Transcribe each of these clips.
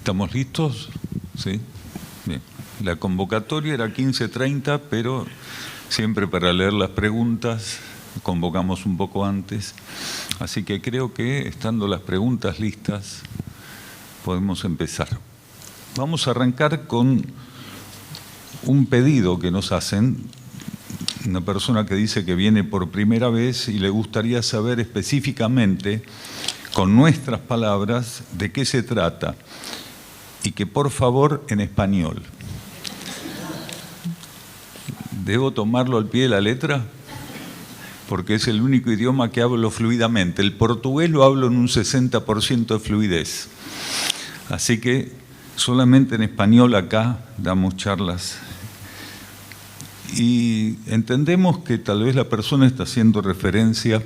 ¿Estamos listos? ¿Sí? Bien. La convocatoria era 15:30, pero siempre para leer las preguntas convocamos un poco antes. Así que creo que, estando las preguntas listas, podemos empezar. Vamos a arrancar con un pedido que nos hacen, una persona que dice que viene por primera vez y le gustaría saber específicamente, con nuestras palabras, de qué se trata, y que por favor en español. ¿Debo tomarlo al pie de la letra? Porque es el único idioma que hablo fluidamente. El portugués lo hablo en un 60% de fluidez. Así que solamente en español acá damos charlas. Y entendemos que tal vez la persona está haciendo referencia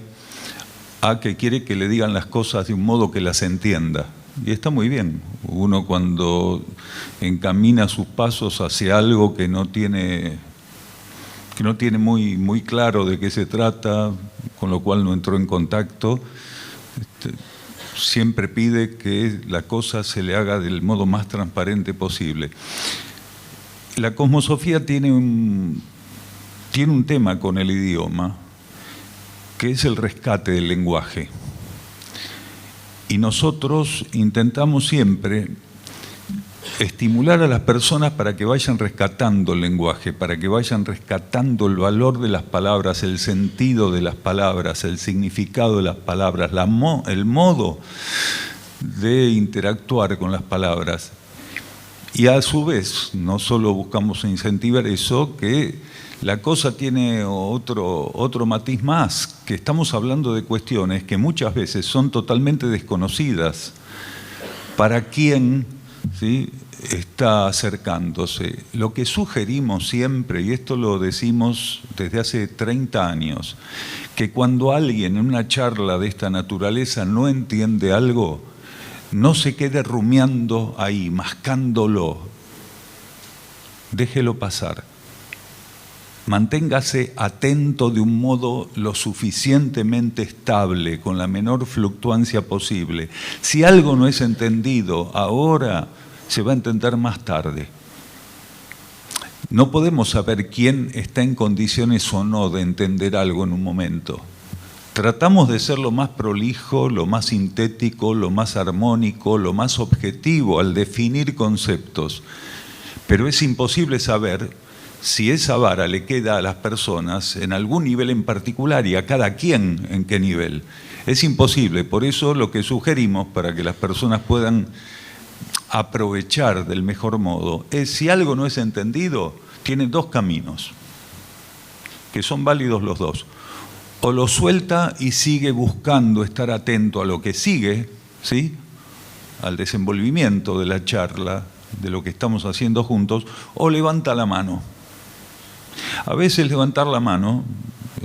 a que quiere que le digan las cosas de un modo que las entienda. Y está muy bien. Uno cuando encamina sus pasos hacia algo que no tiene muy claro de qué se trata, con lo cual no entró en contacto, siempre pide que la cosa se le haga del modo más transparente posible. La cosmosofía tiene un tema con el idioma, que es el rescate del lenguaje. Y nosotros intentamos siempre estimular a las personas para que vayan rescatando el lenguaje, para que vayan rescatando el valor de las palabras, el sentido de las palabras, el significado de las palabras, el modo de interactuar con las palabras. Y a su vez, no solo buscamos incentivar eso, que la cosa tiene otro matiz más, que estamos hablando de cuestiones que muchas veces son totalmente desconocidas para quien, ¿sí?, está acercándose. Lo que sugerimos siempre, y esto lo decimos desde hace 30 años, que cuando alguien en una charla de esta naturaleza no entiende algo, no se quede rumiando ahí, mascándolo. Déjelo pasar. Manténgase atento de un modo lo suficientemente estable, con la menor fluctuancia posible. Si algo no es entendido ahora, se va a entender más tarde. No podemos saber quién está en condiciones o no de entender algo en un momento. Tratamos de ser lo más prolijo, lo más sintético, lo más armónico, lo más objetivo al definir conceptos. Pero es imposible saber si esa vara le queda a las personas en algún nivel en particular y a cada quien en qué nivel. Es imposible. Por eso lo que sugerimos para que las personas puedan aprovechar del mejor modo es, si algo no es entendido, tiene dos caminos, que son válidos los dos. O lo suelta y sigue buscando estar atento a lo que sigue, ¿sí?, al desenvolvimiento de la charla, de lo que estamos haciendo juntos, o levanta la mano. A veces levantar la mano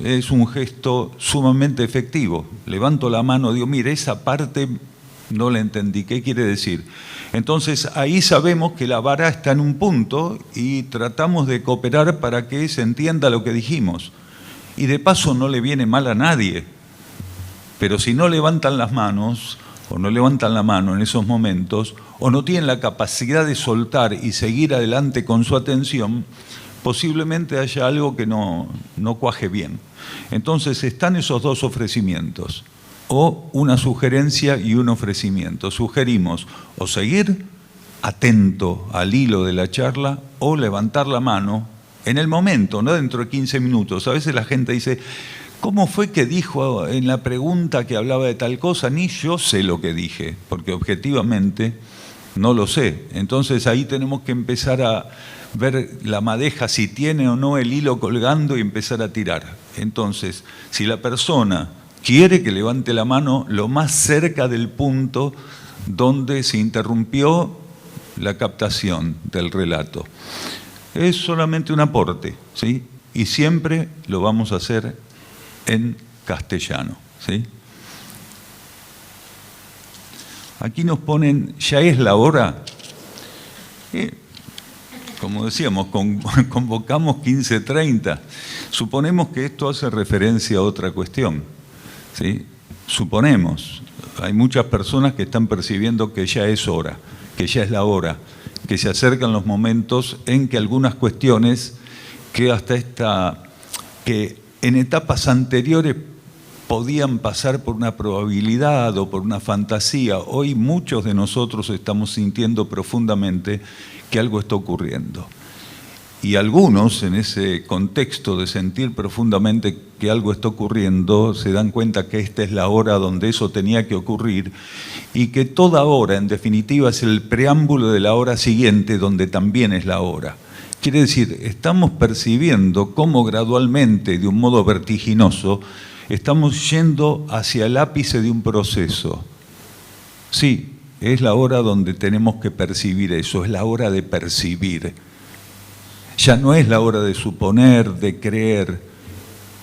es un gesto sumamente efectivo. Levanto la mano, digo, mire, esa parte no la entendí, ¿qué quiere decir? Entonces ahí sabemos que la vara está en un punto y tratamos de cooperar para que se entienda lo que dijimos. Y de paso no le viene mal a nadie. Pero si no levantan las manos, o no levantan la mano en esos momentos, o no tienen la capacidad de soltar y seguir adelante con su atención, posiblemente haya algo que no cuaje bien. Entonces están esos dos ofrecimientos, o una sugerencia y un ofrecimiento. Sugerimos o seguir atento al hilo de la charla, o levantar la mano en el momento, no dentro de 15 minutos. A veces la gente dice, ¿cómo fue que dijo en la pregunta que hablaba de tal cosa? Ni yo sé lo que dije, porque objetivamente no lo sé. Entonces ahí tenemos que empezar a ver la madeja, si tiene o no el hilo colgando, y empezar a tirar. Entonces, si la persona quiere, que levante la mano lo más cerca del punto donde se interrumpió la captación del relato. Es solamente un aporte, ¿sí? Y siempre lo vamos a hacer en castellano, ¿sí? Aquí nos ponen, ¿ya es la hora? Como decíamos, convocamos 15:30. Suponemos que esto hace referencia a otra cuestión, ¿sí? Suponemos. Hay muchas personas que están percibiendo que ya es hora. que ya es la hora, que se acercan los momentos en que algunas cuestiones que en etapas anteriores podían pasar por una probabilidad o por una fantasía, hoy muchos de nosotros estamos sintiendo profundamente que algo está ocurriendo. Y algunos, en ese contexto de sentir profundamente que algo está ocurriendo, se dan cuenta que esta es la hora donde eso tenía que ocurrir y que toda hora, en definitiva, es el preámbulo de la hora siguiente, donde también es la hora. Quiere decir, estamos percibiendo cómo gradualmente, de un modo vertiginoso, estamos yendo hacia el ápice de un proceso. Sí, es la hora donde tenemos que percibir eso, es la hora de percibir. Ya no es la hora de suponer, de creer.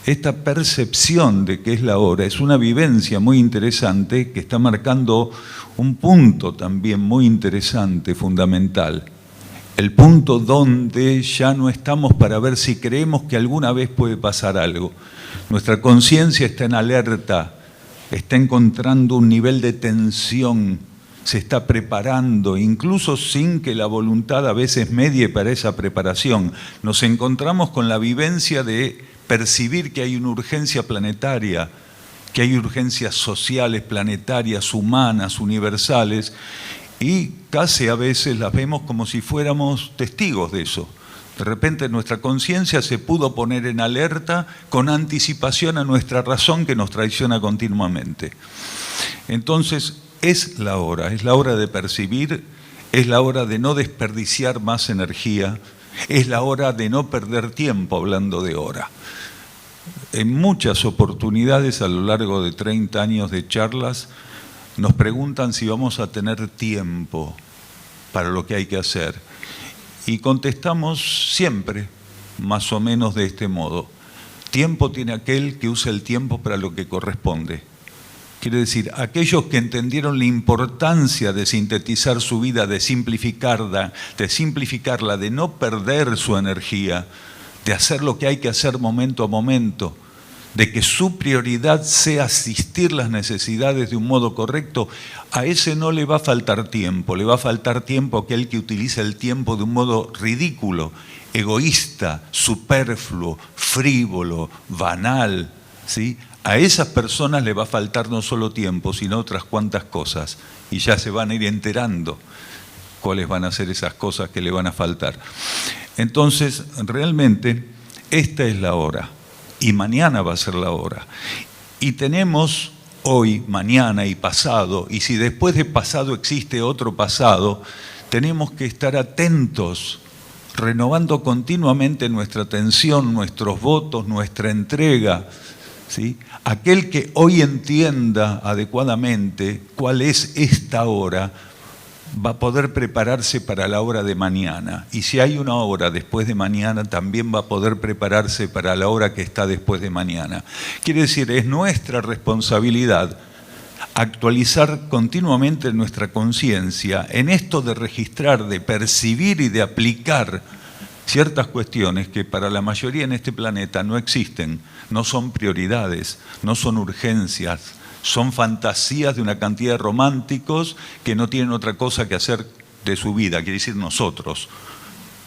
Esta percepción de que es la hora es una vivencia muy interesante que está marcando un punto también muy interesante, fundamental. El punto donde ya no estamos para ver si creemos que alguna vez puede pasar algo. Nuestra conciencia está en alerta, está encontrando un nivel de tensión, se está preparando, incluso sin que la voluntad a veces medie para esa preparación. Nos encontramos con la vivencia de percibir que hay una urgencia planetaria, que hay urgencias sociales, planetarias, humanas, universales, y casi a veces las vemos como si fuéramos testigos de eso. De repente nuestra conciencia se pudo poner en alerta con anticipación a nuestra razón que nos traiciona continuamente. Entonces, es la hora de percibir, es la hora de no desperdiciar más energía, es la hora de no perder tiempo hablando de hora. En muchas oportunidades a lo largo de 30 años de charlas nos preguntan si vamos a tener tiempo para lo que hay que hacer. Y contestamos siempre, más o menos de este modo. Tiempo tiene aquel que usa el tiempo para lo que corresponde. Quiere decir, aquellos que entendieron la importancia de sintetizar su vida, de simplificarla, de no perder su energía, de hacer lo que hay que hacer momento a momento, de que su prioridad sea asistir las necesidades de un modo correcto, a ese no le va a faltar tiempo, le va a faltar tiempo a aquel que utiliza el tiempo de un modo ridículo, egoísta, superfluo, frívolo, banal, ¿sí? A esas personas le va a faltar no solo tiempo, sino otras cuantas cosas, y ya se van a ir enterando cuáles van a ser esas cosas que le van a faltar. Entonces, realmente, esta es la hora. Y mañana va a ser la hora. Y tenemos hoy, mañana y pasado, y si después de pasado existe otro pasado, tenemos que estar atentos, renovando continuamente nuestra atención, nuestros votos, nuestra entrega, ¿sí? Aquel que hoy entienda adecuadamente cuál es esta hora, va a poder prepararse para la hora de mañana. Y si hay una hora después de mañana, también va a poder prepararse para la hora que está después de mañana. Quiere decir, es nuestra responsabilidad actualizar continuamente nuestra conciencia en esto de registrar, de percibir y de aplicar ciertas cuestiones que para la mayoría en este planeta no existen, no son prioridades, no son urgencias, son fantasías de una cantidad de románticos que no tienen otra cosa que hacer de su vida, quiere decir nosotros,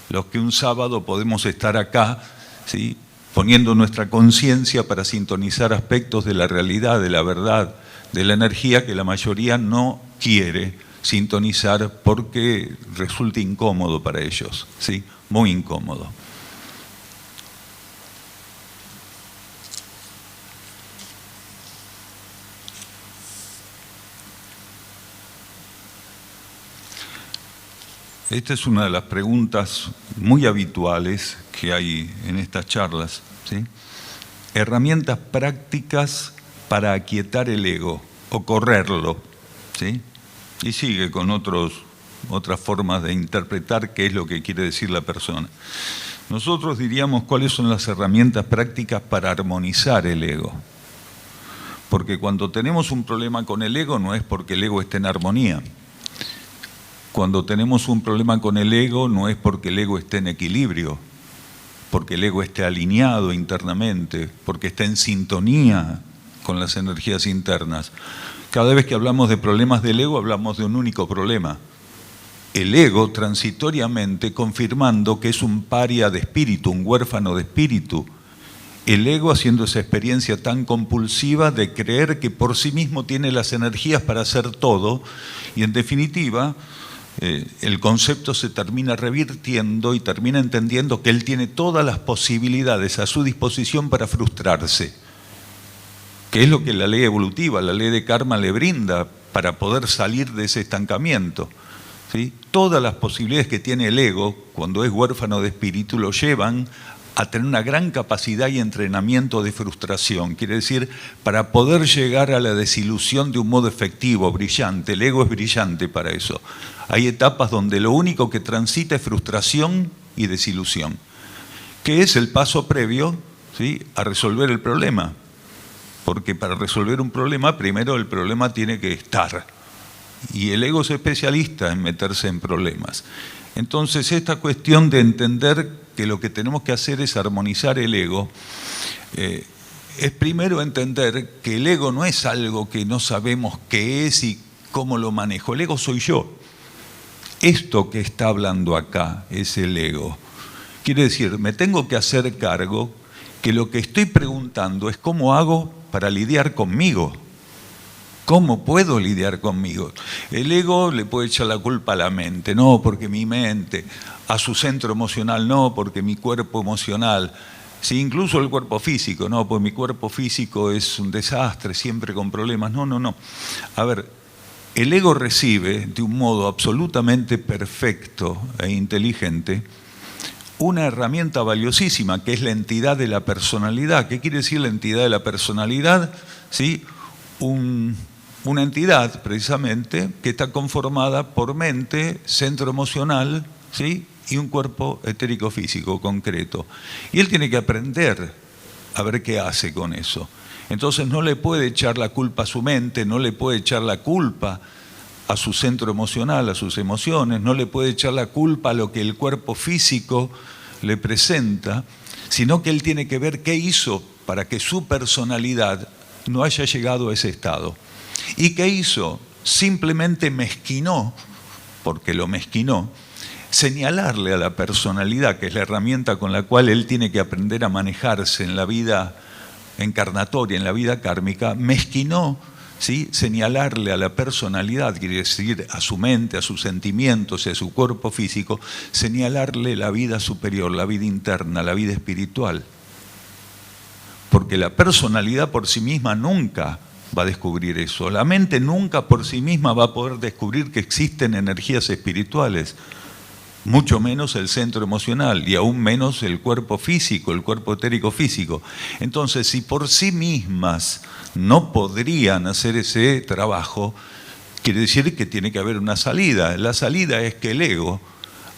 los que un sábado podemos estar acá, ¿sí? Poniendo nuestra conciencia para sintonizar aspectos de la realidad, de la verdad, de la energía que la mayoría no quiere sintonizar porque resulta incómodo para ellos, ¿sí? Muy incómodo. Esta es una de las preguntas muy habituales que hay en estas charlas, ¿sí? Herramientas prácticas para aquietar el ego o correrlo, ¿sí? Y sigue con otras formas de interpretar qué es lo que quiere decir la persona. Nosotros diríamos cuáles son las herramientas prácticas para armonizar el ego. Porque cuando tenemos un problema con el ego no es porque el ego esté en armonía. Cuando tenemos un problema con el ego no es porque el ego esté en equilibrio, porque el ego esté alineado internamente, porque esté en sintonía con las energías internas. Cada vez que hablamos de problemas del ego hablamos de un único problema, el ego transitoriamente confirmando que es un paria de espíritu, un huérfano de espíritu. El ego haciendo esa experiencia tan compulsiva de creer que por sí mismo tiene las energías para hacer todo, y en definitiva el concepto se termina revirtiendo y termina entendiendo que él tiene todas las posibilidades a su disposición para frustrarse, que es lo que la ley evolutiva, la ley de karma le brinda para poder salir de ese estancamiento, ¿sí? Todas las posibilidades que tiene el ego cuando es huérfano de espíritu lo llevan a tener una gran capacidad y entrenamiento de frustración. Quiere decir, para poder llegar a la desilusión de un modo efectivo, brillante. El ego es brillante para eso. Hay etapas donde lo único que transita es frustración y desilusión, que es el paso previo, ¿sí?, a resolver el problema. Porque para resolver un problema, primero el problema tiene que estar. Y el ego es especialista en meterse en problemas. Entonces, esta cuestión de entender que lo que tenemos que hacer es armonizar el ego, es primero entender que el ego no es algo que no sabemos qué es y cómo lo manejo. El ego soy yo. Esto que está hablando acá es el ego. Quiere decir, me tengo que hacer cargo que lo que estoy preguntando es cómo hago para lidiar conmigo. ¿Cómo puedo lidiar conmigo? El ego le puede echar la culpa a la mente, no, porque mi mente, a su centro emocional, no, porque mi cuerpo emocional, sí, incluso el cuerpo físico, no, pues mi cuerpo físico es un desastre, siempre con problemas. No. A ver, el ego recibe de un modo absolutamente perfecto e inteligente una herramienta valiosísima que es la entidad de la personalidad. ¿Qué quiere decir la entidad de la personalidad? ¿Sí? Una entidad, precisamente, que está conformada por mente, centro emocional, ¿sí?, y un cuerpo etérico físico concreto. Y él tiene que aprender a ver qué hace con eso. Entonces no le puede echar la culpa a su mente, no le puede echar la culpa a su centro emocional, a sus emociones, no le puede echar la culpa a lo que el cuerpo físico le presenta, sino que él tiene que ver qué hizo para que su personalidad no haya llegado a ese estado. ¿Y qué hizo? Simplemente mezquinó, porque lo mezquinó, señalarle a la personalidad, que es la herramienta con la cual él tiene que aprender a manejarse en la vida encarnatoria, en la vida kármica, mezquinó, ¿sí?, señalarle a la personalidad, quiere decir a su mente, a sus sentimientos y a su cuerpo físico, señalarle la vida superior, la vida interna, la vida espiritual. Porque la personalidad por sí misma nunca va a descubrir eso. La mente nunca por sí misma va a poder descubrir que existen energías espirituales, mucho menos el centro emocional y aún menos el cuerpo físico, el cuerpo etérico físico. Entonces, si por sí mismas no podrían hacer ese trabajo, quiere decir que tiene que haber una salida. La salida es que el ego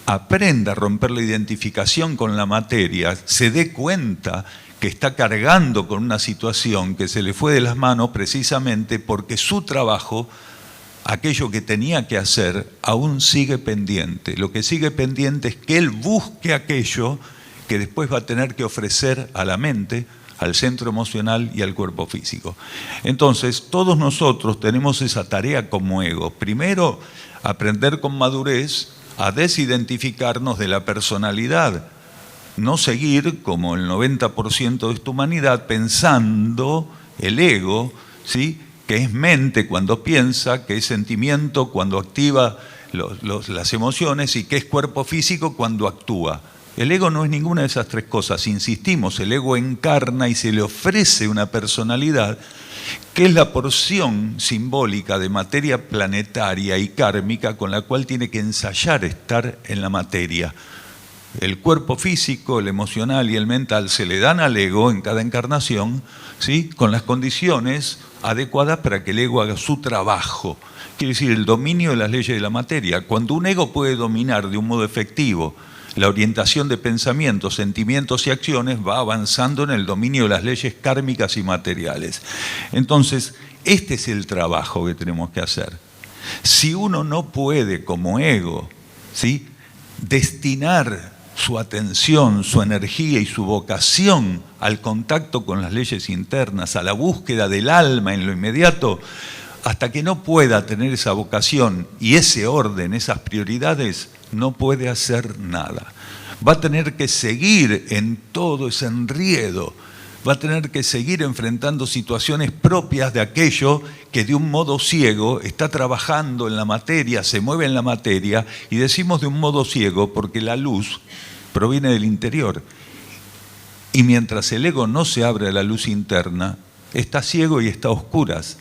aprenda a romper la identificación con la materia, se dé cuenta que está cargando con una situación que se le fue de las manos precisamente porque su trabajo, aquello que tenía que hacer, aún sigue pendiente. Lo que sigue pendiente es que él busque aquello que después va a tener que ofrecer a la mente, al centro emocional y al cuerpo físico. Entonces, todos nosotros tenemos esa tarea como ego. Primero, aprender con madurez a desidentificarnos de la personalidad. No seguir, como el 90% de esta humanidad, pensando el ego, ¿sí?, que es mente cuando piensa, que es sentimiento cuando activa las emociones y que es cuerpo físico cuando actúa. El ego no es ninguna de esas tres cosas. Insistimos, el ego encarna y se le ofrece una personalidad que es la porción simbólica de materia planetaria y kármica con la cual tiene que ensayar estar en la materia. El cuerpo físico, el emocional y el mental se le dan al ego en cada encarnación, ¿sí?, con las condiciones adecuadas para que el ego haga su trabajo. Quiere decir, el dominio de las leyes de la materia. Cuando un ego puede dominar de un modo efectivo la orientación de pensamientos, sentimientos y acciones, va avanzando en el dominio de las leyes kármicas y materiales. Entonces, este es el trabajo que tenemos que hacer. Si uno no puede, como ego, ¿sí?, destinar su atención, su energía y su vocación al contacto con las leyes internas, a la búsqueda del alma en lo inmediato, hasta que no pueda tener esa vocación y ese orden, esas prioridades, no puede hacer nada. Va a tener que seguir en todo ese enredo, va a tener que seguir enfrentando situaciones propias de aquello que de un modo ciego está trabajando en la materia, se mueve en la materia, y decimos de un modo ciego porque la luz proviene del interior. Y mientras el ego no se abre a la luz interna, está ciego y está a oscuras.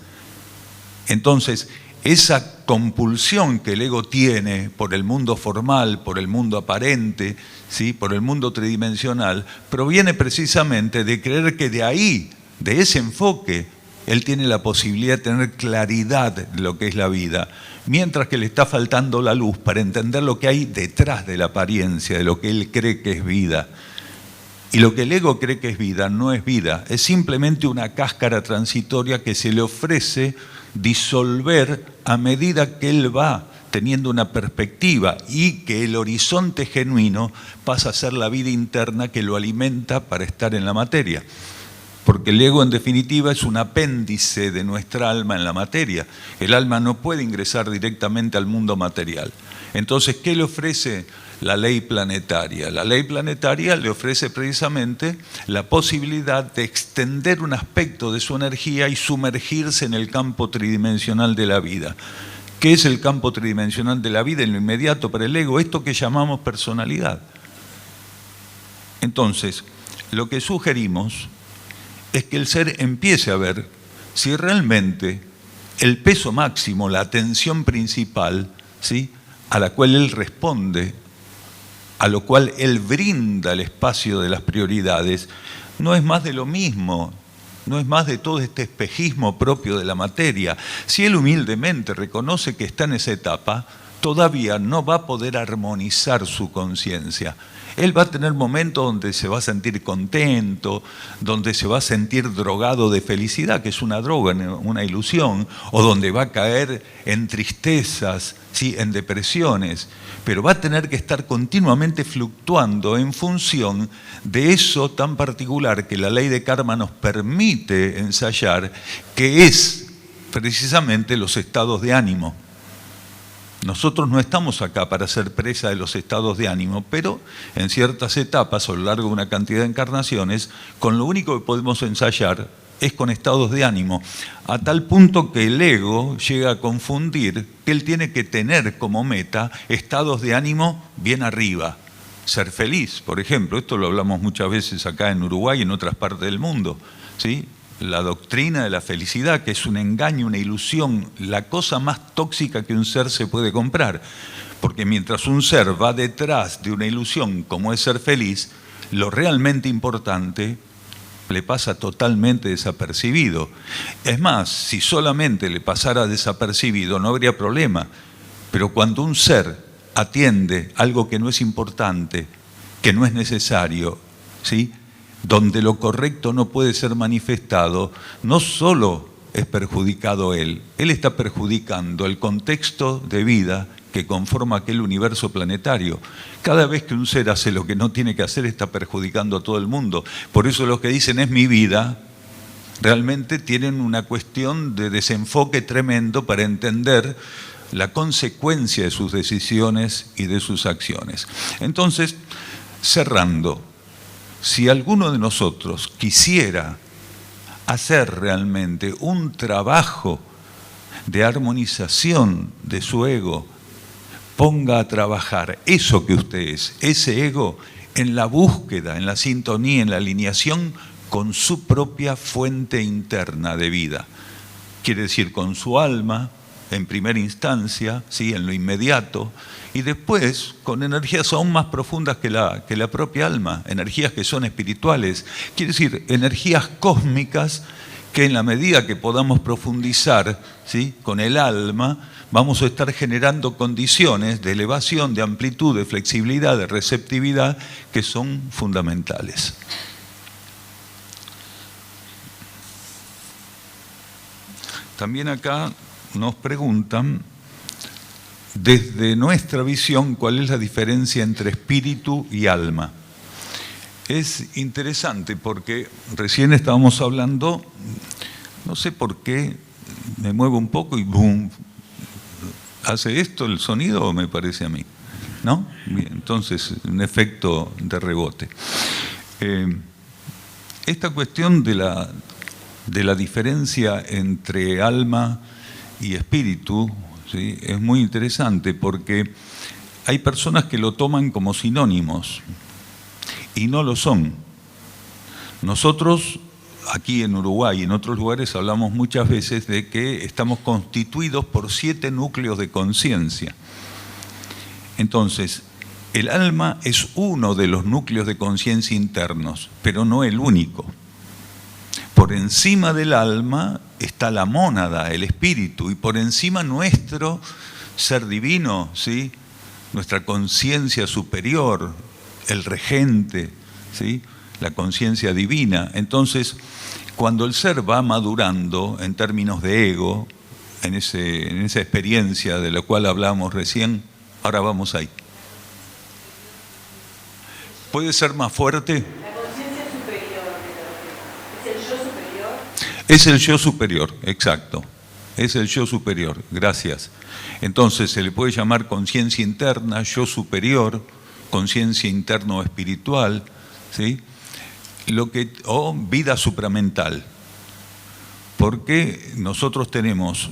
Entonces, esa compulsión que el ego tiene por el mundo formal, por el mundo aparente, ¿sí?, por el mundo tridimensional, proviene precisamente de creer que de ahí, de ese enfoque, él tiene la posibilidad de tener claridad de lo que es la vida, mientras que le está faltando la luz para entender lo que hay detrás de la apariencia, de lo que él cree que es vida. Y lo que el ego cree que es vida no es vida, es simplemente una cáscara transitoria que se le ofrece disolver a medida que él va teniendo una perspectiva y que el horizonte genuino pasa a ser la vida interna que lo alimenta para estar en la materia. Porque el ego en definitiva es un apéndice de nuestra alma en la materia. El alma no puede ingresar directamente al mundo material. Entonces, ¿qué le ofrece la ley planetaria? La ley planetaria le ofrece precisamente la posibilidad de extender un aspecto de su energía y sumergirse en el campo tridimensional de la vida. ¿Qué es el campo tridimensional de la vida en lo inmediato para el ego? Esto que llamamos personalidad. Entonces, lo que sugerimos es que el ser empiece a ver si realmente el peso máximo, la atención principal, ¿sí?, a la cual él responde, a lo cual él brinda el espacio de las prioridades, no es más de lo mismo, no es más de todo este espejismo propio de la materia. Si él humildemente reconoce que está en esa etapa, todavía no va a poder armonizar su conciencia. Él va a tener momentos donde se va a sentir contento, donde se va a sentir drogado de felicidad, que es una droga, una ilusión, o donde va a caer en tristezas, ¿sí?, en depresiones, pero va a tener que estar continuamente fluctuando en función de eso tan particular que la ley de karma nos permite ensayar, que es precisamente los estados de ánimo. Nosotros no estamos acá para ser presa de los estados de ánimo, pero en ciertas etapas, a lo largo de una cantidad de encarnaciones, con lo único que podemos ensayar es con estados de ánimo, a tal punto que el ego llega a confundir que él tiene que tener como meta estados de ánimo bien arriba, ser feliz, por ejemplo. Esto lo hablamos muchas veces acá en Uruguay y en otras partes del mundo, ¿sí? La doctrina de la felicidad, que es un engaño, una ilusión, la cosa más tóxica que un ser se puede comprar. Porque mientras un ser va detrás de una ilusión como es ser feliz, lo realmente importante le pasa totalmente desapercibido. Es más, si solamente le pasara desapercibido no habría problema. Pero cuando un ser atiende algo que no es importante, que no es necesario, ¿sí?, donde lo correcto no puede ser manifestado, no solo es perjudicado él está perjudicando el contexto de vida que conforma aquel universo planetario. Cada vez que un ser hace lo que no tiene que hacer, está perjudicando a todo el mundo. Por eso los que dicen es mi vida, realmente tienen una cuestión de desenfoque tremendo para entender la consecuencia de sus decisiones y de sus acciones. Entonces, cerrando, si alguno de nosotros quisiera hacer realmente un trabajo de armonización de su ego, ponga a trabajar eso que usted es, ese ego, en la búsqueda, en la sintonía, en la alineación con su propia fuente interna de vida. Quiere decir, con su alma, en primera instancia, ¿sí?, en lo inmediato, y después con energías aún más profundas que la propia alma, energías que son espirituales, quiere decir, energías cósmicas que en la medida que podamos profundizar, ¿sí?, con el alma, vamos a estar generando condiciones de elevación, de amplitud, de flexibilidad, de receptividad, que son fundamentales. También acá nos preguntan, desde nuestra visión, ¿cuál es la diferencia entre espíritu y alma? Es interesante porque recién estábamos hablando, no sé por qué, me muevo un poco y ¡boom! ¿Hace esto el sonido o me parece a mí? ¿No? Bien, entonces, un efecto de rebote. Esta cuestión de la diferencia entre alma y espíritu, ¿sí?, es muy interesante porque hay personas que lo toman como sinónimos y no lo son. Nosotros, aquí en Uruguay y en otros lugares, hablamos muchas veces de que estamos constituidos por 7 núcleos de conciencia. Entonces, el alma es uno de los núcleos de conciencia internos, pero no el único. Por encima del alma está la mónada, el espíritu, y por encima nuestro ser divino, ¿sí?, nuestra conciencia superior, el regente, ¿sí?, la conciencia divina. Entonces, cuando el ser va madurando en términos de ego, en esa experiencia de la cual hablamos recién, ahora vamos ahí. ¿Puede ser más fuerte? La conciencia superior, ¿es el yo superior? Es el yo superior, exacto. Es el yo superior, gracias. Entonces se le puede llamar conciencia interna, yo superior, conciencia interno espiritual, ¿sí?, o vida supramental. Porque nosotros tenemos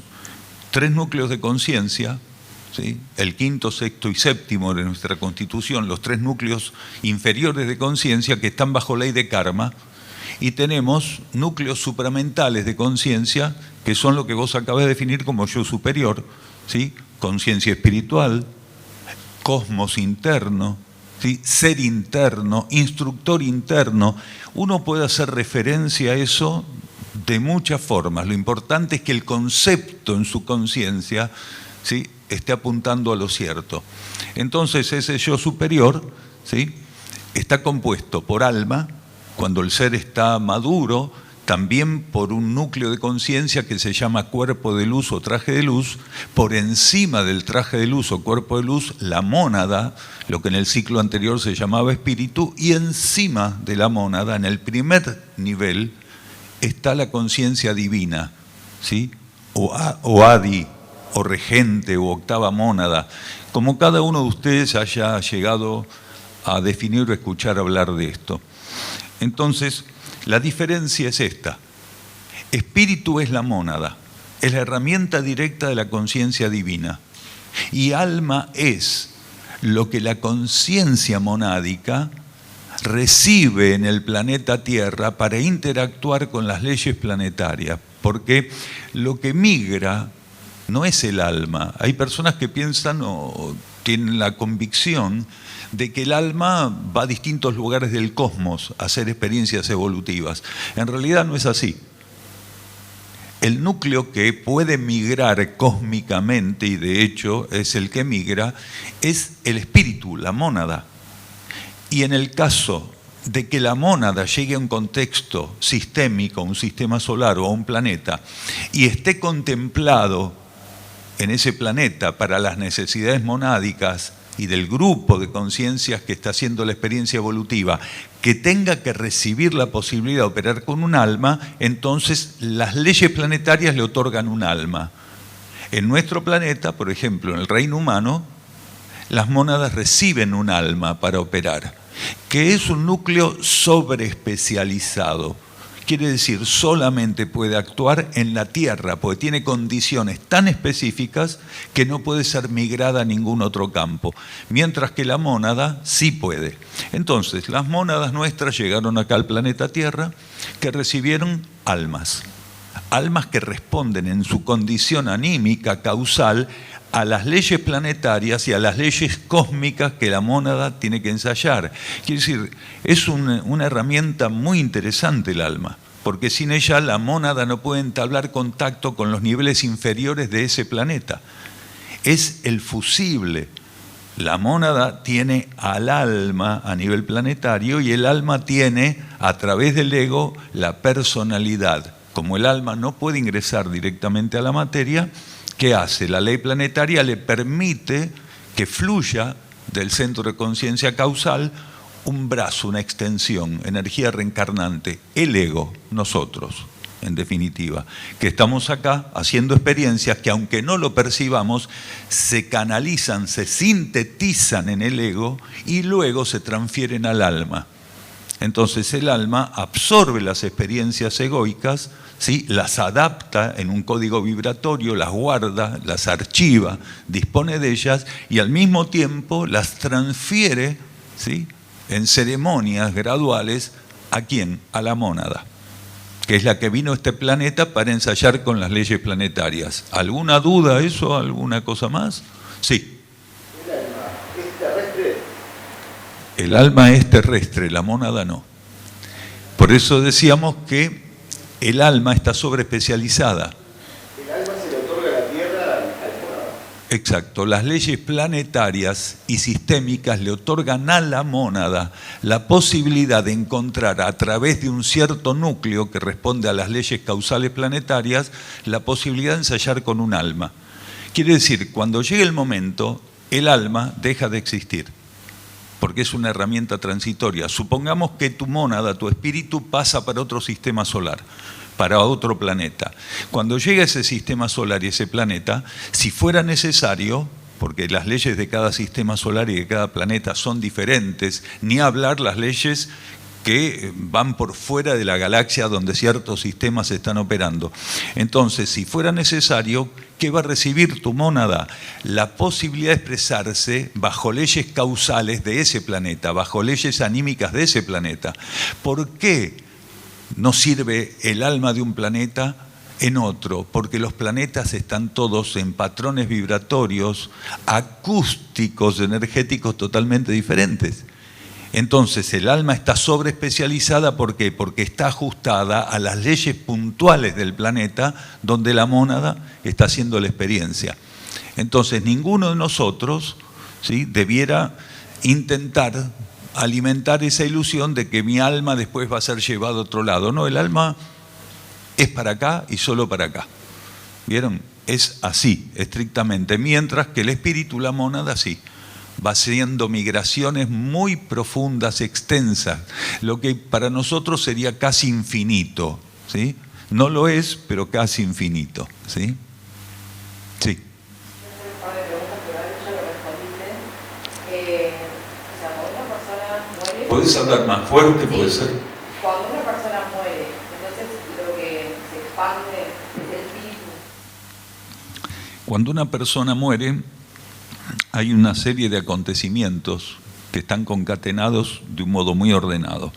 3 núcleos de conciencia, ¿sí?, el quinto, sexto y séptimo de nuestra constitución, los 3 núcleos inferiores de conciencia que están bajo ley de karma, y tenemos núcleos supramentales de conciencia que son lo que vos acabas de definir como yo superior, ¿sí?, conciencia espiritual, cosmos interno, ¿sí?, ser interno, instructor interno. Uno puede hacer referencia a eso de muchas formas. Lo importante es que el concepto en su conciencia, ¿sí?, esté apuntando a lo cierto. Entonces ese yo superior, ¿sí?, está compuesto por alma, cuando el ser está maduro, también por un núcleo de conciencia que se llama cuerpo de luz o traje de luz. Por encima del traje de luz o cuerpo de luz, la mónada, lo que en el ciclo anterior se llamaba espíritu, y encima de la mónada, en el primer nivel, está la conciencia divina, ¿sí?, o adi, o regente, o octava mónada, como cada uno de ustedes haya llegado a definir o escuchar hablar de esto. Entonces, la diferencia es esta. Espíritu es la mónada, es la herramienta directa de la conciencia divina. Y alma es lo que la conciencia monádica recibe en el planeta Tierra para interactuar con las leyes planetarias. Porque lo que migra no es el alma. Hay personas que piensan o tienen la convicción de que el alma va a distintos lugares del cosmos a hacer experiencias evolutivas. En realidad no es así. El núcleo que puede migrar cósmicamente, y de hecho es el que migra, es el espíritu, la mónada. Y en el caso de que la mónada llegue a un contexto sistémico, un sistema solar o a un planeta, y esté contemplado en ese planeta para las necesidades monádicas y del grupo de conciencias que está haciendo la experiencia evolutiva, que tenga que recibir la posibilidad de operar con un alma, entonces las leyes planetarias le otorgan un alma. En nuestro planeta, por ejemplo, en el reino humano, las mónadas reciben un alma para operar, que es un núcleo sobreespecializado. Quiere decir, solamente puede actuar en la Tierra, porque tiene condiciones tan específicas que no puede ser migrada a ningún otro campo, mientras que la mónada sí puede. Entonces, las mónadas nuestras llegaron acá al planeta Tierra, que recibieron almas. Almas que responden en su condición anímica, causal, a las leyes planetarias y a las leyes cósmicas que la mónada tiene que ensayar. Quiere decir, es una herramienta muy interesante el alma, porque sin ella la mónada no puede entablar contacto con los niveles inferiores de ese planeta. Es el fusible. La mónada tiene al alma a nivel planetario y el alma tiene, a través del ego, la personalidad. Como el alma no puede ingresar directamente a la materia, ¿qué hace? La ley planetaria le permite que fluya del centro de conciencia causal un brazo, una extensión, energía reencarnante, el ego, nosotros. en definitiva, que estamos acá haciendo experiencias que, aunque no lo percibamos, se canalizan, se sintetizan en el ego y luego se transfieren al alma. Entonces el alma absorbe las experiencias egoicas, ¿sí? Las adapta en un código vibratorio, las guarda, las archiva, dispone de ellas y al mismo tiempo las transfiere, ¿sí? En ceremonias graduales. ¿A quién? A la mónada, que es la que vino a este planeta para ensayar con las leyes planetarias. ¿Alguna duda eso? ¿Alguna cosa más? Sí. El alma es terrestre, la mónada no. Por eso decíamos que el alma está sobreespecializada. El alma se le otorga a la Tierra al mónada. Exacto. Las leyes planetarias y sistémicas le otorgan a la mónada la posibilidad de encontrar a través de un cierto núcleo que responde a las leyes causales planetarias, la posibilidad de ensayar con un alma. Quiere decir, cuando llegue el momento, el alma deja de existir, porque es una herramienta transitoria. Supongamos que tu mónada, tu espíritu, pasa para otro sistema solar, para otro planeta. Cuando llega ese sistema solar y ese planeta, si fuera necesario, porque las leyes de cada sistema solar y de cada planeta son diferentes, ni hablar las leyes que van por fuera de la galaxia donde ciertos sistemas están operando. Entonces, si fuera necesario, ¿qué va a recibir tu mónada? La posibilidad de expresarse bajo leyes causales de ese planeta, bajo leyes anímicas de ese planeta. ¿Por qué no sirve el alma de un planeta en otro? Porque los planetas están todos en patrones vibratorios, acústicos, energéticos totalmente diferentes. Entonces el alma está sobreespecializada, ¿por qué? Porque está ajustada a las leyes puntuales del planeta donde la mónada está haciendo la experiencia. Entonces ninguno de nosotros, ¿sí?, debiera intentar alimentar esa ilusión de que mi alma después va a ser llevada a otro lado. No, el alma es para acá y solo para acá. ¿Vieron? Es así, estrictamente. Mientras que el espíritu, la mónada, sí, va haciendo migraciones muy profundas, extensas, lo que para nosotros sería casi infinito, ¿sí? No lo es, pero casi infinito, ¿sí? Sí. Un par de preguntas, pero ahora ya lo respondiste. O sea, cuando una persona muere... ¿Podés hablar más fuerte? Sí. Puede ser. Cuando una persona muere, entonces lo que se expande es el espíritu. Cuando una persona muere, hay una serie de acontecimientos que están concatenados de un modo muy ordenado.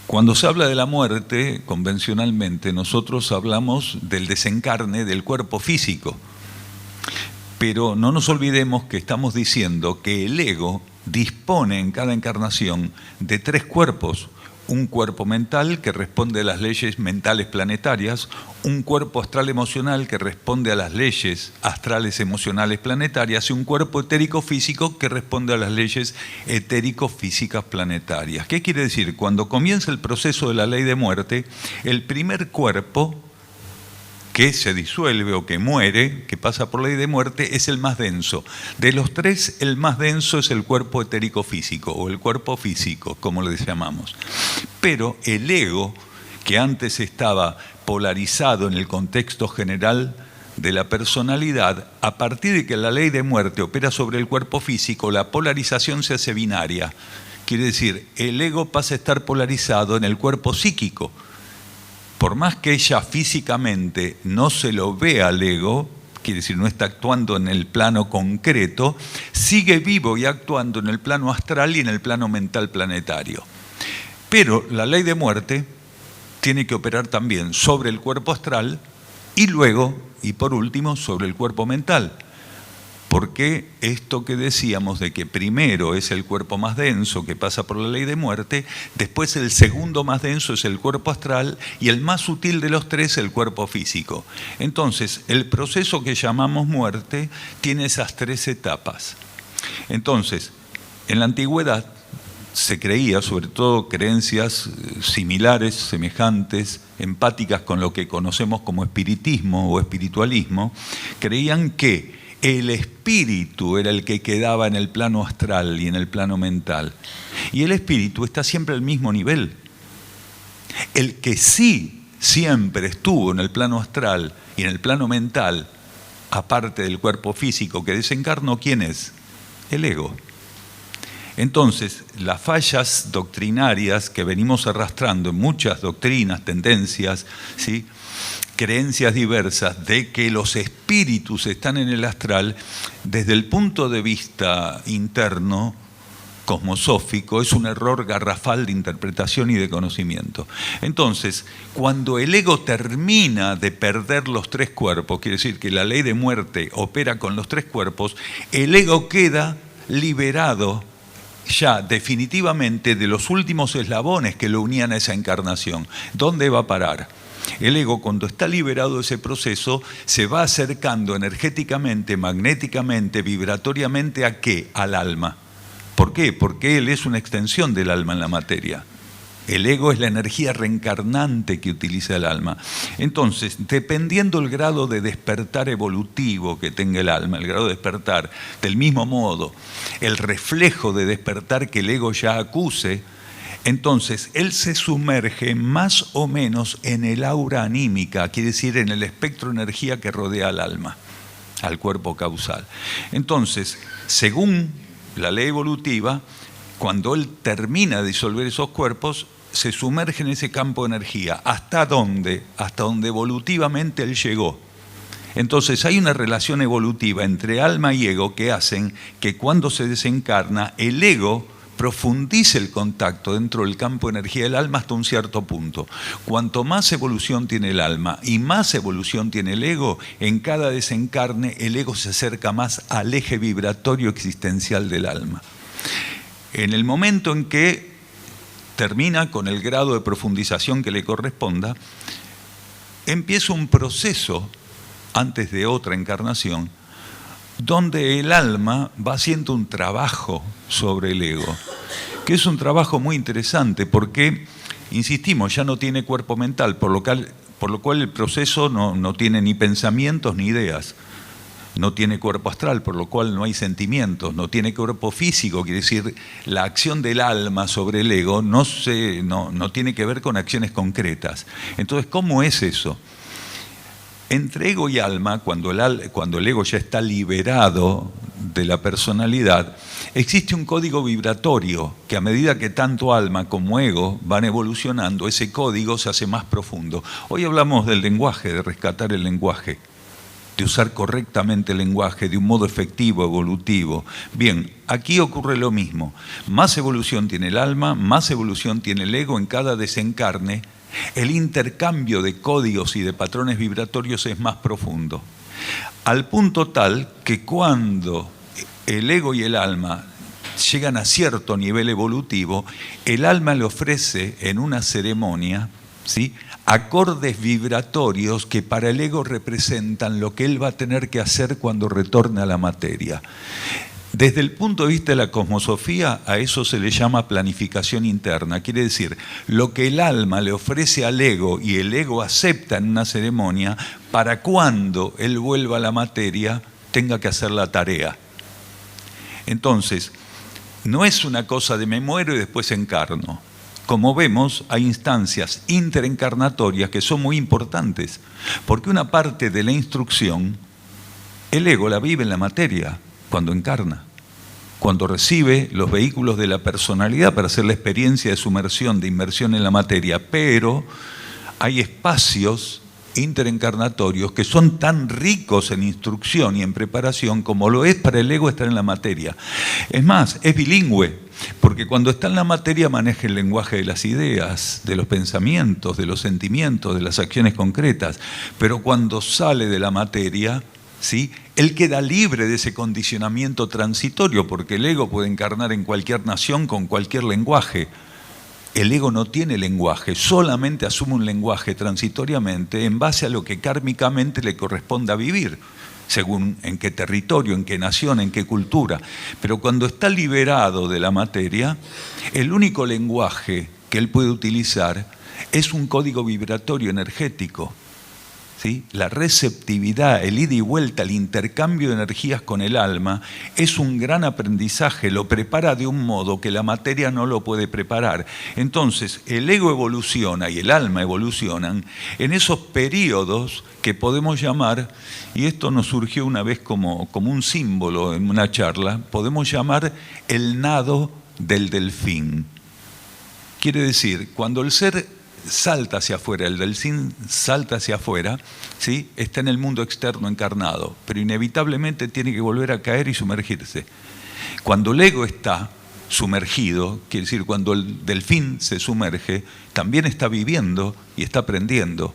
Cuando se habla de la muerte, convencionalmente, nosotros hablamos del desencarne del cuerpo físico. Pero no nos olvidemos que estamos diciendo que el ego dispone en cada encarnación de 3 cuerpos. Un cuerpo mental que responde a las leyes mentales planetarias, un cuerpo astral emocional que responde a las leyes astrales emocionales planetarias y un cuerpo etérico físico que responde a las leyes etérico físicas planetarias. ¿Qué quiere decir? Cuando comienza el proceso de la ley de muerte, el primer cuerpo que se disuelve o que muere, que pasa por ley de muerte, es el más denso. De los 3, el más denso es el cuerpo etérico físico o el cuerpo físico, como le llamamos. Pero el ego, que antes estaba polarizado en el contexto general de la personalidad, a partir de que la ley de muerte opera sobre el cuerpo físico, la polarización se hace binaria. Quiere decir, el ego pasa a estar polarizado en el cuerpo psíquico. Por más que ella físicamente no se lo vea al ego, quiere decir, no está actuando en el plano concreto, sigue vivo y actuando en el plano astral y en el plano mental planetario. Pero la ley de muerte tiene que operar también sobre el cuerpo astral y luego, y por último, sobre el cuerpo mental. Porque esto que decíamos de que primero es el cuerpo más denso que pasa por la ley de muerte, después el segundo más denso es el cuerpo astral y el más sutil de los 3 el cuerpo físico. Entonces, el proceso que llamamos muerte tiene esas 3 etapas. Entonces, en la antigüedad se creía, sobre todo creencias similares, semejantes, empáticas con lo que conocemos como espiritismo o espiritualismo, creían que el espíritu era el que quedaba en el plano astral y en el plano mental. Y el espíritu está siempre al mismo nivel. El que sí siempre estuvo en el plano astral y en el plano mental, aparte del cuerpo físico que desencarnó, ¿quién es? El ego. Entonces, las fallas doctrinarias que venimos arrastrando en muchas doctrinas, tendencias, ¿sí?, creencias diversas de que los espíritus están en el astral, desde el punto de vista interno, cosmosófico, es un error garrafal de interpretación y de conocimiento. Entonces, cuando el ego termina de perder los tres cuerpos, quiere decir que la ley de muerte opera con los tres cuerpos, el ego queda liberado ya definitivamente de los últimos eslabones que lo unían a esa encarnación. ¿Dónde va a parar? El ego, cuando está liberado de ese proceso, se va acercando energéticamente, magnéticamente, vibratoriamente, ¿a qué? Al alma. ¿Por qué? Porque él es una extensión del alma en la materia. El ego es la energía reencarnante que utiliza el alma. Entonces, dependiendo del grado de despertar evolutivo que tenga el alma, el grado de despertar, del mismo modo, el reflejo de despertar que el ego ya acuse, entonces él se sumerge más o menos en el aura anímica, quiere decir en el espectro de energía que rodea al alma, al cuerpo causal. Entonces, según la ley evolutiva, cuando él termina de disolver esos cuerpos, se sumerge en ese campo de energía. ¿Hasta dónde? Hasta donde evolutivamente él llegó. Entonces hay una relación evolutiva entre alma y ego que hacen que cuando se desencarna, el ego profundice el contacto dentro del campo de energía del alma hasta un cierto punto. Cuanto más evolución tiene el alma y más evolución tiene el ego, en cada desencarne el ego se acerca más al eje vibratorio existencial del alma. En el momento en que termina con el grado de profundización que le corresponda, empieza un proceso antes de otra encarnación donde el alma va haciendo un trabajo sobre el ego, que es un trabajo muy interesante porque, insistimos, ya no tiene cuerpo mental, por lo cual el proceso no tiene ni pensamientos ni ideas. No tiene cuerpo astral, por lo cual no hay sentimientos, no tiene cuerpo físico, quiere decir, la acción del alma sobre el ego no tiene que ver con acciones concretas. Entonces, ¿cómo es eso? Entre ego y alma, cuando el ego ya está liberado de la personalidad, existe un código vibratorio que a medida que tanto alma como ego van evolucionando, ese código se hace más profundo. Hoy hablamos del lenguaje, de rescatar el lenguaje, de usar correctamente el lenguaje de un modo efectivo, evolutivo. Bien, aquí ocurre lo mismo. Más evolución tiene el alma, más evolución tiene el ego en cada desencarne. El intercambio de códigos y de patrones vibratorios es más profundo. Al punto tal que cuando el ego y el alma llegan a cierto nivel evolutivo, el alma le ofrece en una ceremonia, ¿sí?, acordes vibratorios que para el ego representan lo que él va a tener que hacer cuando retorne a la materia. Desde el punto de vista de la cosmosofía, a eso se le llama planificación interna. Quiere decir, lo que el alma le ofrece al ego y el ego acepta en una ceremonia, para cuando él vuelva a la materia tenga que hacer la tarea. Entonces, no es una cosa de me muero y después encarno. Como vemos, hay instancias interencarnatorias que son muy importantes, porque una parte de la instrucción, el ego la vive en la materia, cuando encarna, cuando recibe los vehículos de la personalidad para hacer la experiencia de sumersión, de inmersión en la materia, pero hay espacios interencarnatorios que son tan ricos en instrucción y en preparación como lo es para el ego estar en la materia. Es más, es bilingüe, porque cuando está en la materia maneja el lenguaje de las ideas, de los pensamientos, de los sentimientos, de las acciones concretas, pero cuando sale de la materia, ¿sí?, él queda libre de ese condicionamiento transitorio, porque el ego puede encarnar en cualquier nación con cualquier lenguaje. El ego no tiene lenguaje, solamente asume un lenguaje transitoriamente en base a lo que kármicamente le corresponda vivir, según en qué territorio, en qué nación, en qué cultura. Pero cuando está liberado de la materia, el único lenguaje que él puede utilizar es un código vibratorio energético, ¿sí? La receptividad, el ida y vuelta, el intercambio de energías con el alma es un gran aprendizaje, lo prepara de un modo que la materia no lo puede preparar. Entonces, el ego evoluciona y el alma evolucionan en esos periodos que podemos llamar, y esto nos surgió una vez como un símbolo en una charla, podemos llamar el nado del delfín. Quiere decir, cuando el ser salta hacia afuera, el delfín salta hacia afuera, ¿sí? Está en el mundo externo encarnado, pero inevitablemente tiene que volver a caer y sumergirse. Cuando el ego está sumergido, quiere decir, cuando el delfín se sumerge, también está viviendo y está aprendiendo.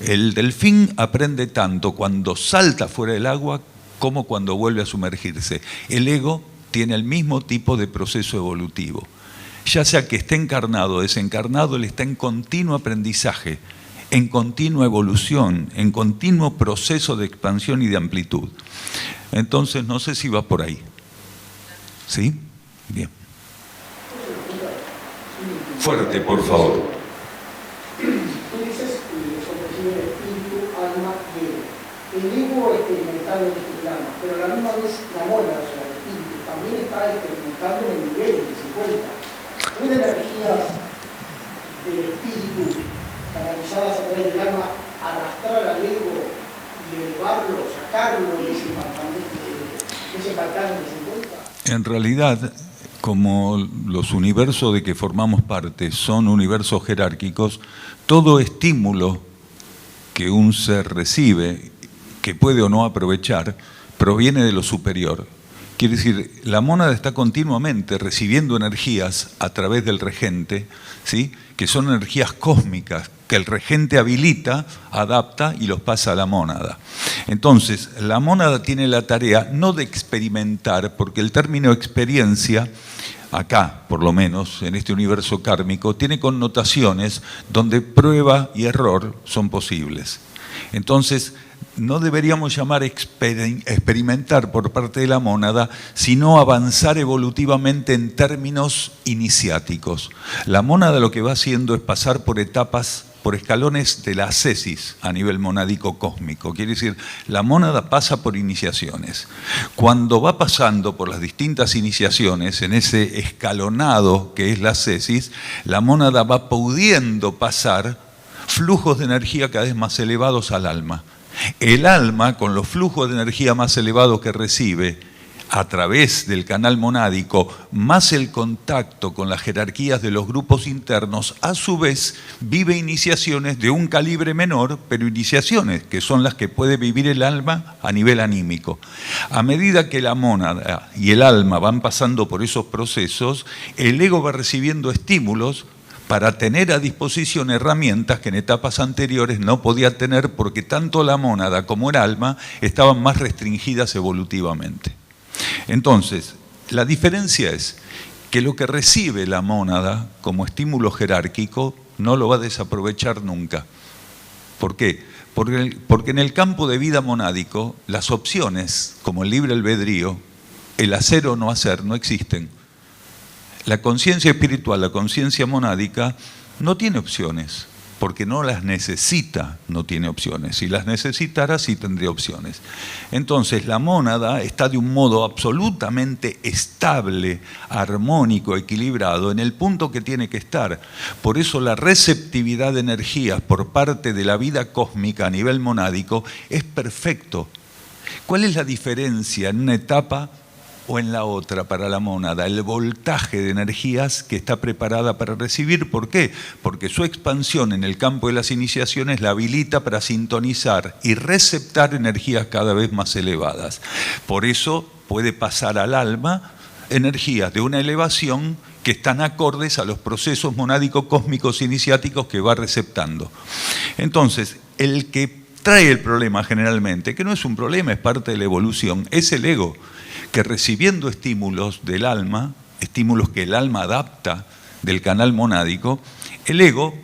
El delfín aprende tanto cuando salta fuera del agua como cuando vuelve a sumergirse. El ego tiene el mismo tipo de proceso evolutivo. Ya sea que esté encarnado o desencarnado, él está en continuo aprendizaje, en continua evolución, en continuo proceso de expansión y de amplitud. Entonces, no sé si va por ahí. ¿Sí? Bien. Fuerte, por favor. Tú dices que eso percibe el espíritu, alma y ego. El ego experimentando en este plano, pero a la misma vez la mola, o sea, el espíritu, también está experimentando en el nivel que se encuentra. ¿Puede energías del espíritu canalizadas a través del alma arrastrar al ego y elevarlo, sacarlo de ese pantano que se encuentra? En realidad, como los universos de que formamos parte son universos jerárquicos, todo estímulo que un ser recibe, que puede o no aprovechar, proviene de lo superior. Quiere decir, la mónada está continuamente recibiendo energías a través del regente, ¿sí? Que son energías cósmicas que el regente habilita, adapta y los pasa a la mónada. Entonces, la mónada tiene la tarea no de experimentar, porque el término experiencia, acá por lo menos, en este universo kármico, tiene connotaciones donde prueba y error son posibles. Entonces, no deberíamos llamar experimentar por parte de la mónada, sino avanzar evolutivamente en términos iniciáticos. La mónada lo que va haciendo es pasar por etapas, por escalones de la ascesis a nivel monádico cósmico. Quiere decir, la mónada pasa por iniciaciones. Cuando va pasando por las distintas iniciaciones, en ese escalonado que es la ascesis, la mónada va pudiendo pasar flujos de energía cada vez más elevados al alma. El alma, con los flujos de energía más elevados que recibe a través del canal monádico, más el contacto con las jerarquías de los grupos internos, a su vez vive iniciaciones de un calibre menor, pero iniciaciones que son las que puede vivir el alma a nivel anímico. A medida que la mónada y el alma van pasando por esos procesos, el ego va recibiendo estímulos para tener a disposición herramientas que en etapas anteriores no podía tener porque tanto la mónada como el alma estaban más restringidas evolutivamente. Entonces, la diferencia es que lo que recibe la mónada como estímulo jerárquico no lo va a desaprovechar nunca. ¿Por qué? Porque en el campo de vida monádico las opciones, como el libre albedrío, el hacer o no hacer, no existen. La conciencia espiritual, la conciencia monádica, no tiene opciones, porque no las necesita, no tiene opciones. Si las necesitara, sí tendría opciones. Entonces, la mónada está de un modo absolutamente estable, armónico, equilibrado, en el punto que tiene que estar. Por eso la receptividad de energías por parte de la vida cósmica a nivel monádico es perfecto. ¿Cuál es la diferencia en una etapa o en la otra para la mónada? El voltaje de energías que está preparada para recibir. ¿Por qué? Porque su expansión en el campo de las iniciaciones la habilita para sintonizar y receptar energías cada vez más elevadas. Por eso puede pasar al alma energías de una elevación que están acordes a los procesos monádicos iniciáticos que va receptando. Entonces, el que trae el problema generalmente, que no es un problema, es parte de la evolución, es el ego, que recibiendo estímulos del alma, estímulos que el alma adapta del canal monádico, el ego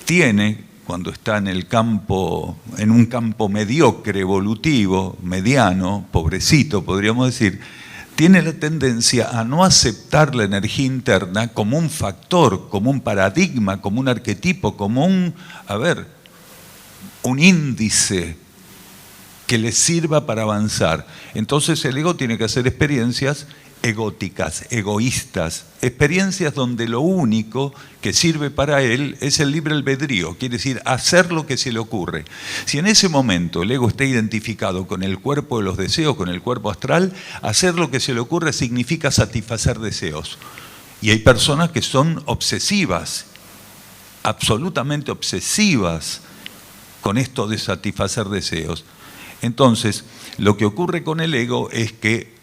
tiene, cuando está en el campo, en un campo mediocre, evolutivo, mediano, pobrecito, podríamos decir, tiene la tendencia a no aceptar la energía interna como un factor, como un paradigma, como un arquetipo, como un índice que le sirva para avanzar. Entonces el ego tiene que hacer experiencias egóticas, egoístas, experiencias donde lo único que sirve para él es el libre albedrío, quiere decir hacer lo que se le ocurre. Si en ese momento el ego está identificado con el cuerpo de los deseos, con el cuerpo astral, hacer lo que se le ocurre significa satisfacer deseos. Y hay personas que son obsesivas, absolutamente obsesivas con esto de satisfacer deseos. Entonces, lo que ocurre con el ego es que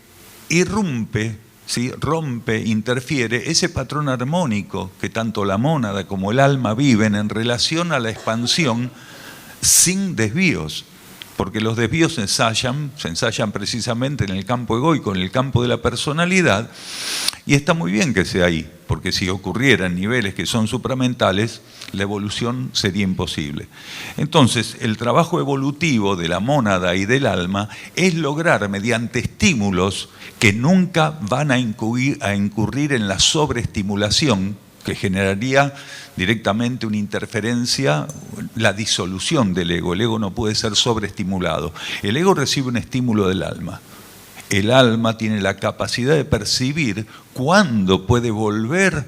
irrumpe, ¿sí? Rompe, interfiere ese patrón armónico que tanto la mónada como el alma viven en relación a la expansión sin desvíos, porque los desvíos se ensayan precisamente en el campo egoico, en el campo de la personalidad, y está muy bien que sea ahí, porque si ocurriera en niveles que son supramentales, la evolución sería imposible. Entonces, el trabajo evolutivo de la mónada y del alma es lograr, mediante estímulos que nunca van a incurrir en la sobreestimulación, que generaría directamente una interferencia, la disolución del ego. El ego no puede ser sobreestimulado. El ego recibe un estímulo del alma. El alma tiene la capacidad de percibir cuándo puede volver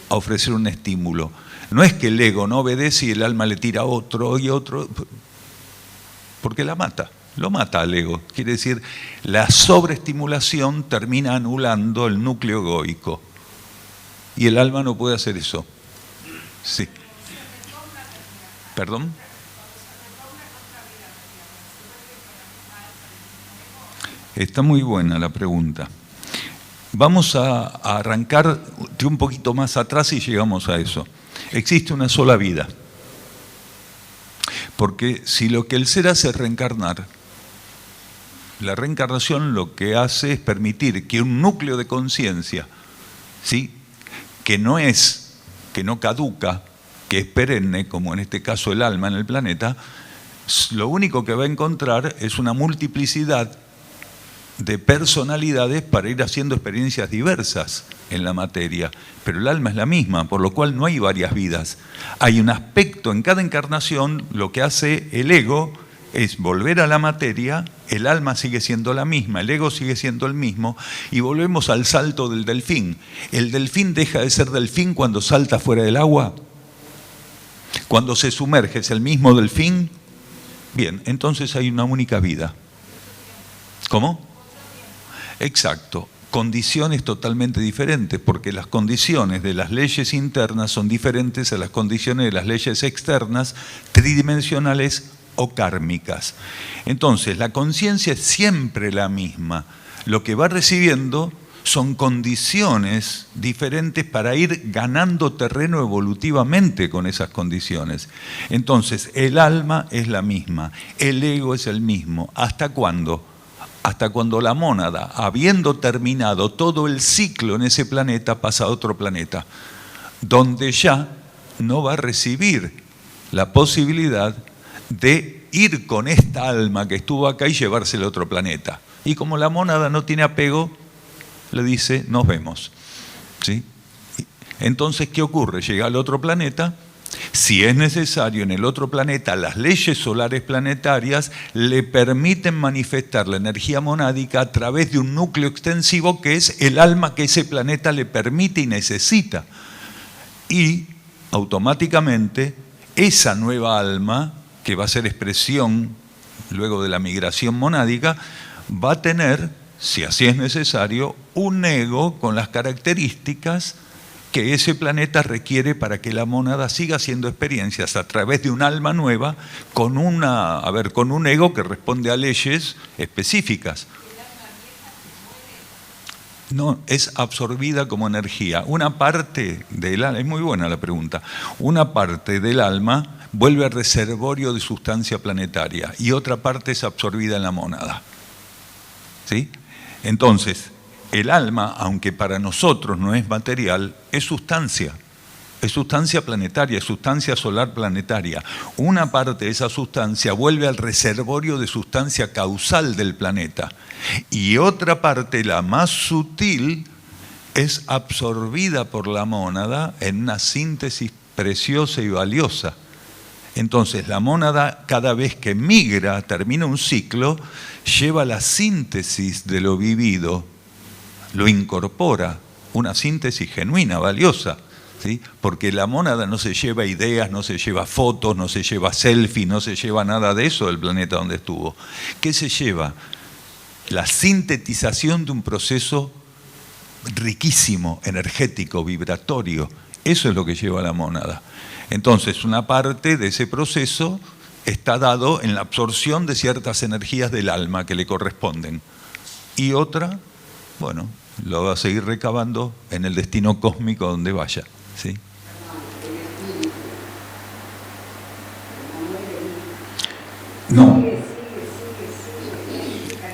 a ofrecer un estímulo. No es que el ego no obedece y el alma le tira otro y otro, porque la mata, lo mata al ego. Quiere decir, la sobreestimulación termina anulando el núcleo egoico. Y el alma no puede hacer eso. Sí. ¿Perdón? Está muy buena la pregunta. Vamos a arrancar de un poquito más atrás y llegamos a eso. Existe una sola vida. Porque si lo que el ser hace es reencarnar, la reencarnación lo que hace es permitir que un núcleo de conciencia, ¿sí?, que no caduca, que es perenne, como en este caso el alma en el planeta, lo único que va a encontrar es una multiplicidad de personalidades para ir haciendo experiencias diversas en la materia, pero el alma es la misma, por lo cual no hay varias vidas. Hay un aspecto en cada encarnación, lo que hace el ego es volver a la materia, el alma sigue siendo la misma, el ego sigue siendo el mismo, y volvemos al salto del delfín. ¿El delfín deja de ser delfín cuando salta fuera del agua? Cuando se sumerge, ¿es el mismo delfín? Bien, entonces hay una única vida. ¿Cómo? Exacto. Condiciones totalmente diferentes, porque las condiciones de las leyes internas son diferentes a las condiciones de las leyes externas, tridimensionales o kármicas. Entonces, la conciencia es siempre la misma. Lo que va recibiendo son condiciones diferentes para ir ganando terreno evolutivamente con esas condiciones. Entonces, el alma es la misma, el ego es el mismo. ¿Hasta cuándo? Hasta cuando la mónada, habiendo terminado todo el ciclo en ese planeta, pasa a otro planeta, donde ya no va a recibir la posibilidad de ir con esta alma que estuvo acá y llevársela a otro planeta. Y como la mónada no tiene apego, le dice, nos vemos. ¿Sí? Entonces, ¿qué ocurre? Llega al otro planeta. Si es necesario, en el otro planeta, las leyes solares planetarias le permiten manifestar la energía monádica a través de un núcleo extensivo que es el alma que ese planeta le permite y necesita. Y automáticamente esa nueva alma, que va a ser expresión luego de la migración monádica, va a tener, si así es necesario, un ego con las características que ese planeta requiere para que la mónada siga haciendo experiencias a través de un alma nueva con un ego que responde a leyes específicas. No, es absorbida como energía. Una parte del alma, es muy buena la pregunta, una parte del alma vuelve al reservorio de sustancia planetaria y otra parte es absorbida en la mónada. ¿Sí? Entonces, el alma, aunque para nosotros no es material, es sustancia planetaria, es sustancia solar planetaria. Una parte de esa sustancia vuelve al reservorio de sustancia causal del planeta y otra parte, la más sutil, es absorbida por la mónada en una síntesis preciosa y valiosa. Entonces la mónada, cada vez que migra, termina un ciclo, lleva la síntesis de lo vivido, lo incorpora, una síntesis genuina, valiosa, ¿sí? Porque la mónada no se lleva ideas, no se lleva fotos, no se lleva selfies, no se lleva nada de eso del planeta donde estuvo. ¿Qué se lleva? La sintetización de un proceso riquísimo, energético, vibratorio. Eso es lo que lleva la mónada. Entonces, una parte de ese proceso está dado en la absorción de ciertas energías del alma que le corresponden. Y otra, bueno, lo va a seguir recabando en el destino cósmico donde vaya, ¿sí?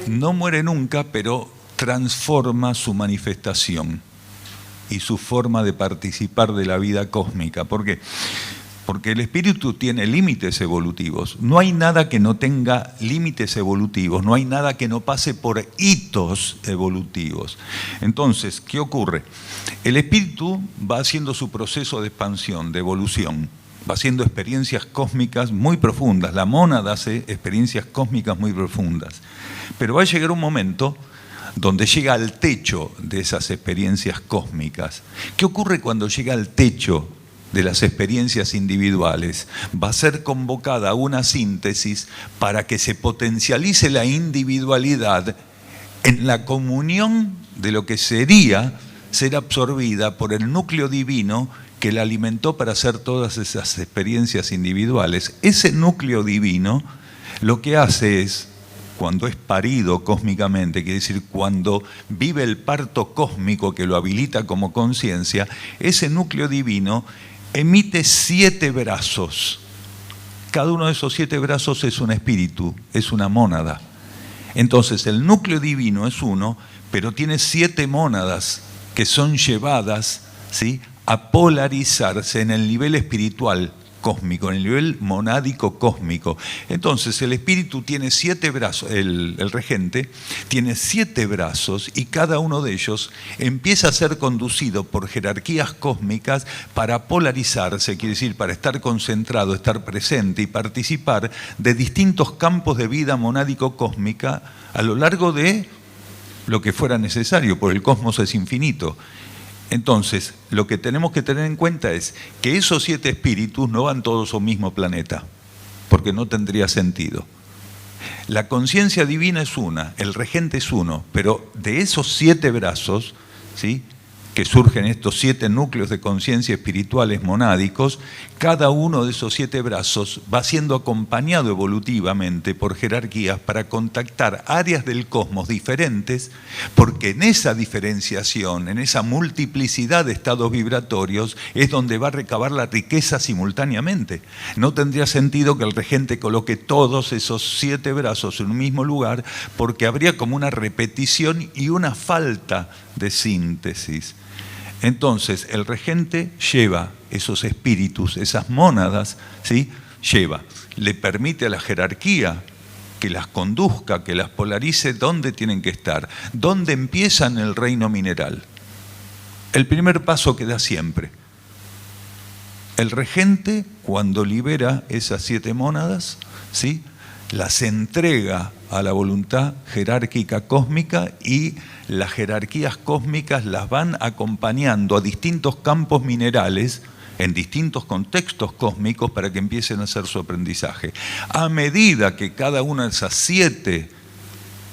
No muere nunca, pero transforma su manifestación y su forma de participar de la vida cósmica. ¿Por qué? Porque el espíritu tiene límites evolutivos. No hay nada que no tenga límites evolutivos, no hay nada que no pase por hitos evolutivos. Entonces, ¿qué ocurre? El espíritu va haciendo su proceso de expansión, de evolución, va haciendo experiencias cósmicas muy profundas. La mónada hace experiencias cósmicas muy profundas. Pero va a llegar un momento donde llega al techo de esas experiencias cósmicas. ¿Qué ocurre cuando llega al techo de las experiencias individuales? Va a ser convocada una síntesis para que se potencialice la individualidad en la comunión de lo que sería ser absorbida por el núcleo divino que la alimentó para hacer todas esas experiencias individuales. Ese núcleo divino lo que hace es, cuando es parido cósmicamente, quiere decir cuando vive el parto cósmico que lo habilita como conciencia, ese núcleo divino emite 7 brazos. Cada uno de esos 7 brazos es un espíritu, es una mónada. Entonces el núcleo divino es uno, pero tiene 7 mónadas que son llevadas, ¿sí?, a polarizarse en el nivel espiritual cósmico, en el nivel monádico cósmico. Entonces el espíritu tiene 7 brazos, el regente tiene 7 brazos y cada uno de ellos empieza a ser conducido por jerarquías cósmicas para polarizarse, quiere decir para estar concentrado, estar presente y participar de distintos campos de vida monádico cósmica a lo largo de lo que fuera necesario, porque el cosmos es infinito. Entonces, lo que tenemos que tener en cuenta es que esos 7 espíritus no van todos a un mismo planeta, porque no tendría sentido. La conciencia divina es una, el regente es uno, pero de esos 7 brazos, ¿sí?, que surgen estos 7 núcleos de conciencia espirituales monádicos, cada uno de esos 7 brazos va siendo acompañado evolutivamente por jerarquías para contactar áreas del cosmos diferentes, porque en esa diferenciación, en esa multiplicidad de estados vibratorios, es donde va a recabar la riqueza simultáneamente. No tendría sentido que el regente coloque todos esos 7 brazos en un mismo lugar, porque habría como una repetición y una falta de síntesis. Entonces, el regente lleva esos espíritus, esas mónadas, ¿sí?, le permite a la jerarquía que las conduzca, que las polarice dónde tienen que estar, dónde empiezan el reino mineral. El primer paso que da siempre. El regente, cuando libera esas 7 mónadas, ¿sí?, las entrega a la voluntad jerárquica cósmica y las jerarquías cósmicas las van acompañando a distintos campos minerales en distintos contextos cósmicos para que empiecen a hacer su aprendizaje. A medida que cada una de esas 7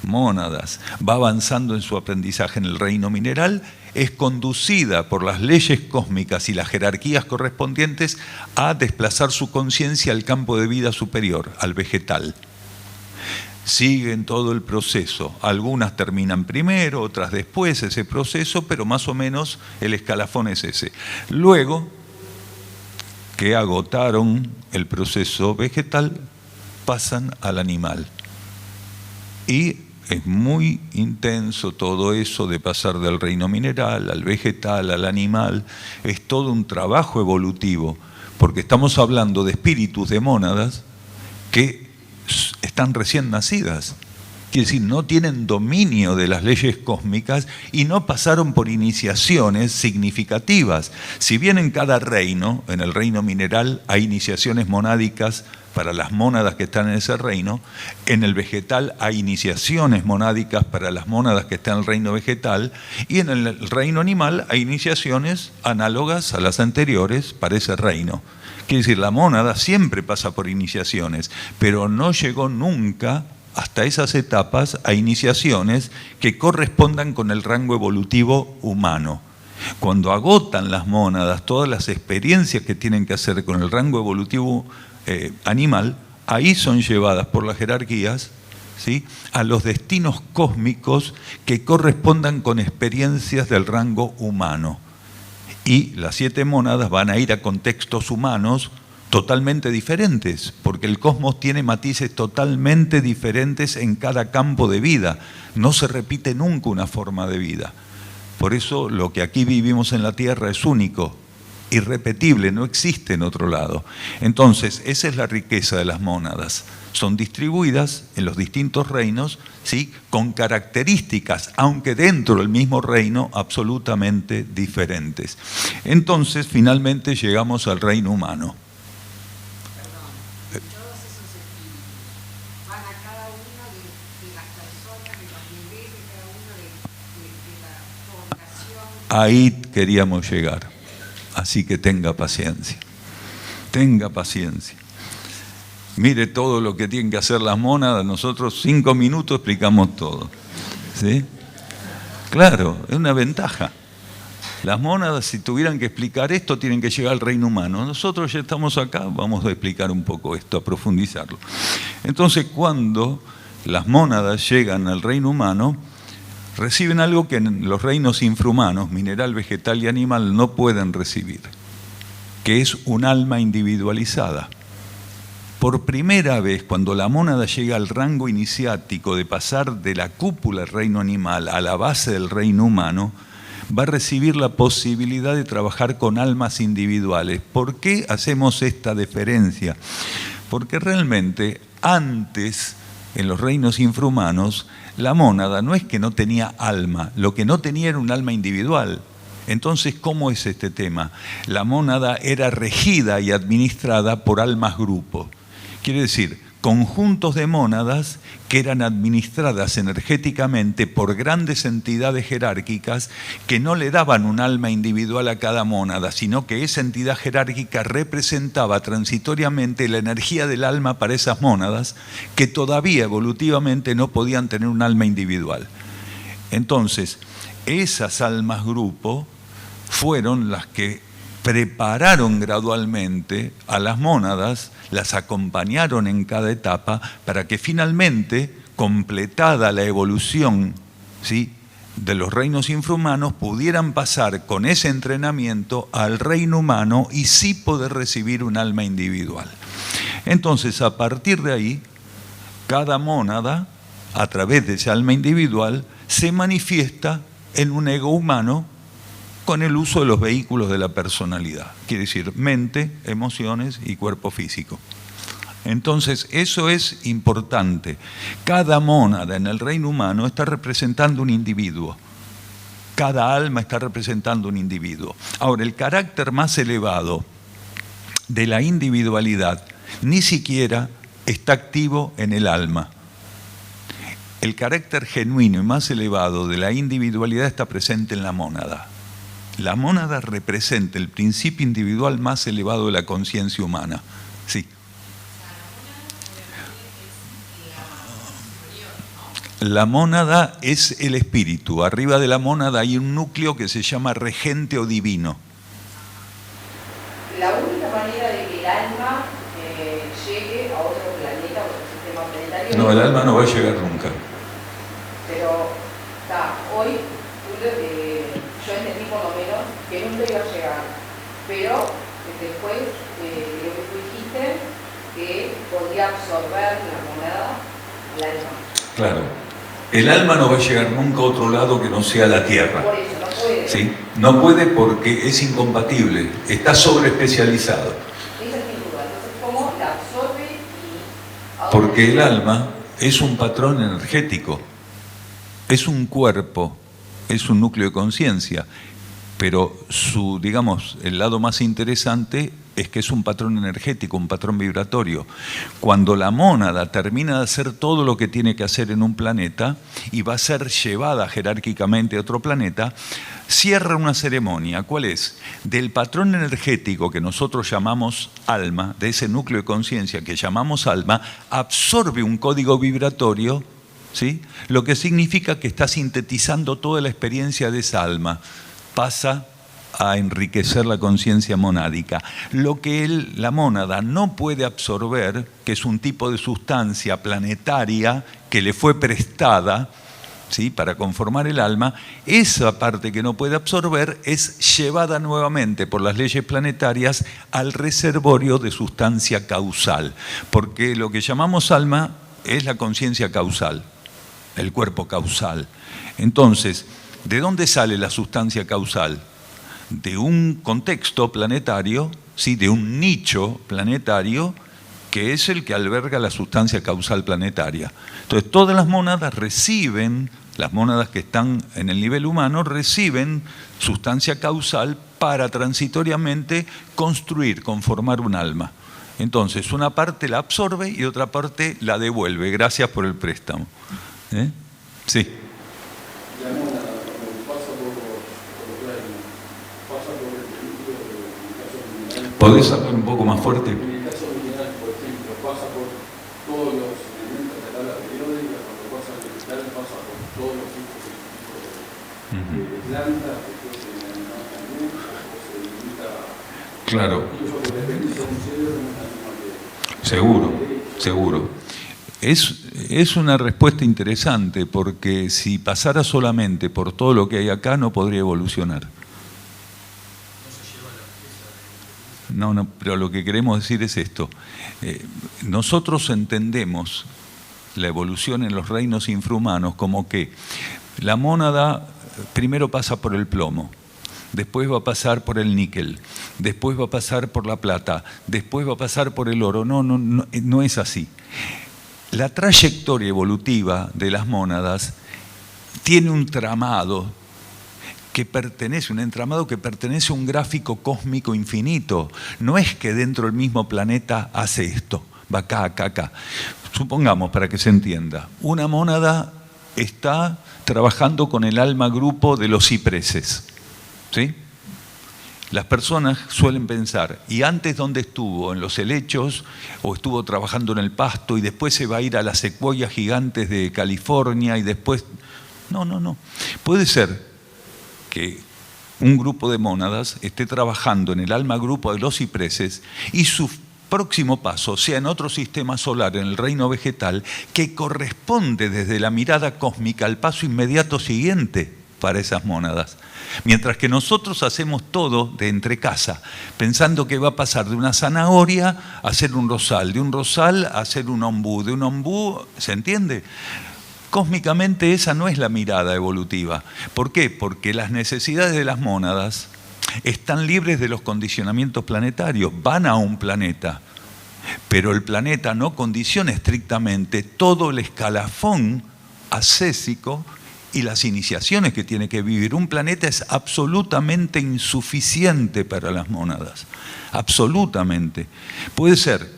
mónadas va avanzando en su aprendizaje en el reino mineral, es conducida por las leyes cósmicas y las jerarquías correspondientes a desplazar su conciencia al campo de vida superior, al vegetal. Siguen todo el proceso. Algunas terminan primero, otras después ese proceso, pero más o menos el escalafón es ese. Luego que agotaron el proceso vegetal, pasan al animal. Y es muy intenso todo eso de pasar del reino mineral al vegetal, al animal. Es todo un trabajo evolutivo, porque estamos hablando de espíritus de mónadas que están recién nacidas. Quiere decir, no tienen dominio de las leyes cósmicas y no pasaron por iniciaciones significativas. Si bien en cada reino, en el reino mineral, hay iniciaciones monádicas para las mónadas que están en ese reino, en el vegetal hay iniciaciones monádicas para las mónadas que están en el reino vegetal, y en el reino animal hay iniciaciones análogas a las anteriores para ese reino. Quiere decir, la mónada siempre pasa por iniciaciones, pero no llegó nunca hasta esas etapas a iniciaciones que correspondan con el rango evolutivo humano. Cuando agotan las mónadas todas las experiencias que tienen que hacer con el rango evolutivo animal, ahí son llevadas por las jerarquías, ¿sí?, a los destinos cósmicos que correspondan con experiencias del rango humano. Y las 7 mónadas van a ir a contextos humanos totalmente diferentes, porque el cosmos tiene matices totalmente diferentes en cada campo de vida. No se repite nunca una forma de vida. Por eso lo que aquí vivimos en la Tierra es único, irrepetible, no existe en otro lado. Entonces, esa es la riqueza de las mónadas. Son distribuidas en los distintos reinos, ¿sí?, con características, aunque dentro del mismo reino, absolutamente diferentes. Entonces, finalmente llegamos al reino humano. Ahí queríamos llegar, así que tenga paciencia, tenga paciencia. Mire todo lo que tienen que hacer las mónadas, nosotros 5 minutos explicamos todo, ¿sí? Claro, es una ventaja. Las mónadas, si tuvieran que explicar esto, tienen que llegar al reino humano. Nosotros ya estamos acá, vamos a explicar un poco esto, a profundizarlo. Entonces, cuando las mónadas llegan al reino humano, reciben algo que en los reinos infrahumanos, mineral, vegetal y animal, no pueden recibir, que es un alma individualizada. Por primera vez, cuando la mónada llega al rango iniciático de pasar de la cúpula del reino animal a la base del reino humano, va a recibir la posibilidad de trabajar con almas individuales. ¿Por qué hacemos esta deferencia? Porque realmente antes, en los reinos infrahumanos, la mónada no es que no tenía alma, lo que no tenía era un alma individual. Entonces, ¿cómo es este tema? La mónada era regida y administrada por almas grupo. Quiere decir, conjuntos de mónadas que eran administradas energéticamente por grandes entidades jerárquicas que no le daban un alma individual a cada mónada, sino que esa entidad jerárquica representaba transitoriamente la energía del alma para esas mónadas que todavía evolutivamente no podían tener un alma individual. Entonces, esas almas grupo fueron las que prepararon gradualmente a las mónadas, las acompañaron en cada etapa para que finalmente, completada la evolución, ¿sí?, de los reinos infrahumanos, pudieran pasar con ese entrenamiento al reino humano y sí poder recibir un alma individual. Entonces, a partir de ahí, cada mónada, a través de ese alma individual, se manifiesta en un ego humano con el uso de los vehículos de la personalidad, quiere decir mente, emociones y cuerpo físico. Entonces, eso es importante. Cada mónada en el reino humano está representando un individuo. Cada alma está representando un individuo. Ahora, el carácter más elevado de la individualidad ni siquiera está activo en el alma. El carácter genuino y más elevado de la individualidad está presente en la mónada. La mónada representa el principio individual más elevado de la conciencia humana. Sí. La mónada es el espíritu. Arriba de la mónada hay un núcleo que se llama regente o divino. La única manera de que el alma llegue a otro planeta, a otro sistema planetario... No, el alma no va a llegar nunca. Pero hoy yo entendí por lo menos que nunca iba a llegar, pero después de lo que tú dijiste, que podía absorber la monada al alma. Claro, el alma no va a llegar nunca a otro lado que no sea la Tierra. Por eso, no puede. ¿Sí? No puede porque es incompatible, está sobreespecializado. Esa es mi duda, entonces, ¿cómo la absorbe? Porque el alma es un patrón energético, es un cuerpo, es un núcleo de conciencia, pero digamos, el lado más interesante es que es un patrón energético, un patrón vibratorio. Cuando la mónada termina de hacer todo lo que tiene que hacer en un planeta y va a ser llevada jerárquicamente a otro planeta, cierra una ceremonia. ¿Cuál es? Del patrón energético que nosotros llamamos alma, de ese núcleo de conciencia que llamamos alma, absorbe un código vibratorio, ¿sí? Lo que significa que está sintetizando toda la experiencia de esa alma. Pasa a enriquecer la conciencia monádica. Lo que la mónada no puede absorber, que es un tipo de sustancia planetaria que le fue prestada, ¿sí?, para conformar el alma, esa parte que no puede absorber es llevada nuevamente por las leyes planetarias al reservorio de sustancia causal, porque lo que llamamos alma es la conciencia causal, el cuerpo causal. Entonces, ¿de dónde sale la sustancia causal? De un contexto planetario, ¿sí?, de un nicho planetario que es el que alberga la sustancia causal planetaria. Entonces, todas las mónadas reciben, las mónadas que están en el nivel humano, reciben sustancia causal para transitoriamente construir, conformar un alma. Entonces, una parte la absorbe y otra parte la devuelve. Gracias por el préstamo. Sí. La mónada, cuando pasa por los reinos, pasa por el peligro del caso mineral. ¿Podés hablar un poco más fuerte? En el caso mineral, por ejemplo, pasa por todos los elementos de la tabla periódica, cuando pasa el vegetal, pasa por todos los tipos de plantas, después se denomina luz, o se limita. Claro. Incluso por la experiencia de un cerebro no es la misma que. Seguro, seguro. Es una respuesta interesante, porque si pasara solamente por todo lo que hay acá, no podría evolucionar. No, pero lo que queremos decir es esto. Nosotros entendemos la evolución en los reinos infrahumanos como que la mónada primero pasa por el plomo, después va a pasar por el níquel, después va a pasar por la plata, después va a pasar por el oro. No es así. La trayectoria evolutiva de las mónadas tiene un entramado que pertenece a un gráfico cósmico infinito. No es que dentro del mismo planeta hace esto, va acá, acá, acá. Supongamos, para que se entienda, una mónada está trabajando con el alma grupo de los cipreses, ¿sí? Las personas suelen pensar, ¿y antes dónde estuvo? ¿En los helechos? ¿O estuvo trabajando en el pasto y después se va a ir a las secuoyas gigantes de California y después...? No. Puede ser que un grupo de mónadas esté trabajando en el alma grupo de los cipreses y su próximo paso sea en otro sistema solar, en el reino vegetal, que corresponde desde la mirada cósmica al paso inmediato siguiente para esas mónadas. Mientras que nosotros hacemos todo de entrecasa, pensando que va a pasar de una zanahoria a hacer un rosal, de un rosal a hacer un ombú, de un ombú, ¿se entiende? Cósmicamente esa no es la mirada evolutiva. ¿Por qué? Porque las necesidades de las mónadas están libres de los condicionamientos planetarios, van a un planeta, pero el planeta no condiciona estrictamente todo el escalafón ascésico y las iniciaciones que tiene que vivir. Un planeta es absolutamente insuficiente para las mónadas, absolutamente. Puede ser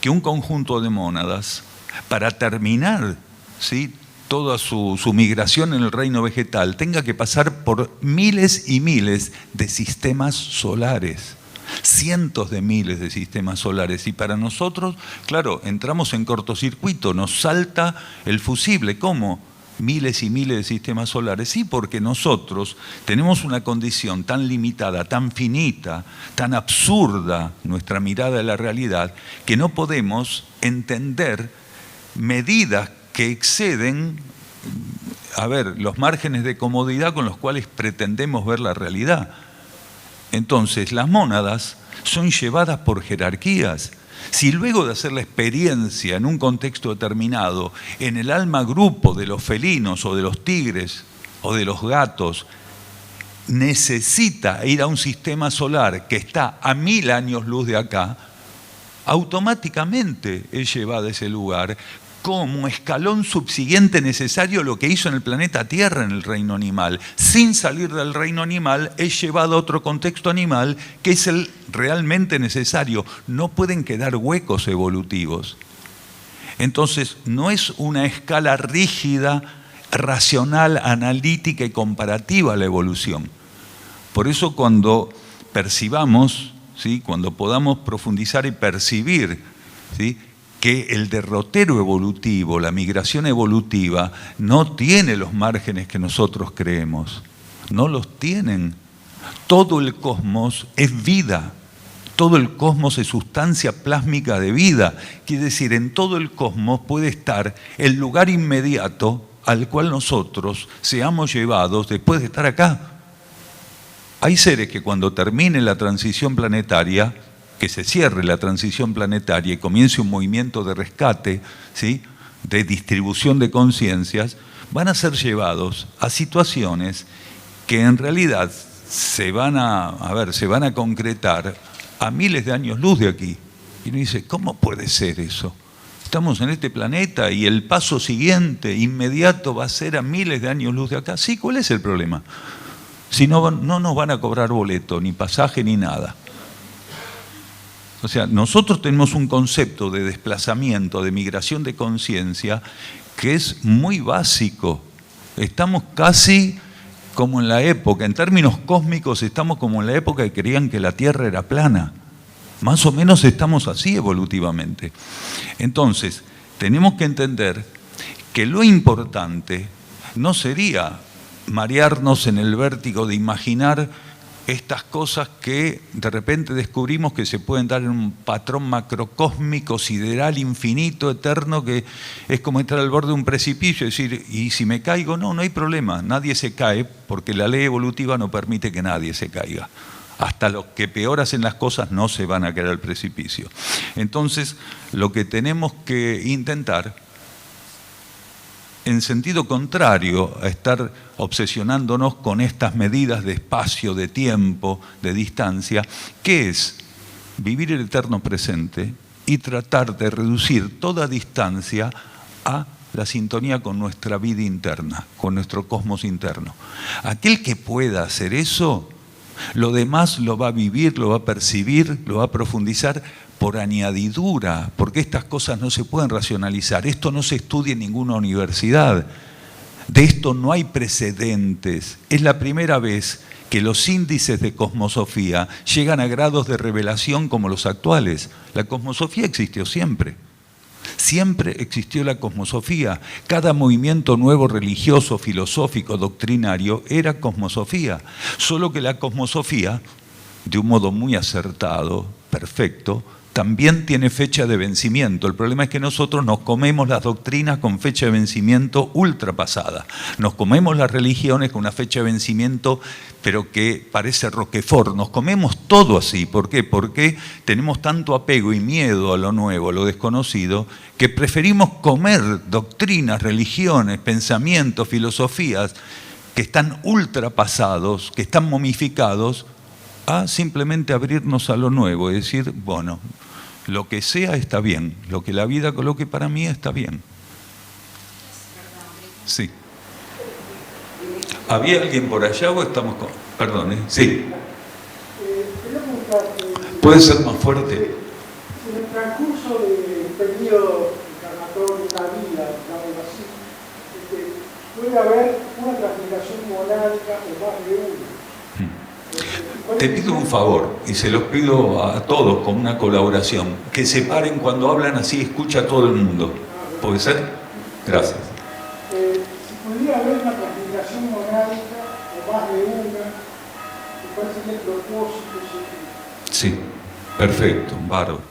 que un conjunto de mónadas, para terminar, ¿sí?, toda su migración en el reino vegetal, tenga que pasar por miles y miles de sistemas solares, cientos de miles de sistemas solares. Y para nosotros, claro, entramos en cortocircuito, nos salta el fusible. ¿Cómo? Miles y miles de sistemas solares. Sí, porque nosotros tenemos una condición tan limitada, tan finita, tan absurda, nuestra mirada de la realidad, que no podemos entender medidas que exceden, los márgenes de comodidad con los cuales pretendemos ver la realidad. Entonces, las mónadas son llevadas por jerarquías. Si luego de hacer la experiencia en un contexto determinado, en el alma grupo de los felinos o de los tigres o de los gatos, necesita ir a un sistema solar que está a 1000 años luz de acá, automáticamente es llevada a ese lugar como escalón subsiguiente necesario lo que hizo en el planeta Tierra en el reino animal. Sin salir del reino animal es llevado a otro contexto animal que es el realmente necesario. No pueden quedar huecos evolutivos. Entonces, no es una escala rígida, racional, analítica y comparativa la evolución. Por eso cuando percibamos, ¿sí?, cuando podamos profundizar y percibir, ¿sí?, que el derrotero evolutivo, la migración evolutiva, no tiene los márgenes que nosotros creemos. No los tienen. Todo el cosmos es vida. Todo el cosmos es sustancia plásmica de vida. Quiere decir, en todo el cosmos puede estar el lugar inmediato al cual nosotros seamos llevados después de estar acá. Hay seres que cuando termine la transición planetaria, que se cierre la transición planetaria y comience un movimiento de rescate, ¿sí?, de distribución de conciencias, van a ser llevados a situaciones que en realidad se van a concretar a miles de años luz de aquí. Y uno dice, ¿cómo puede ser eso? Estamos en este planeta y el paso siguiente, inmediato, va a ser a miles de años luz de acá. Sí, ¿cuál es el problema? Si no nos van a cobrar boleto, ni pasaje, ni nada. O sea, nosotros tenemos un concepto de desplazamiento, de migración de conciencia, que es muy básico. Estamos casi como en la época, en términos cósmicos, estamos como en la época que creían que la Tierra era plana. Más o menos estamos así evolutivamente. Entonces, tenemos que entender que lo importante no sería marearnos en el vértigo de imaginar estas cosas que de repente descubrimos que se pueden dar en un patrón macrocósmico, sideral, infinito, eterno, que es como estar al borde de un precipicio y decir, ¿y si me caigo? No, no hay problema, nadie se cae porque la ley evolutiva no permite que nadie se caiga. Hasta los que peor hacen las cosas no se van a caer al precipicio. Entonces, lo que tenemos que intentar, en sentido contrario a estar obsesionándonos con estas medidas de espacio, de tiempo, de distancia, que es vivir el eterno presente y tratar de reducir toda distancia a la sintonía con nuestra vida interna, con nuestro cosmos interno. Aquel que pueda hacer eso, lo demás lo va a vivir, lo va a percibir, lo va a profundizar por añadidura, porque estas cosas no se pueden racionalizar. Esto no se estudia en ninguna universidad. De esto no hay precedentes. Es la primera vez que los índices de cosmosofía llegan a grados de revelación como los actuales. La cosmosofía existió siempre. Siempre existió la cosmosofía. Cada movimiento nuevo religioso, filosófico, doctrinario, era cosmosofía. Solo que la cosmosofía, de un modo muy acertado, perfecto, también tiene fecha de vencimiento. El problema es que nosotros nos comemos las doctrinas con fecha de vencimiento ultrapasada. Nos comemos las religiones con una fecha de vencimiento, pero que parece Roquefort. Nos comemos todo así. ¿Por qué? Porque tenemos tanto apego y miedo a lo nuevo, a lo desconocido, que preferimos comer doctrinas, religiones, pensamientos, filosofías que están ultrapasados, que están momificados, a simplemente abrirnos a lo nuevo y decir, bueno, lo que sea está bien, lo que la vida coloque para mí está bien. Sí. ¿Había alguien por allá o estamos con...? Perdón, sí. ¿Puede ser más fuerte? En el transcurso del periodo encarnatorio de la vida, digamos así, puede haber una transmigración monádica o más de una. Te pido un favor, y se los pido a todos con una colaboración, que se paren cuando hablan así, escucha a todo el mundo. ¿Puede ser? Gracias. Si pudiera haber una transmigración monádica o más de una, ¿cuál sería el propósito? Sí, perfecto, bárbaro.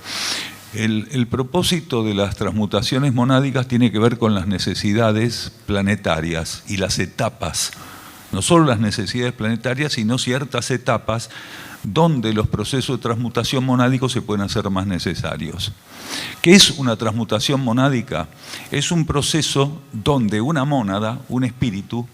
El propósito de las transmutaciones monádicas tiene que ver con las necesidades planetarias y las etapas. No solo las necesidades planetarias, sino ciertas etapas donde los procesos de transmutación monádicos se pueden hacer más necesarios. ¿Qué es una transmutación monádica? Es un proceso donde una mónada, un espíritu,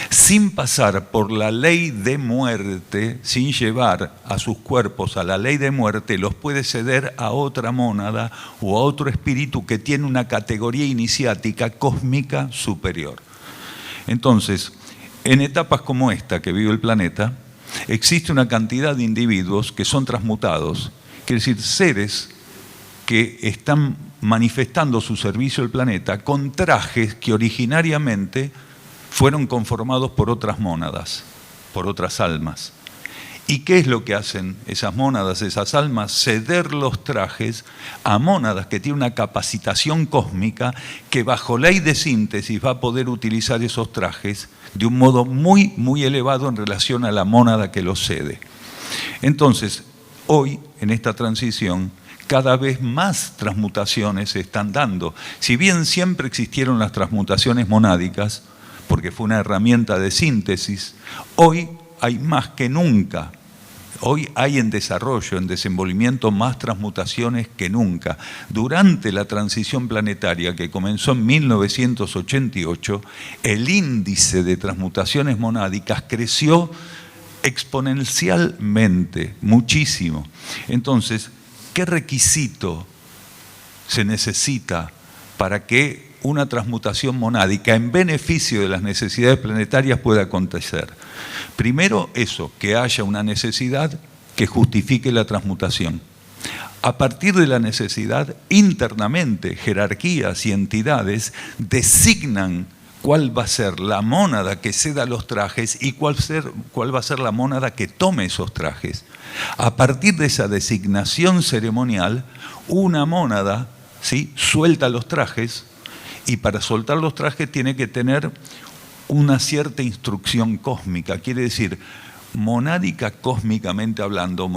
sin pasar por la ley de muerte, sin llevar a sus cuerpos a la ley de muerte, los puede ceder a otra mónada o a otro espíritu que tiene una categoría iniciática cósmica superior. Entonces, en etapas como esta que vive el planeta, existe una cantidad de individuos que son transmutados, quiere decir, seres que están manifestando su servicio al planeta con trajes que originariamente fueron conformados por otras mónadas, por otras almas. ¿Y qué es lo que hacen esas mónadas, esas almas? Ceder los trajes a mónadas que tienen una capacitación cósmica que bajo ley de síntesis va a poder utilizar esos trajes de un modo muy, muy elevado en relación a la mónada que los cede. Entonces, hoy, en esta transición, cada vez más transmutaciones se están dando. Si bien siempre existieron las transmutaciones monádicas, porque fue una herramienta de síntesis, hoy hay más que nunca. Hoy hay en desarrollo, en desenvolvimiento, más transmutaciones que nunca. Durante la transición planetaria que comenzó en 1988, el índice de transmutaciones monádicas creció exponencialmente, muchísimo. Entonces, ¿qué requisito se necesita para que una transmutación monádica en beneficio de las necesidades planetarias pueda acontecer? Primero eso, que haya una necesidad que justifique la transmutación. A partir de la necesidad, internamente, jerarquías y entidades designan cuál va a ser la mónada que ceda los trajes y cuál va a ser la mónada que tome esos trajes. A partir de esa designación ceremonial, una mónada, ¿sí?, suelta los trajes, y para soltar los trajes tiene que tener una cierta instrucción cósmica, quiere decir, monádico cósmicamente hablando,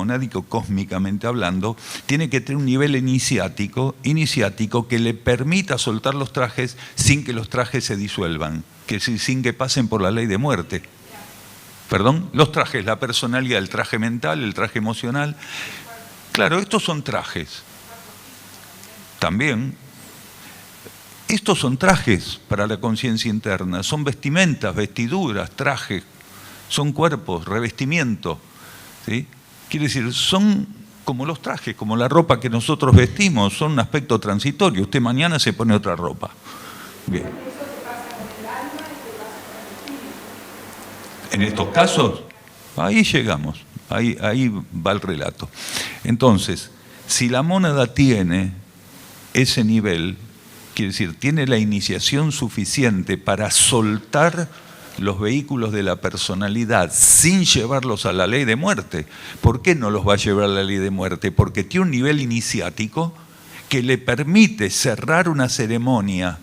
tiene que tener un nivel iniciático que le permita soltar los trajes sin que los trajes se disuelvan, sin que pasen por la ley de muerte. Perdón, los trajes, la personalidad, el traje mental, el traje emocional. Claro, estos son trajes. También. Estos son trajes para la conciencia interna, son vestimentas, vestiduras, trajes, son cuerpos, revestimiento, ¿sí? Quiere decir, son como los trajes, como la ropa que nosotros vestimos, son un aspecto transitorio. Usted mañana se pone otra ropa. Bien. En estos casos, ahí llegamos, ahí va el relato. Entonces, si la mónada tiene ese nivel, quiere decir, tiene la iniciación suficiente para soltar los vehículos de la personalidad sin llevarlos a la ley de muerte. ¿Por qué no los va a llevar a la ley de muerte? Porque tiene un nivel iniciático que le permite cerrar una ceremonia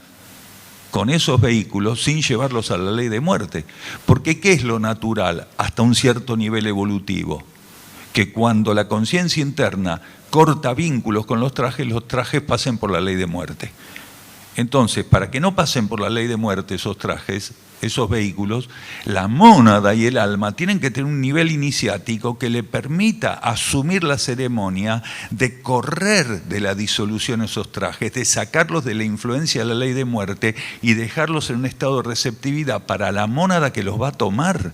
con esos vehículos sin llevarlos a la ley de muerte. Porque ¿qué es lo natural hasta un cierto nivel evolutivo? Que cuando la conciencia interna corta vínculos con los trajes pasen por la ley de muerte. Entonces, para que no pasen por la ley de muerte esos trajes, esos vehículos, la mónada y el alma tienen que tener un nivel iniciático que le permita asumir la ceremonia de correr de la disolución esos trajes, de sacarlos de la influencia de la ley de muerte y dejarlos en un estado de receptividad para la mónada que los va a tomar.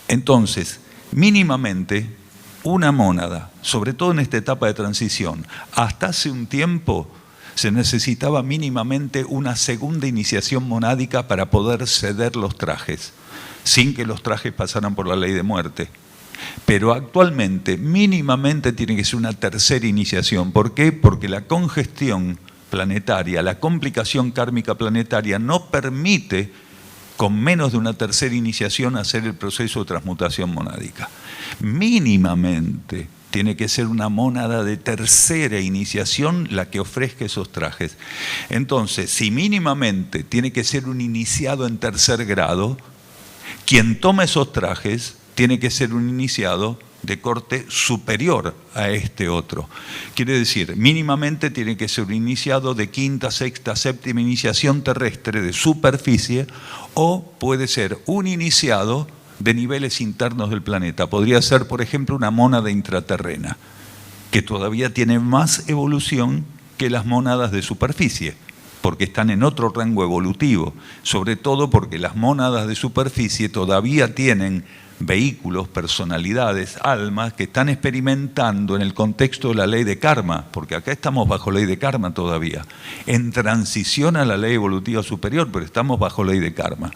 Entonces, mínimamente, una mónada, sobre todo en esta etapa de transición, hasta hace un tiempo se necesitaba mínimamente una segunda iniciación monádica para poder ceder los trajes, sin que los trajes pasaran por la ley de muerte. Pero actualmente, mínimamente tiene que ser una tercera iniciación. ¿Por qué? Porque la congestión planetaria, la complicación kármica planetaria no permite, con menos de una tercera iniciación, hacer el proceso de transmutación monádica. Mínimamente tiene que ser una mónada de tercera iniciación la que ofrezca esos trajes. Entonces, si mínimamente tiene que ser un iniciado en tercer grado, quien toma esos trajes tiene que ser un iniciado de corte superior a este otro. Quiere decir, mínimamente tiene que ser un iniciado de quinta, sexta, séptima iniciación terrestre de superficie, o puede ser un iniciado de niveles internos del planeta. Podría ser, por ejemplo, una mónada intraterrena, que todavía tiene más evolución que las mónadas de superficie. porque están en otro rango evolutivo, sobre todo porque las mónadas de superficie todavía tienen vehículos, personalidades, almas que están experimentando en el contexto de la ley de karma, porque acá estamos bajo ley de karma todavía, en transición a la ley evolutiva superior, pero estamos bajo ley de karma.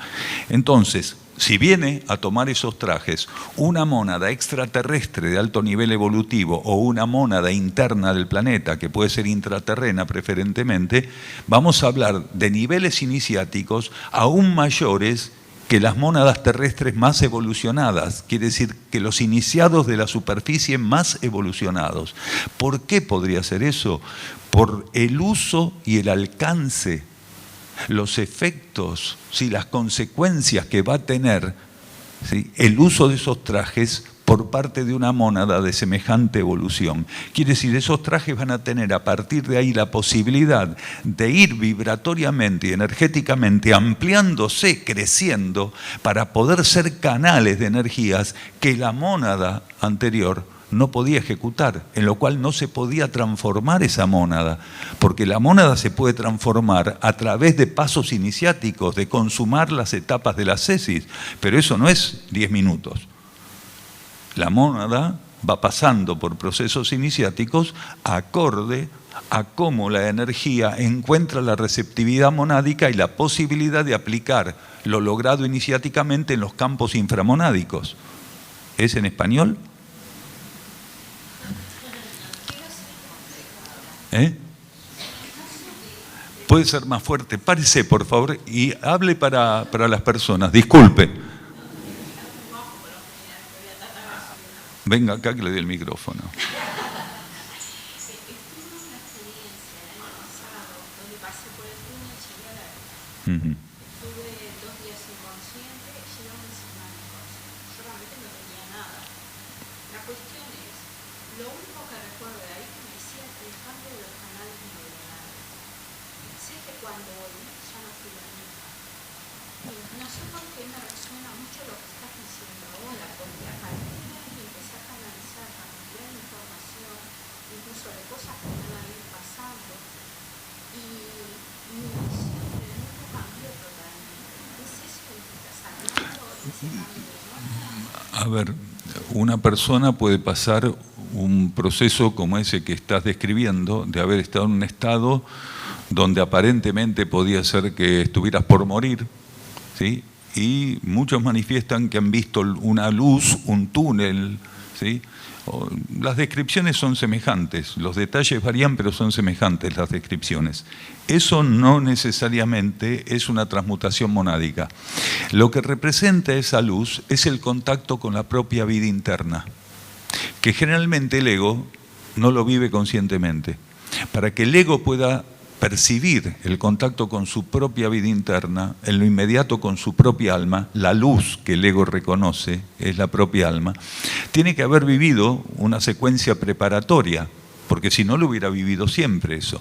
Entonces, si viene a tomar esos trajes una mónada extraterrestre de alto nivel evolutivo o una mónada interna del planeta, que puede ser intraterrena preferentemente, vamos a hablar de niveles iniciáticos aún mayores que las mónadas terrestres más evolucionadas, quiere decir que los iniciados de la superficie más evolucionados. ¿Por qué podría ser eso? Por el uso y el alcance, los efectos, ¿sí?, las consecuencias que va a tener, ¿sí?, el uso de esos trajes por parte de una mónada de semejante evolución. Quiere decir, esos trajes van a tener a partir de ahí la posibilidad de ir vibratoriamente y energéticamente ampliándose, creciendo, para poder ser canales de energías que la mónada anterior no podía ejecutar, en lo cual no se podía transformar esa mónada, porque la mónada se puede transformar a través de pasos iniciáticos, de consumar las etapas de la ascesis, pero eso no es 10 minutos. La mónada va pasando por procesos iniciáticos acorde a cómo la energía encuentra la receptividad monádica y la posibilidad de aplicar lo logrado iniciáticamente en los campos inframonádicos. ¿Es en español? Puede ser más fuerte. Párese, por favor, y hable para las personas. Disculpe. Venga acá que le dé el micrófono. Tuve una experiencia el año pasado donde pasé por el túnel Chevrolet. Estuve 2 días inconsciente, llegaron a enseñarme cosas. Yo realmente no tenía nada. La cuestión es, lo único que recuerdo de ahí que me decía el cambio de los canales neuronales. Sé que cuando volví ya no fui la misma. No sé por qué me resuena mucho lo que estás diciendo ahora, porque a partir de ahí empecé a canalizar cantidad de información, incluso de cosas que me van a ir pasando, y mi visión del mundo cambió totalmente. ¿Es eso lo que estás hablando? ¿Ese cambio de nota? A ver, una persona puede pasar un proceso como ese que estás describiendo, de haber estado en un estado donde aparentemente podía ser que estuvieras por morir, ¿sí? Y muchos manifiestan que han visto una luz, un túnel, ¿sí? Las descripciones son semejantes, los detalles varían, pero son semejantes las descripciones. Eso no necesariamente es una transmutación monádica. Lo que representa esa luz es el contacto con la propia vida interna, que generalmente el ego no lo vive conscientemente. Para que el ego pueda percibir el contacto con su propia vida interna, en lo inmediato con su propia alma, la luz que el ego reconoce es la propia alma, tiene que haber vivido una secuencia preparatoria, porque si no lo hubiera vivido siempre eso.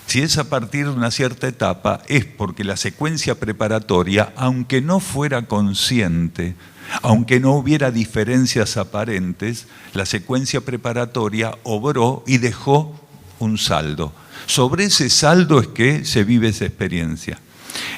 Si es a partir de una cierta etapa, es porque la secuencia preparatoria, aunque no fuera consciente, aunque no hubiera diferencias aparentes, la secuencia preparatoria obró y dejó un saldo. Sobre ese saldo es que se vive esa experiencia.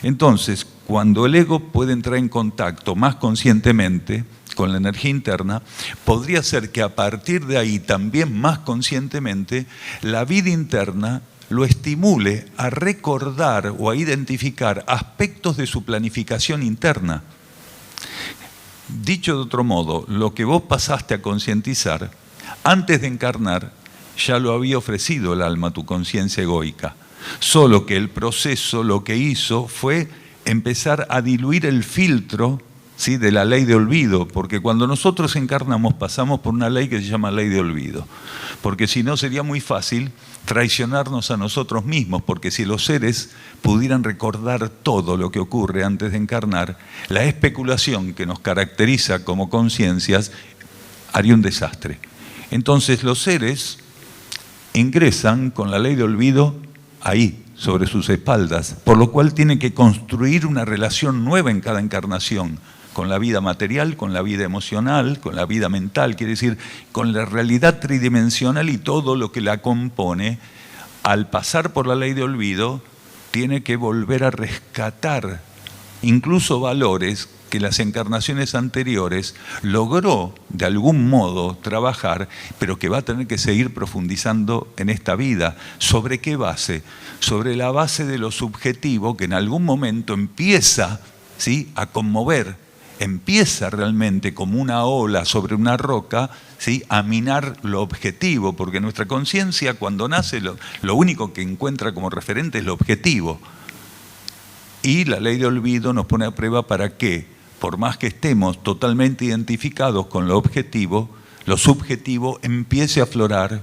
Entonces, cuando el ego puede entrar en contacto más conscientemente con la energía interna, podría ser que a partir de ahí también más conscientemente la vida interna lo estimule a recordar o a identificar aspectos de su planificación interna. Dicho de otro modo, lo que vos pasaste a concientizar, antes de encarnar, ya lo había ofrecido el alma, tu conciencia egoica. Solo que el proceso lo que hizo fue empezar a diluir el filtro, ¿sí?, de la ley de olvido, porque cuando nosotros encarnamos pasamos por una ley que se llama ley de olvido, porque si no sería muy fácil traicionarnos a nosotros mismos, porque si los seres pudieran recordar todo lo que ocurre antes de encarnar, la especulación que nos caracteriza como conciencias haría un desastre. Entonces los seres ingresan con la ley de olvido ahí, sobre sus espaldas, por lo cual tienen que construir una relación nueva en cada encarnación, con la vida material, con la vida emocional, con la vida mental, quiere decir, con la realidad tridimensional y todo lo que la compone. Al pasar por la ley de olvido, tiene que volver a rescatar incluso valores que las encarnaciones anteriores logró de algún modo trabajar, pero que va a tener que seguir profundizando en esta vida. ¿Sobre qué base? Sobre la base de lo subjetivo, que en algún momento empieza, ¿sí?, a conmover, empieza realmente como una ola sobre una roca, ¿sí?, a minar lo objetivo, porque nuestra conciencia cuando nace lo único que encuentra como referente es lo objetivo. Y la ley de olvido nos pone a prueba para que, por más que estemos totalmente identificados con lo objetivo, lo subjetivo empiece a aflorar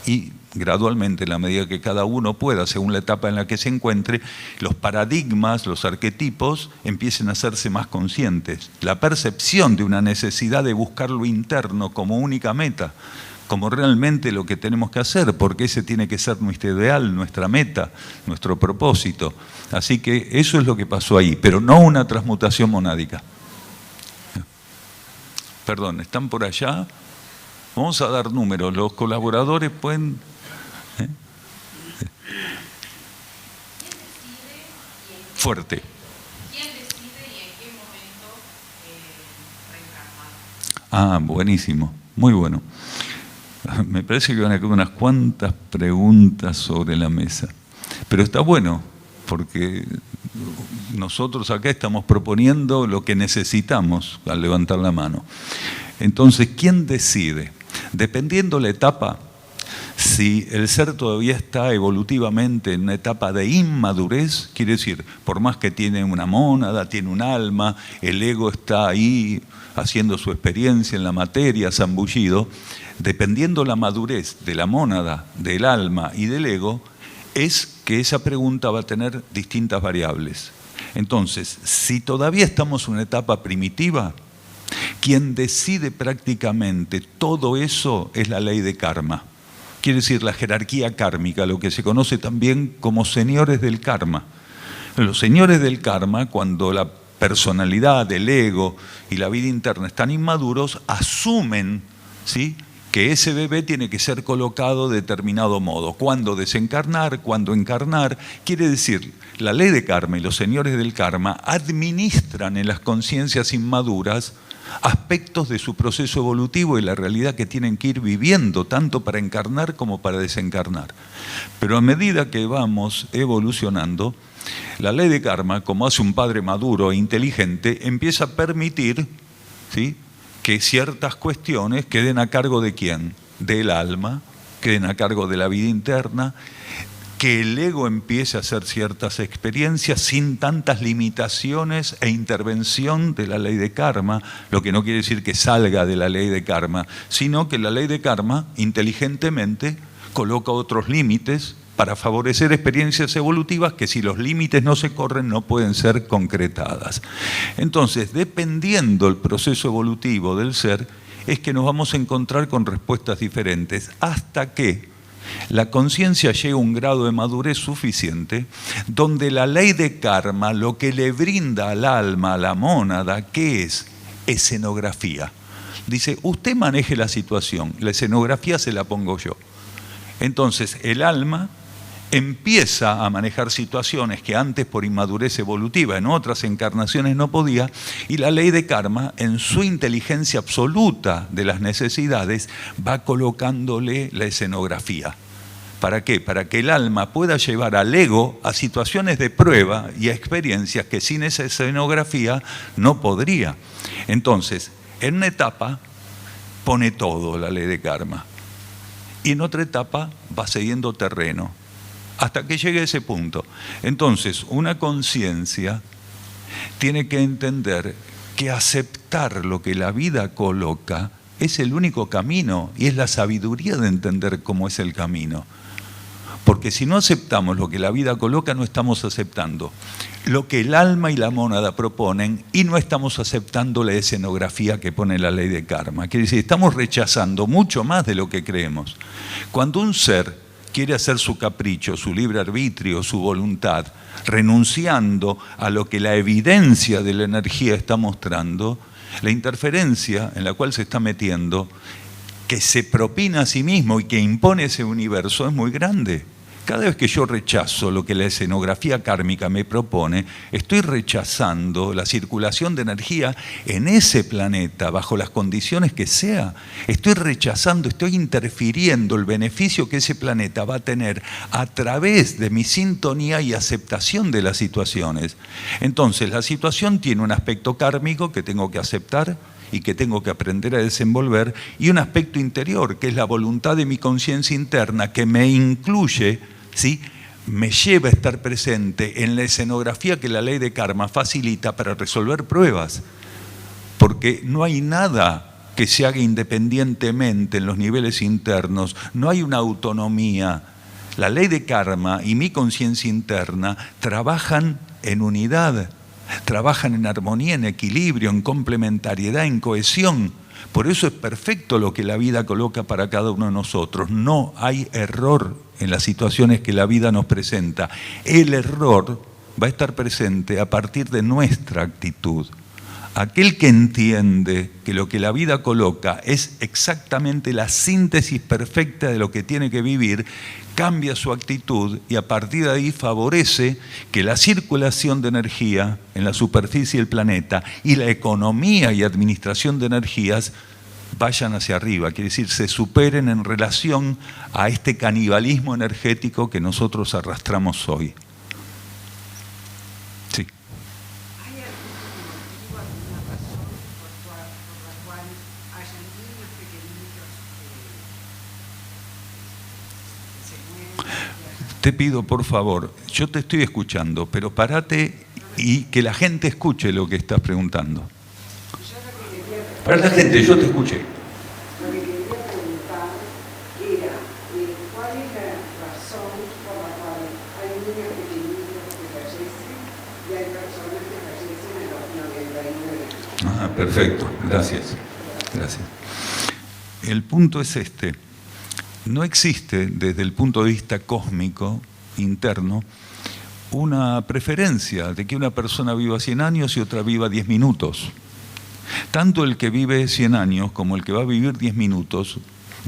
y gradualmente, en la medida que cada uno pueda, según la etapa en la que se encuentre, los paradigmas, los arquetipos, empiecen a hacerse más conscientes. La percepción de una necesidad de buscar lo interno como única meta, como realmente lo que tenemos que hacer, porque ese tiene que ser nuestro ideal, nuestra meta, nuestro propósito. Así que eso es lo que pasó ahí, pero no una transmutación monádica. Perdón, ¿están por allá? Vamos a dar números, los colaboradores pueden... Fuerte. ¿Quién decide y en qué momento reencarnar? Buenísimo, muy bueno. Me parece que van a quedar unas cuantas preguntas sobre la mesa. Pero está bueno, porque nosotros acá estamos proponiendo lo que necesitamos al levantar la mano. Entonces, ¿quién decide? Dependiendo la etapa, si el ser todavía está evolutivamente en una etapa de inmadurez, quiere decir, por más que tiene una mónada, tiene un alma, el ego está ahí haciendo su experiencia en la materia, zambullido, dependiendo la madurez de la mónada, del alma y del ego, es que esa pregunta va a tener distintas variables. Entonces, si todavía estamos en una etapa primitiva, quien decide prácticamente todo eso es la ley de karma. Quiere decir la jerarquía kármica, lo que se conoce también como señores del karma. Los señores del karma, cuando la personalidad, el ego y la vida interna están inmaduros, asumen, ¿sí?, que ese bebé tiene que ser colocado de determinado modo. Cuándo desencarnar, cuándo encarnar. Quiere decir, la ley de karma y los señores del karma administran en las conciencias inmaduras aspectos de su proceso evolutivo y la realidad que tienen que ir viviendo, tanto para encarnar como para desencarnar. Pero a medida que vamos evolucionando, la ley de karma, como hace un padre maduro e inteligente, empieza a permitir, ¿sí?, que ciertas cuestiones queden a cargo de quién, del alma, queden a cargo de la vida interna, que el ego empiece a hacer ciertas experiencias sin tantas limitaciones e intervención de la ley de karma, lo que no quiere decir que salga de la ley de karma, sino que la ley de karma inteligentemente coloca otros límites para favorecer experiencias evolutivas que si los límites no se corren no pueden ser concretadas. Entonces, dependiendo del proceso evolutivo del ser, es que nos vamos a encontrar con respuestas diferentes, hasta que la conciencia llega a un grado de madurez suficiente donde la ley de karma lo que le brinda al alma, a la mónada, ¿qué es? Escenografía. Dice, usted maneje la situación, la escenografía se la pongo yo. Entonces, el alma empieza a manejar situaciones que antes por inmadurez evolutiva en otras encarnaciones no podía, y la ley de karma, en su inteligencia absoluta de las necesidades, va colocándole la escenografía. ¿Para qué? Para que el alma pueda llevar al ego a situaciones de prueba y a experiencias que sin esa escenografía no podría. Entonces, en una etapa pone todo la ley de karma, y en otra etapa va cediendo terreno, hasta que llegue a ese punto. Entonces, una conciencia tiene que entender que aceptar lo que la vida coloca es el único camino, y es la sabiduría de entender cómo es el camino. Porque si no aceptamos lo que la vida coloca, no estamos aceptando lo que el alma y la mónada proponen, y no estamos aceptando la escenografía que pone la ley de karma. Quiere decir, estamos rechazando mucho más de lo que creemos. Cuando un ser quiere hacer su capricho, su libre arbitrio, su voluntad, renunciando a lo que la evidencia de la energía está mostrando, la interferencia en la cual se está metiendo, que se propina a sí mismo y que impone ese universo, es muy grande. Cada vez que yo rechazo lo que la escenografía kármica me propone, estoy rechazando la circulación de energía en ese planeta, bajo las condiciones que sea. Estoy rechazando, estoy interfiriendo el beneficio que ese planeta va a tener a través de mi sintonía y aceptación de las situaciones. Entonces, la situación tiene un aspecto kármico que tengo que aceptar y que tengo que aprender a desenvolver, y un aspecto interior, que es la voluntad de mi conciencia interna, que me incluye, ¿sí?, me lleva a estar presente en la escenografía que la ley de karma facilita para resolver pruebas. Porque no hay nada que se haga independientemente en los niveles internos, no hay una autonomía. La ley de karma y mi conciencia interna trabajan en unidad, trabajan en armonía, en equilibrio, en complementariedad, en cohesión. Por eso es perfecto lo que la vida coloca para cada uno de nosotros. No hay error en las situaciones que la vida nos presenta. El error va a estar presente a partir de nuestra actitud. Aquel que entiende que lo que la vida coloca es exactamente la síntesis perfecta de lo que tiene que vivir, cambia su actitud y a partir de ahí favorece que la circulación de energía en la superficie del planeta y la economía y administración de energías vayan hacia arriba, quiere decir, se superen en relación a este canibalismo energético que nosotros arrastramos hoy. Sí. ¿Hay algún motivo, alguna razón por la cual haya niños pequeñitos que se mueven? Te pido, por favor, yo te estoy escuchando, pero parate y que la gente escuche lo que estás preguntando. Para la gente, yo te escuché. Lo que quería preguntar era, ¿cuál es la razón por la cual hay niños pequeñitos que fallecen y hay personas que fallecen a los 99 años? Ah, perfecto, gracias. Gracias. El punto es este. No existe, desde el punto de vista cósmico, interno, una preferencia de que una persona viva 100 años y otra viva 10 minutos. Tanto el que vive 100 años como el que va a vivir 10 minutos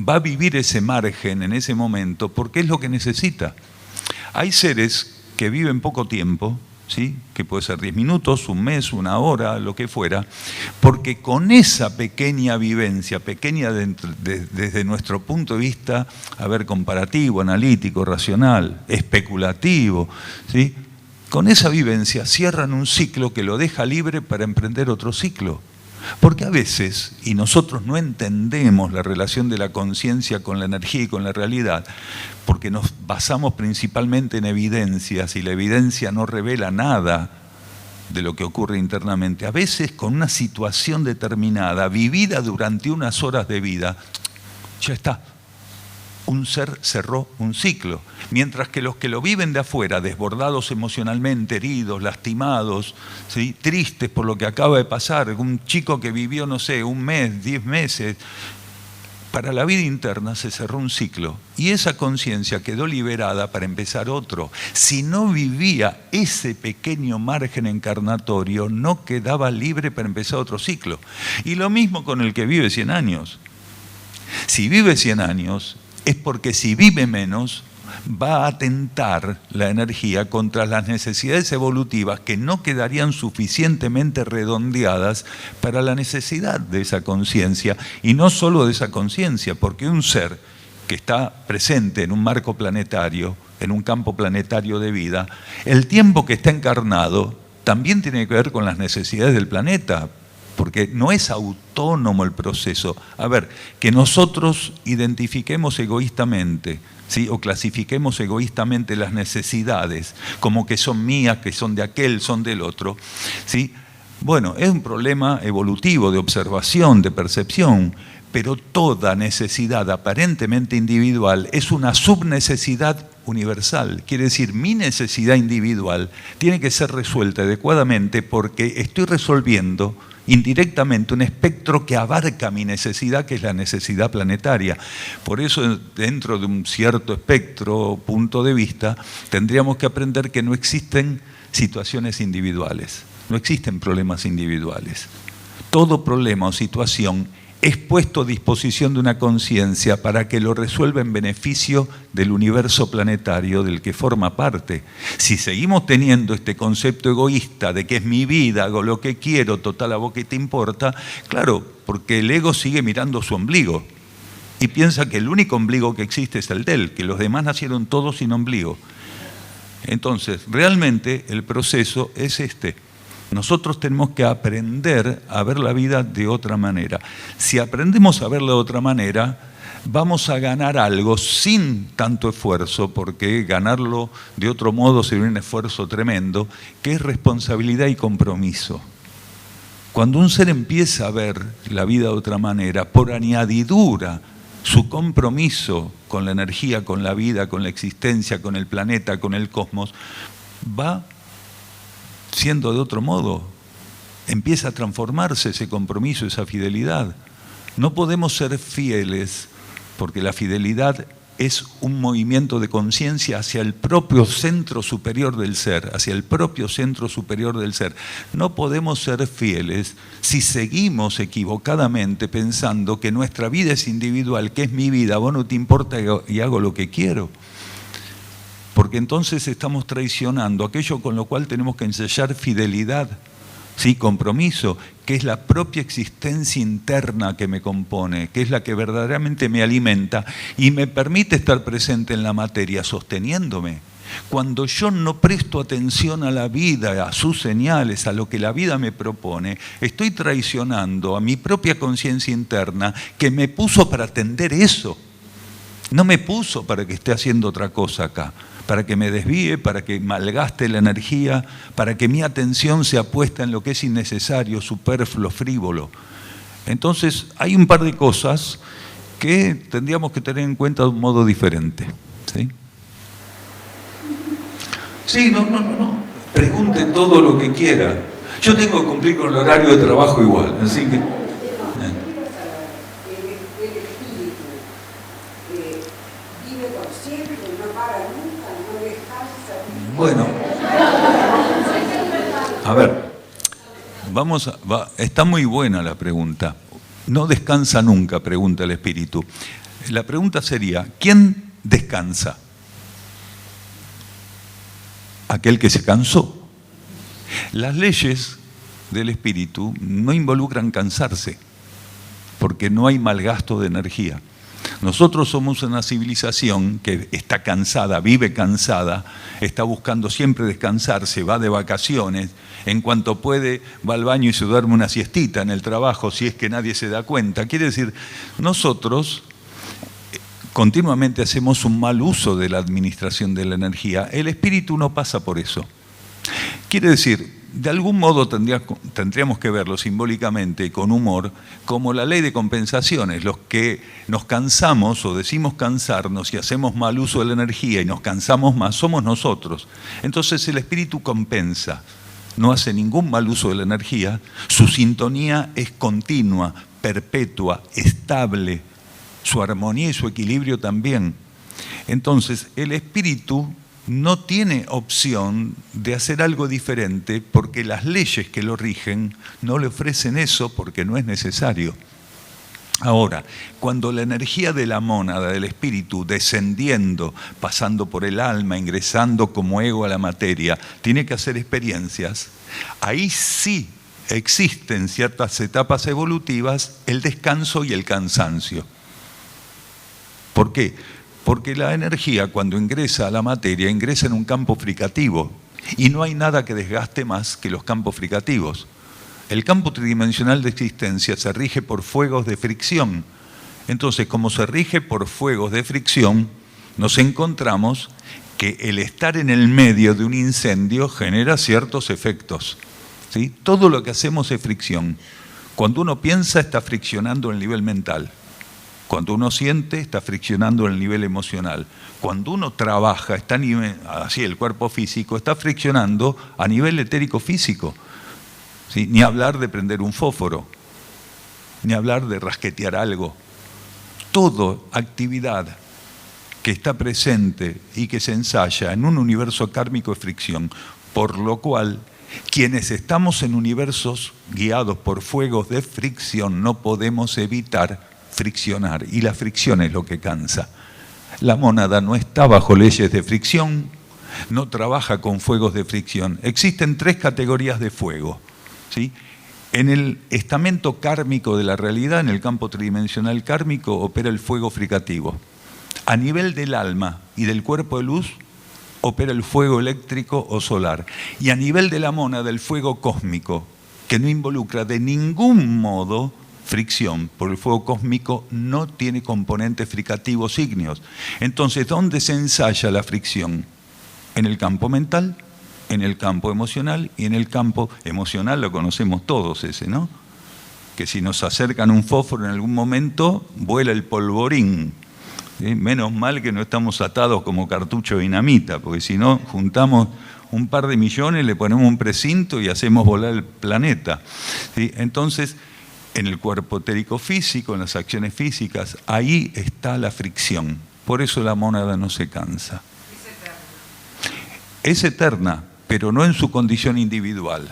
va a vivir ese margen en ese momento porque es lo que necesita. Hay seres que viven poco tiempo, ¿sí?, que puede ser 10 minutos, un mes, una hora, lo que fuera, porque con esa pequeña vivencia, pequeña desde nuestro punto de vista, a ver, comparativo, analítico, racional, especulativo, ¿sí?, con esa vivencia cierran un ciclo que lo deja libre para emprender otro ciclo. Porque a veces, y nosotros no entendemos la relación de la conciencia con la energía y con la realidad, porque nos basamos principalmente en evidencias y la evidencia no revela nada de lo que ocurre internamente. A veces con una situación determinada, vivida durante unas horas de vida, ya está. Un ser cerró un ciclo, mientras que los que lo viven de afuera, desbordados emocionalmente, heridos, lastimados, ¿sí?, tristes por lo que acaba de pasar, un chico que vivió, no sé, un mes, 10 meses, para la vida interna se cerró un ciclo y esa conciencia quedó liberada para empezar otro. Si no vivía ese pequeño margen encarnatorio, no quedaba libre para empezar otro ciclo. Y lo mismo con el que vive 100 años. Si vive 100 años, es porque si vive menos, va a atentar la energía contra las necesidades evolutivas que no quedarían suficientemente redondeadas para la necesidad de esa conciencia, y no solo de esa conciencia, porque un ser que está presente en un marco planetario, en un campo planetario de vida, el tiempo que está encarnado también tiene que ver con las necesidades del planeta, porque no es autónomo el proceso. A ver, que nosotros identifiquemos egoístamente, ¿sí?, o clasifiquemos egoístamente las necesidades como que son mías, que son de aquel, son del otro, ¿sí? Bueno, es un problema evolutivo, de observación, de percepción, pero toda necesidad aparentemente individual es una subnecesidad universal. Quiere decir, mi necesidad individual tiene que ser resuelta adecuadamente porque estoy resolviendo indirectamente un espectro que abarca mi necesidad, que es la necesidad planetaria. Por eso, dentro de un cierto espectro, punto de vista, tendríamos que aprender que no existen situaciones individuales, no existen problemas individuales. Todo problema o situación es puesto a disposición de una conciencia para que lo resuelva en beneficio del universo planetario del que forma parte. Si seguimos teniendo este concepto egoísta de que es mi vida, hago lo que quiero, total a vos que te importa, claro, porque el ego sigue mirando su ombligo y piensa que el único ombligo que existe es el de él, que los demás nacieron todos sin ombligo. Entonces, realmente el proceso es este. Nosotros tenemos que aprender a ver la vida de otra manera. Si aprendemos a verla de otra manera, vamos a ganar algo sin tanto esfuerzo, porque ganarlo de otro modo sería un esfuerzo tremendo, que es responsabilidad y compromiso. Cuando un ser empieza a ver la vida de otra manera, por añadidura, su compromiso con la energía, con la vida, con la existencia, con el planeta, con el cosmos, va siendo de otro modo. Empieza a transformarse ese compromiso, esa fidelidad. No podemos ser fieles porque la fidelidad es un movimiento de conciencia hacia el propio centro superior del ser, hacia el propio centro superior del ser. No podemos ser fieles si seguimos equivocadamente pensando que nuestra vida es individual, que es mi vida, a vos no te importa y hago lo que quiero. Porque entonces estamos traicionando aquello con lo cual tenemos que ensayar fidelidad, ¿sí? Compromiso, que es la propia existencia interna que me compone, que es la que verdaderamente me alimenta y me permite estar presente en la materia sosteniéndome. Cuando yo no presto atención a la vida, a sus señales, a lo que la vida me propone, estoy traicionando a mi propia conciencia interna que me puso para atender eso. No me puso para que esté haciendo otra cosa acá, para que me desvíe, para que malgaste la energía, para que mi atención sea puesta en lo que es innecesario, superfluo, frívolo. Entonces, hay un par de cosas que tendríamos que tener en cuenta de un modo diferente. ¿Sí? Sí, no. Pregunte todo lo que quiera. Yo tengo que cumplir con el horario de trabajo igual, así que... Bueno, a ver, está muy buena la pregunta. No descansa nunca, pregunta el espíritu. La pregunta sería, ¿quién descansa? Aquel que se cansó. Las leyes del espíritu no involucran cansarse, porque no hay malgasto de energía. Nosotros somos una civilización que está cansada, vive cansada, está buscando siempre descansarse, va de vacaciones, en cuanto puede va al baño y se duerme una siestita en el trabajo, si es que nadie se da cuenta. Quiere decir, nosotros continuamente hacemos un mal uso de la administración de la energía. El espíritu no pasa por eso. Quiere decir, de algún modo tendríamos que verlo simbólicamente, con humor, como la ley de compensaciones. Los que nos cansamos o decimos cansarnos y hacemos mal uso de la energía y nos cansamos más, somos nosotros. Entonces el espíritu compensa, no hace ningún mal uso de la energía, su sintonía es continua, perpetua, estable, su armonía y su equilibrio también. Entonces el espíritu no tiene opción de hacer algo diferente porque las leyes que lo rigen no le ofrecen eso porque no es necesario. Ahora, cuando la energía de la mónada, del espíritu, descendiendo, pasando por el alma, ingresando como ego a la materia, tiene que hacer experiencias, ahí sí existen ciertas etapas evolutivas, el descanso y el cansancio. ¿Por qué? Porque la energía, cuando ingresa a la materia, ingresa en un campo fricativo y no hay nada que desgaste más que los campos fricativos. El campo tridimensional de existencia se rige por fuegos de fricción. Entonces, como se rige por fuegos de fricción, nos encontramos que el estar en el medio de un incendio genera ciertos efectos. ¿Sí? Todo lo que hacemos es fricción. Cuando uno piensa, está friccionando el nivel mental. Cuando uno siente, está friccionando el nivel emocional. Cuando uno trabaja, está así el cuerpo físico, está friccionando a nivel etérico físico. ¿Sí? Ni hablar de prender un fósforo, ni hablar de rasquetear algo. Toda actividad que está presente y que se ensaya en un universo kármico de fricción, por lo cual quienes estamos en universos guiados por fuegos de fricción no podemos evitar friccionar, y la fricción es lo que cansa. La mónada no está bajo leyes de fricción, no trabaja con fuegos de fricción. Existen 3 categorías de fuego, ¿sí? En el estamento kármico de la realidad, en el campo tridimensional kármico, opera el fuego fricativo. A nivel del alma y del cuerpo de luz, opera el fuego eléctrico o solar. Y a nivel de la mónada, el fuego cósmico, que no involucra de ningún modo fricción, porque el fuego cósmico no tiene componentes fricativos ígneos. Entonces, ¿dónde se ensaya la fricción? En el campo mental, en el campo emocional, y en el campo emocional lo conocemos todos ese, ¿no? Que si nos acercan un fósforo en algún momento, vuela el polvorín. ¿Sí? Menos mal que no estamos atados como cartucho de dinamita, porque si no, juntamos un par de millones, le ponemos un precinto y hacemos volar el planeta. ¿Sí? Entonces, en el cuerpo etérico físico, en las acciones físicas, ahí está la fricción. Por eso la mónada no se cansa. Es eterna, pero no en su condición individual.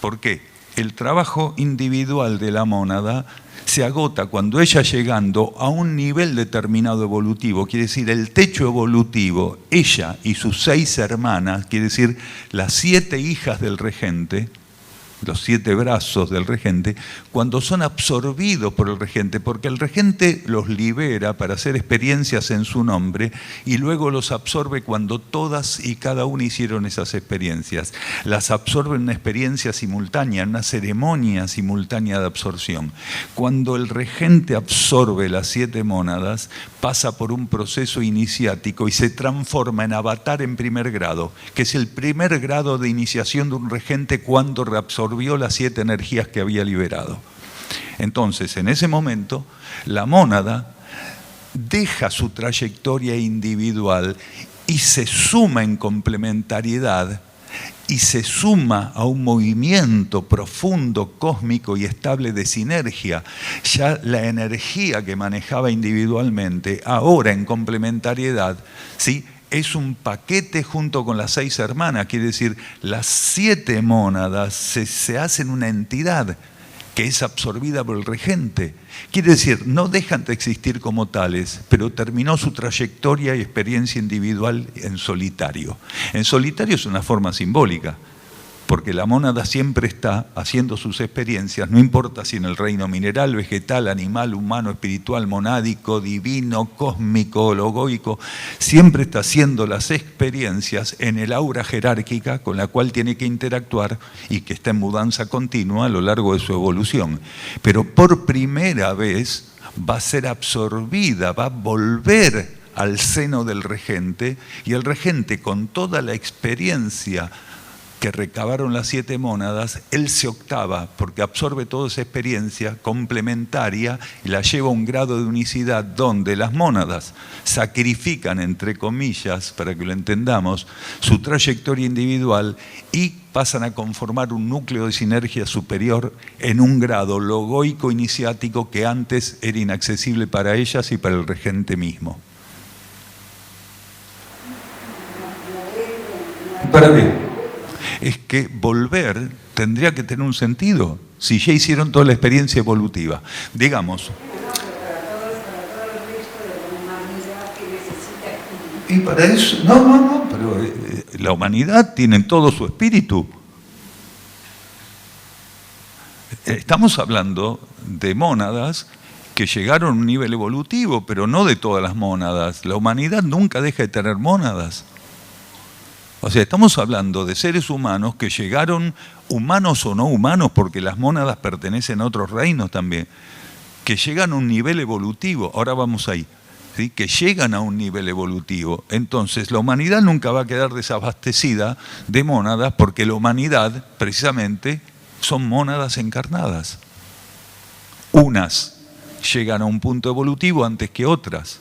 ¿Por qué? El trabajo individual de la mónada se agota cuando ella, llegando a un nivel determinado evolutivo, quiere decir el techo evolutivo, ella y sus 6 hermanas, quiere decir las 7 hijas del regente, los 7 brazos del regente, cuando son absorbidos por el regente, porque el regente los libera para hacer experiencias en su nombre y luego los absorbe cuando todas y cada una hicieron esas experiencias. Las absorbe en una experiencia simultánea, en una ceremonia simultánea de absorción. Cuando el regente absorbe las 7 mónadas, pasa por un proceso iniciático y se transforma en avatar en primer grado, que es el primer grado de iniciación de un regente cuando reabsorbió las 7 energías que había liberado. Entonces, en ese momento, la mónada deja su trayectoria individual y se suma en complementariedad y se suma a un movimiento profundo, cósmico y estable de sinergia. Ya la energía que manejaba individualmente, ahora en complementariedad, ¿sí?, es un paquete junto con las 6 hermanas, quiere decir, las 7 mónadas se hacen una entidad que es absorbida por el regente. Quiere decir, no dejan de existir como tales, pero terminó su trayectoria y experiencia individual en solitario. En solitario es una forma simbólica, porque la mónada siempre está haciendo sus experiencias, no importa si en el reino mineral, vegetal, animal, humano, espiritual, monádico, divino, cósmico, logoico, siempre está haciendo las experiencias en el aura jerárquica con la cual tiene que interactuar y que está en mudanza continua a lo largo de su evolución. Pero por primera vez va a ser absorbida, va a volver al seno del regente, y el regente, con toda la experiencia que recabaron las 7 mónadas, él se octava porque absorbe toda esa experiencia complementaria y la lleva a un grado de unicidad donde las mónadas sacrifican, entre comillas, para que lo entendamos, su trayectoria individual y pasan a conformar un núcleo de sinergia superior en un grado logoico iniciático que antes era inaccesible para ellas y para el regente mismo. ¿Para qué? Es que volver tendría que tener un sentido, si ya hicieron toda la experiencia evolutiva. Digamos. Y para eso, no, pero la humanidad tiene todo su espíritu. Estamos hablando de mónadas que llegaron a un nivel evolutivo, pero no de todas las mónadas. La humanidad nunca deja de tener mónadas. O sea, estamos hablando de seres humanos que llegaron, humanos o no humanos, porque las mónadas pertenecen a otros reinos también, que llegan a un nivel evolutivo. Ahora vamos ahí, ¿sí? Que llegan a un nivel evolutivo. Entonces, la humanidad nunca va a quedar desabastecida de mónadas, porque la humanidad, precisamente, son mónadas encarnadas. Unas llegan a un punto evolutivo antes que otras,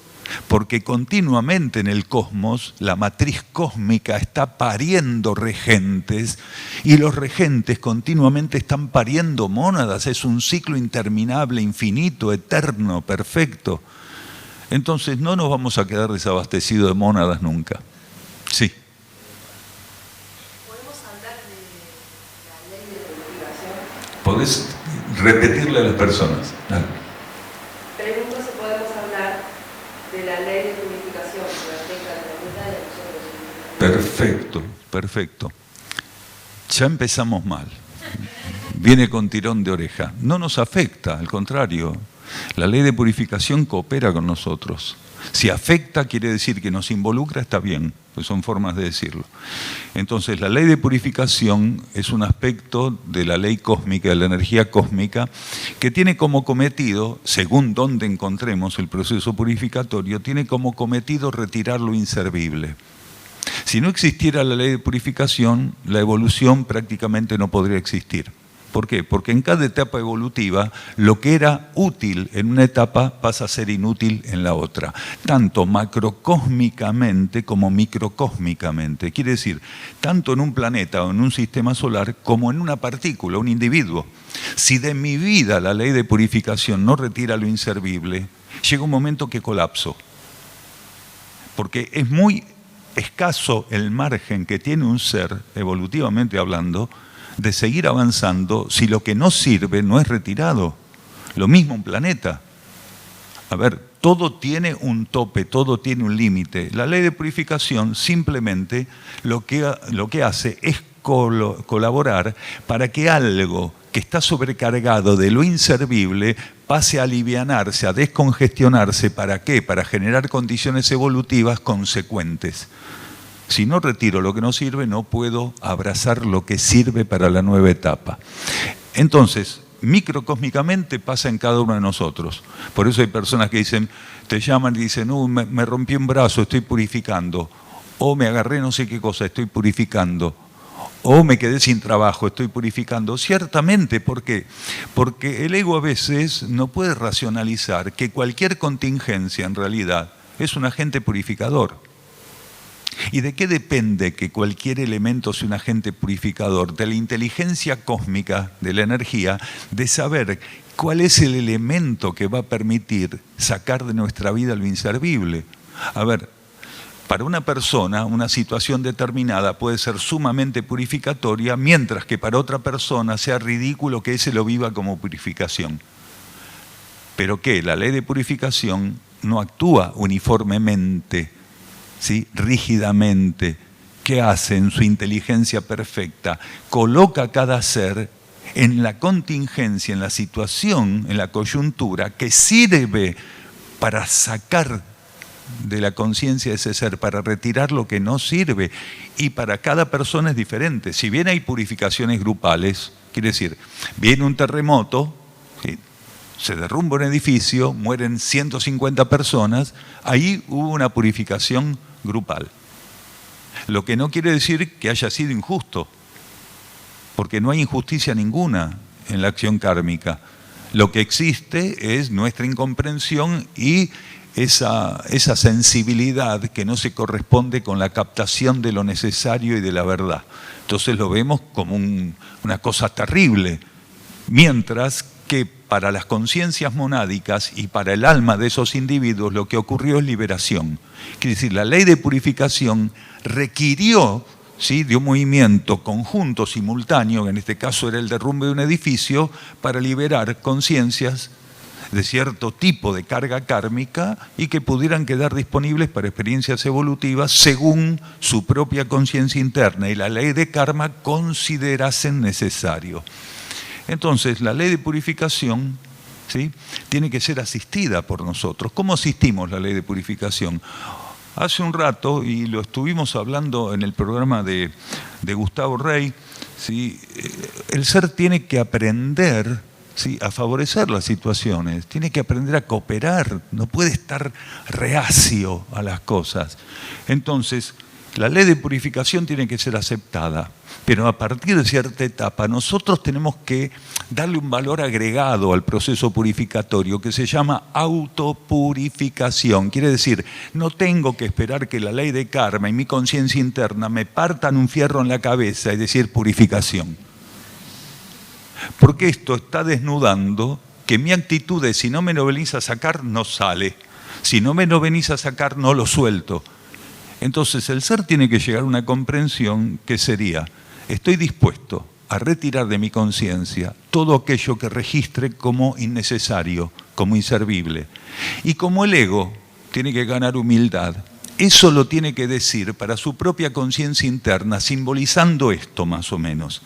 porque continuamente en el cosmos la matriz cósmica está pariendo regentes y los regentes continuamente están pariendo mónadas. Es un ciclo interminable, infinito, eterno, perfecto. Entonces no nos vamos a quedar desabastecidos de mónadas nunca. Sí. ¿Podemos hablar de podés repetirle a las personas. Dale. Pregunto si podemos hablar de la ley de purificación que afecta a la vida de nosotros. Perfecto, perfecto. Ya empezamos mal. Viene con tirón de oreja. No nos afecta, al contrario. La ley de purificación coopera con nosotros. Si afecta, quiere decir que nos involucra, está bien, pues son formas de decirlo. Entonces, la ley de purificación es un aspecto de la ley cósmica, de la energía cósmica, que tiene como cometido, según donde encontremos el proceso purificatorio, tiene como cometido retirar lo inservible. Si no existiera la ley de purificación, la evolución prácticamente no podría existir. ¿Por qué? Porque en cada etapa evolutiva lo que era útil en una etapa pasa a ser inútil en la otra, tanto macrocósmicamente como microcósmicamente. Quiere decir, tanto en un planeta o en un sistema solar como en una partícula, un individuo. Si de mi vida la ley de purificación no retira lo inservible, llega un momento que colapso. Porque es muy escaso el margen que tiene un ser, evolutivamente hablando, de seguir avanzando si lo que no sirve no es retirado. Lo mismo un planeta. A ver, todo tiene un tope, todo tiene un límite. La ley de purificación simplemente lo que hace es colaborar para que algo que está sobrecargado de lo inservible pase a alivianarse, a descongestionarse. ¿Para qué? Para generar condiciones evolutivas consecuentes. Si no retiro lo que no sirve, no puedo abrazar lo que sirve para la nueva etapa. Entonces, microcósmicamente pasa en cada uno de nosotros. Por eso hay personas que dicen, te llaman y dicen, me rompí un brazo, estoy purificando. O me agarré no sé qué cosa, estoy purificando. O me quedé sin trabajo, estoy purificando. Ciertamente, ¿por qué? Porque el ego a veces no puede racionalizar que cualquier contingencia en realidad es un agente purificador. ¿Y de qué depende que cualquier elemento sea un agente purificador? De la inteligencia cósmica, de la energía, de saber cuál es el elemento que va a permitir sacar de nuestra vida lo inservible. A ver, para una persona, una situación determinada puede ser sumamente purificatoria, mientras que para otra persona sea ridículo que ese lo viva como purificación. ¿Pero qué? La ley de purificación no actúa uniformemente, ¿sí? Rígidamente. ¿Qué hace en su inteligencia perfecta? Coloca a cada ser en la contingencia, en la situación, en la coyuntura que sirve para sacar de la conciencia de ese ser, para retirar lo que no sirve. Y para cada persona es diferente. Si bien hay purificaciones grupales, quiere decir, viene un terremoto, ¿sí? Se derrumba un edificio, mueren 150 personas, ahí hubo una purificación grupal. Lo que no quiere decir que haya sido injusto, porque no hay injusticia ninguna en la acción kármica. Lo que existe es nuestra incomprensión y esa sensibilidad que no se corresponde con la captación de lo necesario y de la verdad. Entonces lo vemos como una cosa terrible, mientras que para las conciencias monádicas y para el alma de esos individuos lo que ocurrió es liberación. Quiere decir, la ley de purificación requirió, ¿sí?, de un movimiento conjunto, simultáneo, que en este caso era el derrumbe de un edificio, para liberar conciencias de cierto tipo de carga kármica y que pudieran quedar disponibles para experiencias evolutivas según su propia conciencia interna y la ley de karma considerasen necesario. Entonces, la ley de purificación, ¿sí?, tiene que ser asistida por nosotros. ¿Cómo asistimos la ley de purificación? Hace un rato, y lo estuvimos hablando en el programa de Gustavo Rey, ¿sí?, el ser tiene que aprender, ¿sí?, a favorecer las situaciones, tiene que aprender a cooperar, no puede estar reacio a las cosas. Entonces, la ley de purificación tiene que ser aceptada, pero a partir de cierta etapa nosotros tenemos que darle un valor agregado al proceso purificatorio que se llama autopurificación. Quiere decir, no tengo que esperar que la ley de karma y mi conciencia interna me partan un fierro en la cabeza y decir purificación. Porque esto está desnudando que mi actitud es, si no me lo venís a sacar, no sale. Si no me lo venís a sacar, no lo suelto. Entonces el ser tiene que llegar a una comprensión que sería, estoy dispuesto a retirar de mi conciencia todo aquello que registre como innecesario, como inservible. Y como el ego tiene que ganar humildad, eso lo tiene que decir para su propia conciencia interna, simbolizando esto más o menos.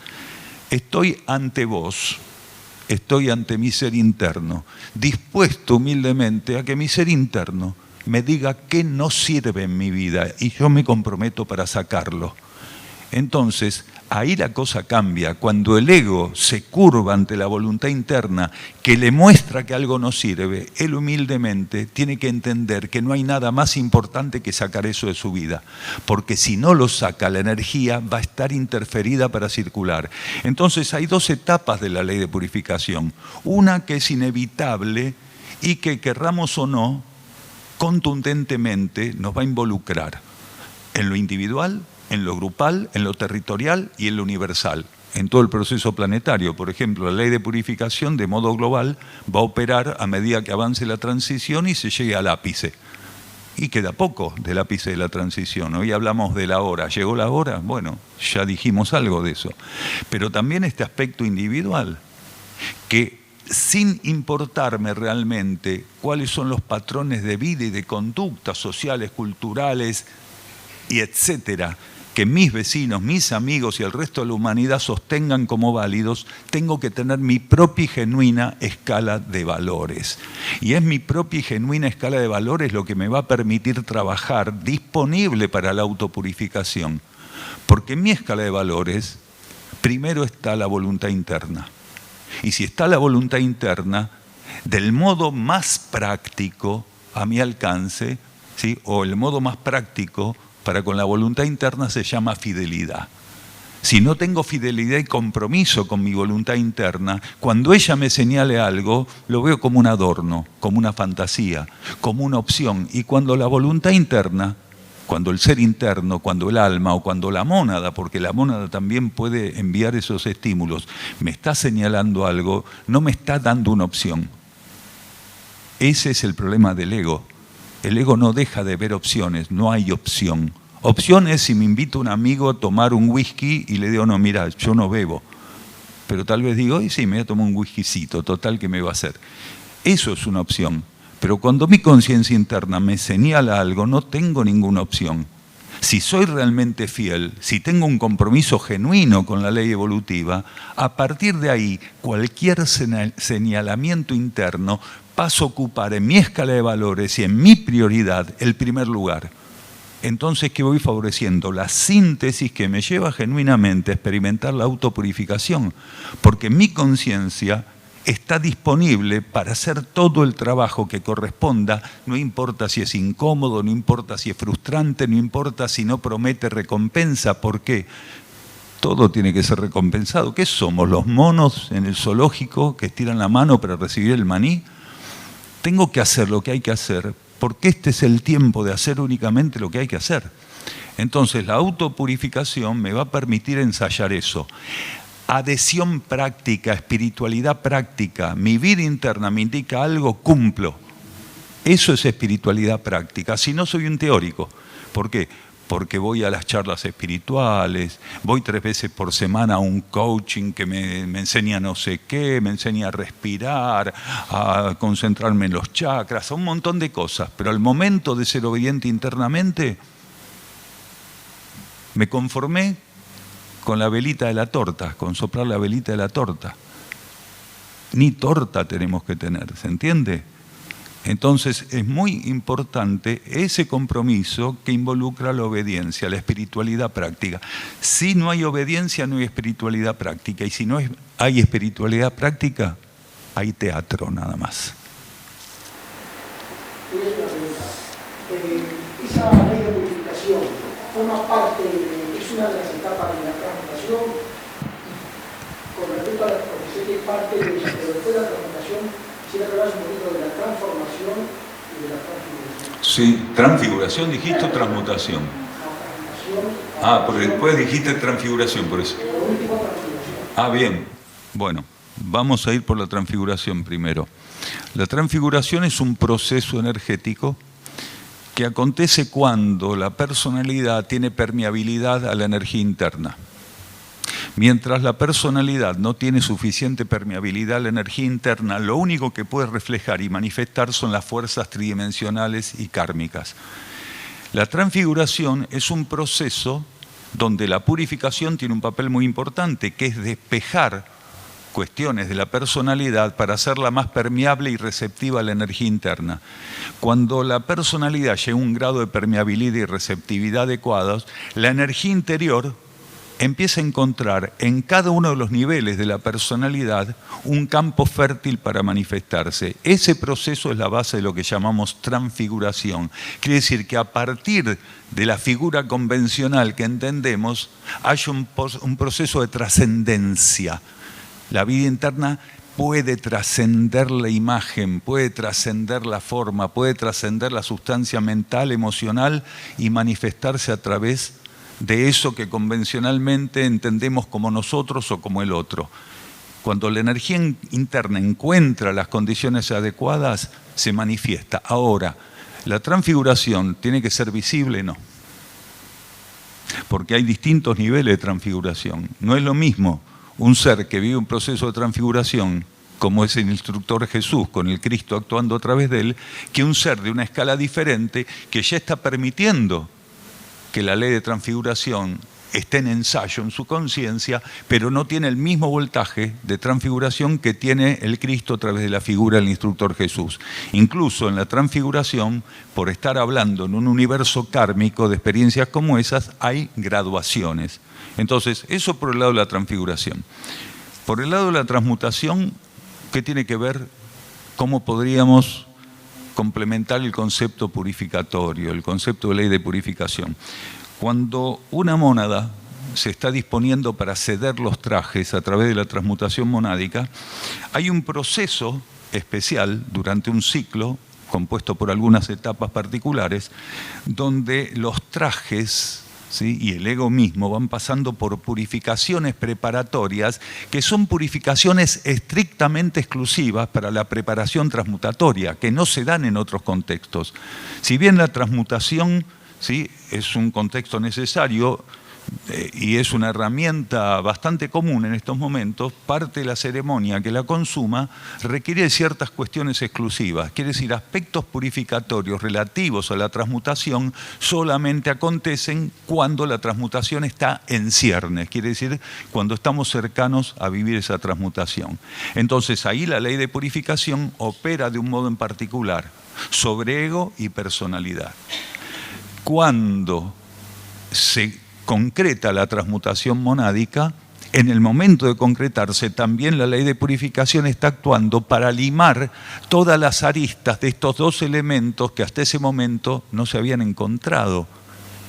Estoy ante vos, estoy ante mi ser interno, dispuesto humildemente a que mi ser interno me diga qué no sirve en mi vida y yo me comprometo para sacarlo. Entonces, ahí la cosa cambia. Cuando el ego se curva ante la voluntad interna que le muestra que algo no sirve, él humildemente tiene que entender que no hay nada más importante que sacar eso de su vida. Porque si no lo saca, la energía va a estar interferida para circular. Entonces hay dos etapas de la ley de purificación. Una que es inevitable y que, querramos o no, contundentemente nos va a involucrar en lo individual, en lo grupal, en lo territorial y en lo universal, en todo el proceso planetario. Por ejemplo, la ley de purificación de modo global va a operar a medida que avance la transición y se llegue al ápice. Y queda poco del ápice de la transición. Hoy hablamos de la hora. ¿Llegó la hora? Bueno, ya dijimos algo de eso. Pero también este aspecto individual, que sin importarme realmente cuáles son los patrones de vida y de conducta sociales, culturales y etcétera, que mis vecinos, mis amigos y el resto de la humanidad sostengan como válidos, tengo que tener mi propia y genuina escala de valores. Y es mi propia y genuina escala de valores lo que me va a permitir trabajar disponible para la autopurificación. Porque en mi escala de valores, primero está la voluntad interna. Y si está la voluntad interna, del modo más práctico a mi alcance, ¿sí? O el modo más práctico para con la voluntad interna se llama fidelidad. Si no tengo fidelidad y compromiso con mi voluntad interna, cuando ella me señale algo, lo veo como un adorno, como una fantasía, como una opción. Y cuando la voluntad interna, cuando el ser interno, cuando el alma o cuando la mónada, porque la mónada también puede enviar esos estímulos, me está señalando algo, no me está dando una opción. Ese es el problema del ego. El ego no deja de ver opciones, no hay opción. Opción es si me invita un amigo a tomar un whisky y le digo, no, mira, yo no bebo. Pero tal vez digo, sí, me voy a tomar un whiskycito, total, ¿qué me va a hacer? Eso es una opción. Pero cuando mi conciencia interna me señala algo, no tengo ninguna opción. Si soy realmente fiel, si tengo un compromiso genuino con la ley evolutiva, a partir de ahí, cualquier señalamiento interno paso a ocupar en mi escala de valores y en mi prioridad el primer lugar. Entonces, ¿qué voy favoreciendo? La síntesis que me lleva genuinamente a experimentar la autopurificación, porque mi conciencia está disponible para hacer todo el trabajo que corresponda, no importa si es incómodo, no importa si es frustrante, no importa si no promete recompensa, porque todo tiene que ser recompensado. ¿Qué somos, los monos en el zoológico que estiran la mano para recibir el maní? Tengo que hacer lo que hay que hacer, porque este es el tiempo de hacer únicamente lo que hay que hacer. Entonces la autopurificación me va a permitir ensayar eso. Adhesión práctica, espiritualidad práctica, mi vida interna me indica algo, cumplo. Eso es espiritualidad práctica, si no soy un teórico. ¿Por qué? Porque voy a las charlas espirituales, voy 3 veces por semana a un coaching que me enseña no sé qué, me enseña a respirar, a concentrarme en los chakras, a un montón de cosas. Pero al momento de ser obediente internamente, me conformé con la velita de la torta, con soplar la velita de la torta. Ni torta tenemos que tener, ¿se entiende? Entonces es muy importante ese compromiso que involucra la obediencia, la espiritualidad práctica. Si no hay obediencia, no hay espiritualidad práctica. Y si no hay espiritualidad práctica, hay teatro nada más. Esa ley de purificación forma parte, es una de las etapas de la transmutación. Con respecto a la profesión que es parte de ella, pero después de la transmutación, quisiera hablar un poquito de la transformación y de la transfiguración. Sí, transfiguración dijiste o transmutación. Ah, porque después dijiste transfiguración, por eso. Ah, bien. Bueno, vamos a ir por la transfiguración primero. La transfiguración es un proceso energético que acontece cuando la personalidad tiene permeabilidad a la energía interna. Mientras la personalidad no tiene suficiente permeabilidad a la energía interna, lo único que puede reflejar y manifestar son las fuerzas tridimensionales y kármicas. La transfiguración es un proceso donde la purificación tiene un papel muy importante, que es despejar cuestiones de la personalidad para hacerla más permeable y receptiva a la energía interna. Cuando la personalidad llega a un grado de permeabilidad y receptividad adecuados, la energía interior empieza a encontrar en cada uno de los niveles de la personalidad un campo fértil para manifestarse. Ese proceso es la base de lo que llamamos transfiguración. Quiere decir que a partir de la figura convencional que entendemos, hay un proceso de trascendencia. La vida interna puede trascender la imagen, puede trascender la forma, puede trascender la sustancia mental, emocional y manifestarse a través de eso que convencionalmente entendemos como nosotros o como el otro. Cuando la energía interna encuentra las condiciones adecuadas, se manifiesta. Ahora, ¿la transfiguración tiene que ser visible? No. Porque hay distintos niveles de transfiguración. No es lo mismo un ser que vive un proceso de transfiguración, como es el instructor Jesús, con el Cristo actuando a través de él, que un ser de una escala diferente que ya está permitiendo que la ley de transfiguración esté en ensayo en su conciencia, pero no tiene el mismo voltaje de transfiguración que tiene el Cristo a través de la figura del instructor Jesús. Incluso en la transfiguración, por estar hablando en un universo kármico de experiencias como esas, hay graduaciones. Entonces, eso por el lado de la transfiguración. Por el lado de la transmutación, ¿qué tiene que ver? ¿Cómo podríamos complementar el concepto purificatorio, el concepto de ley de purificación? Cuando una mónada se está disponiendo para ceder los trajes a través de la transmutación monádica, hay un proceso especial durante un ciclo, compuesto por algunas etapas particulares, donde los trajes, ¿sí?, y el ego mismo van pasando por purificaciones preparatorias que son purificaciones estrictamente exclusivas para la preparación transmutatoria, que no se dan en otros contextos. Si bien la transmutación, ¿sí?, es un contexto necesario y es una herramienta bastante común en estos momentos, parte de la ceremonia que la consuma requiere de ciertas cuestiones exclusivas. Quiere decir, aspectos purificatorios relativos a la transmutación solamente acontecen cuando la transmutación está en ciernes, quiere decir, cuando estamos cercanos a vivir esa transmutación. Entonces, ahí la ley de purificación opera de un modo en particular sobre ego y personalidad. Cuando se concreta la transmutación monádica, en el momento de concretarse también la ley de purificación está actuando para limar todas las aristas de estos dos elementos que hasta ese momento no se habían encontrado.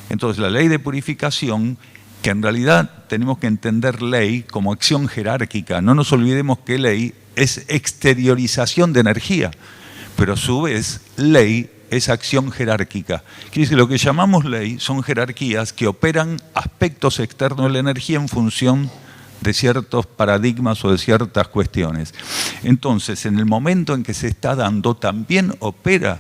Entonces la ley de purificación, que en realidad tenemos que entender ley como acción jerárquica, no nos olvidemos que ley es exteriorización de energía, pero a su vez ley es acción jerárquica. Quiere decir, lo que llamamos ley son jerarquías que operan aspectos externos de la energía en función de ciertos paradigmas o de ciertas cuestiones. Entonces, en el momento en que se está dando, también opera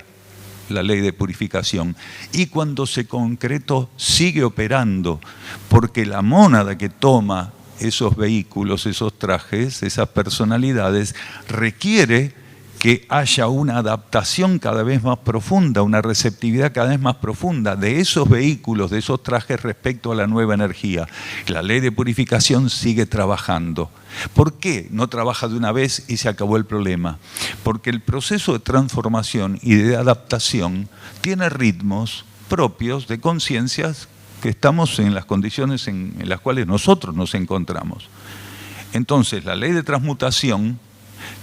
la ley de purificación. Y cuando se concretó, sigue operando, porque la mónada que toma esos vehículos, esos trajes, esas personalidades, requiere que haya una adaptación cada vez más profunda, una receptividad cada vez más profunda de esos vehículos, de esos trajes respecto a la nueva energía. La ley de purificación sigue trabajando. ¿Por qué no trabaja de una vez y se acabó el problema? Porque el proceso de transformación y de adaptación tiene ritmos propios de conciencias que estamos en las condiciones en las cuales nosotros nos encontramos. Entonces, la ley de transmutación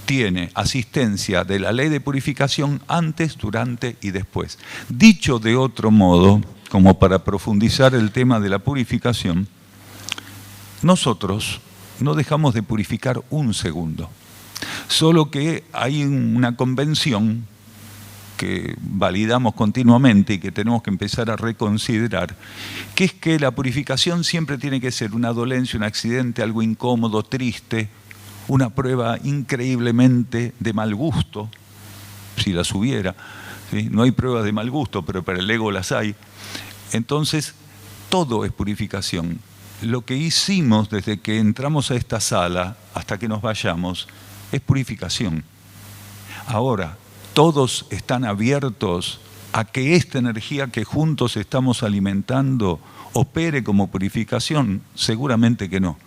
tiene asistencia de la ley de purificación antes, durante y después. Dicho de otro modo, como para profundizar el tema de la purificación, nosotros no dejamos de purificar un segundo. Solo que hay una convención que validamos continuamente y que tenemos que empezar a reconsiderar, que es que la purificación siempre tiene que ser una dolencia, un accidente, algo incómodo, triste, una prueba increíblemente de mal gusto, si las hubiera, ¿sí? No hay pruebas de mal gusto, pero para el ego las hay. Entonces, todo es purificación. lo que hicimos desde que entramos a esta sala hasta que nos vayamos es purificación. Ahora, todos están abiertos a que esta energía que juntos estamos alimentando opere como purificación. Seguramente que no,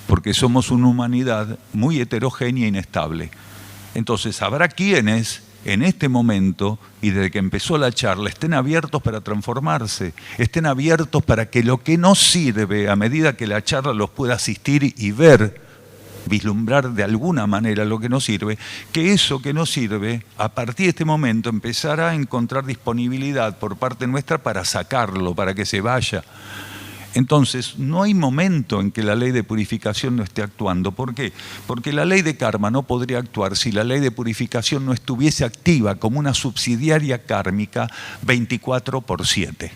porque somos una humanidad muy heterogénea e inestable. Entonces habrá quienes en este momento y desde que empezó la charla estén abiertos para transformarse, estén abiertos para que lo que no sirve, a medida que la charla los pueda asistir y ver, vislumbrar de alguna manera lo que no sirve, que eso que no sirve, a partir de este momento empezará a encontrar disponibilidad por parte nuestra para sacarlo, para que se vaya. Entonces, no hay momento en que la ley de purificación no esté actuando. ¿Por qué? Porque la ley de karma no podría actuar si la ley de purificación no estuviese activa como una subsidiaria kármica 24/7.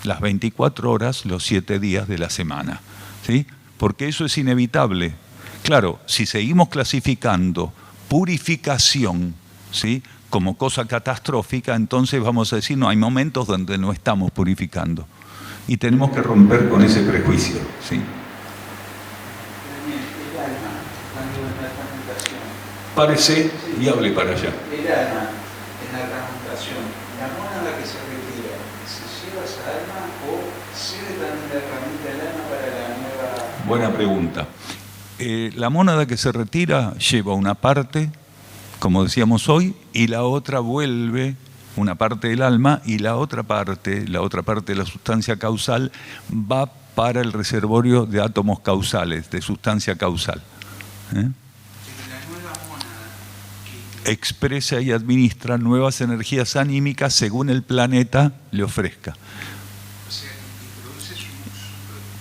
Las 24 horas, los 7 días de la semana, ¿sí? Porque eso es inevitable. Claro, si seguimos clasificando purificación, ¿sí?, como cosa catastrófica, entonces vamos a decir, no, hay momentos donde no estamos purificando. Y tenemos que romper con ese prejuicio, ¿sí? El alma, cuando en la transmutación. Párese y hable para allá. El alma, en la transmutación, la mónada que se retira, ¿se lleva esa alma o sirve también la herramienta del alma para la nueva? Buena pregunta. La mónada que se retira lleva una parte, como decíamos hoy, y la otra vuelve, una parte del alma, y la otra parte de la sustancia causal va para el reservorio de átomos causales, de sustancia causal. La nueva mónada que expresa y administra nuevas energías anímicas según el planeta le ofrezca. O sea,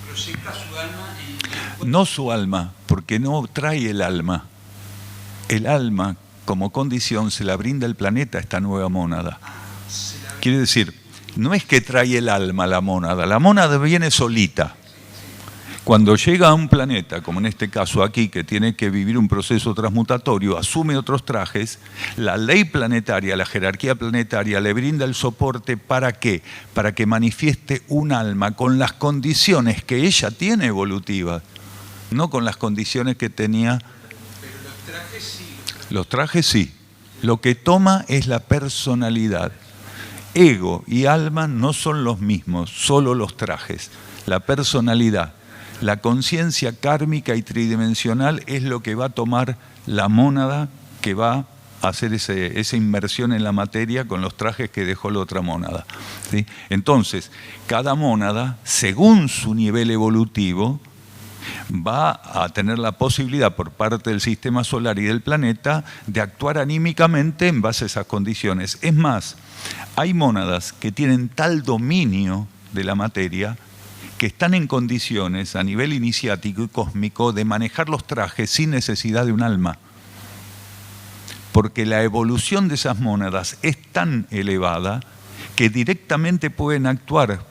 proyecta su alma en... No su alma, porque no trae el alma. El alma, como condición, se la brinda el planeta a esta nueva mónada. Quiere decir, no es que trae el alma a la mónada viene solita. Cuando llega a un planeta, como en este caso aquí, que tiene que vivir un proceso transmutatorio, asume otros trajes, la ley planetaria, la jerarquía planetaria le brinda el soporte ¿para qué? Para que manifieste un alma con las condiciones que ella tiene evolutivas, no con las condiciones que tenía. Pero los trajes sí. Los trajes sí. Lo que toma es la personalidad. Ego y alma no son los mismos, solo los trajes. La personalidad. La conciencia kármica y tridimensional es lo que va a tomar la mónada que va a hacer esa inmersión en la materia con los trajes que dejó la otra mónada, ¿sí? Entonces, cada mónada, según su nivel evolutivo, va a tener la posibilidad por parte del sistema solar y del planeta de actuar anímicamente en base a esas condiciones. Es más, hay mónadas que tienen tal dominio de la materia que están en condiciones a nivel iniciático y cósmico de manejar los trajes sin necesidad de un alma. Porque la evolución de esas mónadas es tan elevada que directamente pueden actuar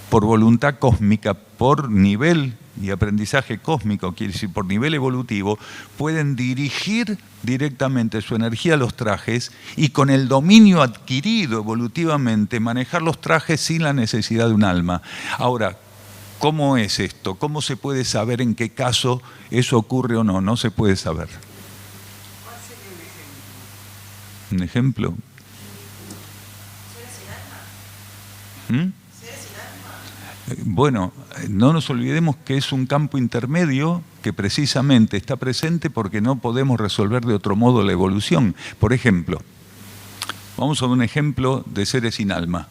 por voluntad cósmica, por nivel y aprendizaje cósmico, quiere decir por nivel evolutivo, pueden dirigir directamente su energía a los trajes y con el dominio adquirido evolutivamente manejar los trajes sin la necesidad de un alma. Ahora, ¿cómo es esto? ¿Cómo se puede saber en qué caso eso ocurre o no? No se puede saber. ¿Cuál sería un ejemplo? ¿Un ejemplo? ¿Seres sin alma? ¿Seres sin alma? Bueno, no nos olvidemos que es un campo intermedio que precisamente está presente porque no podemos resolver de otro modo la evolución. Por ejemplo, vamos a un ejemplo de seres sin alma,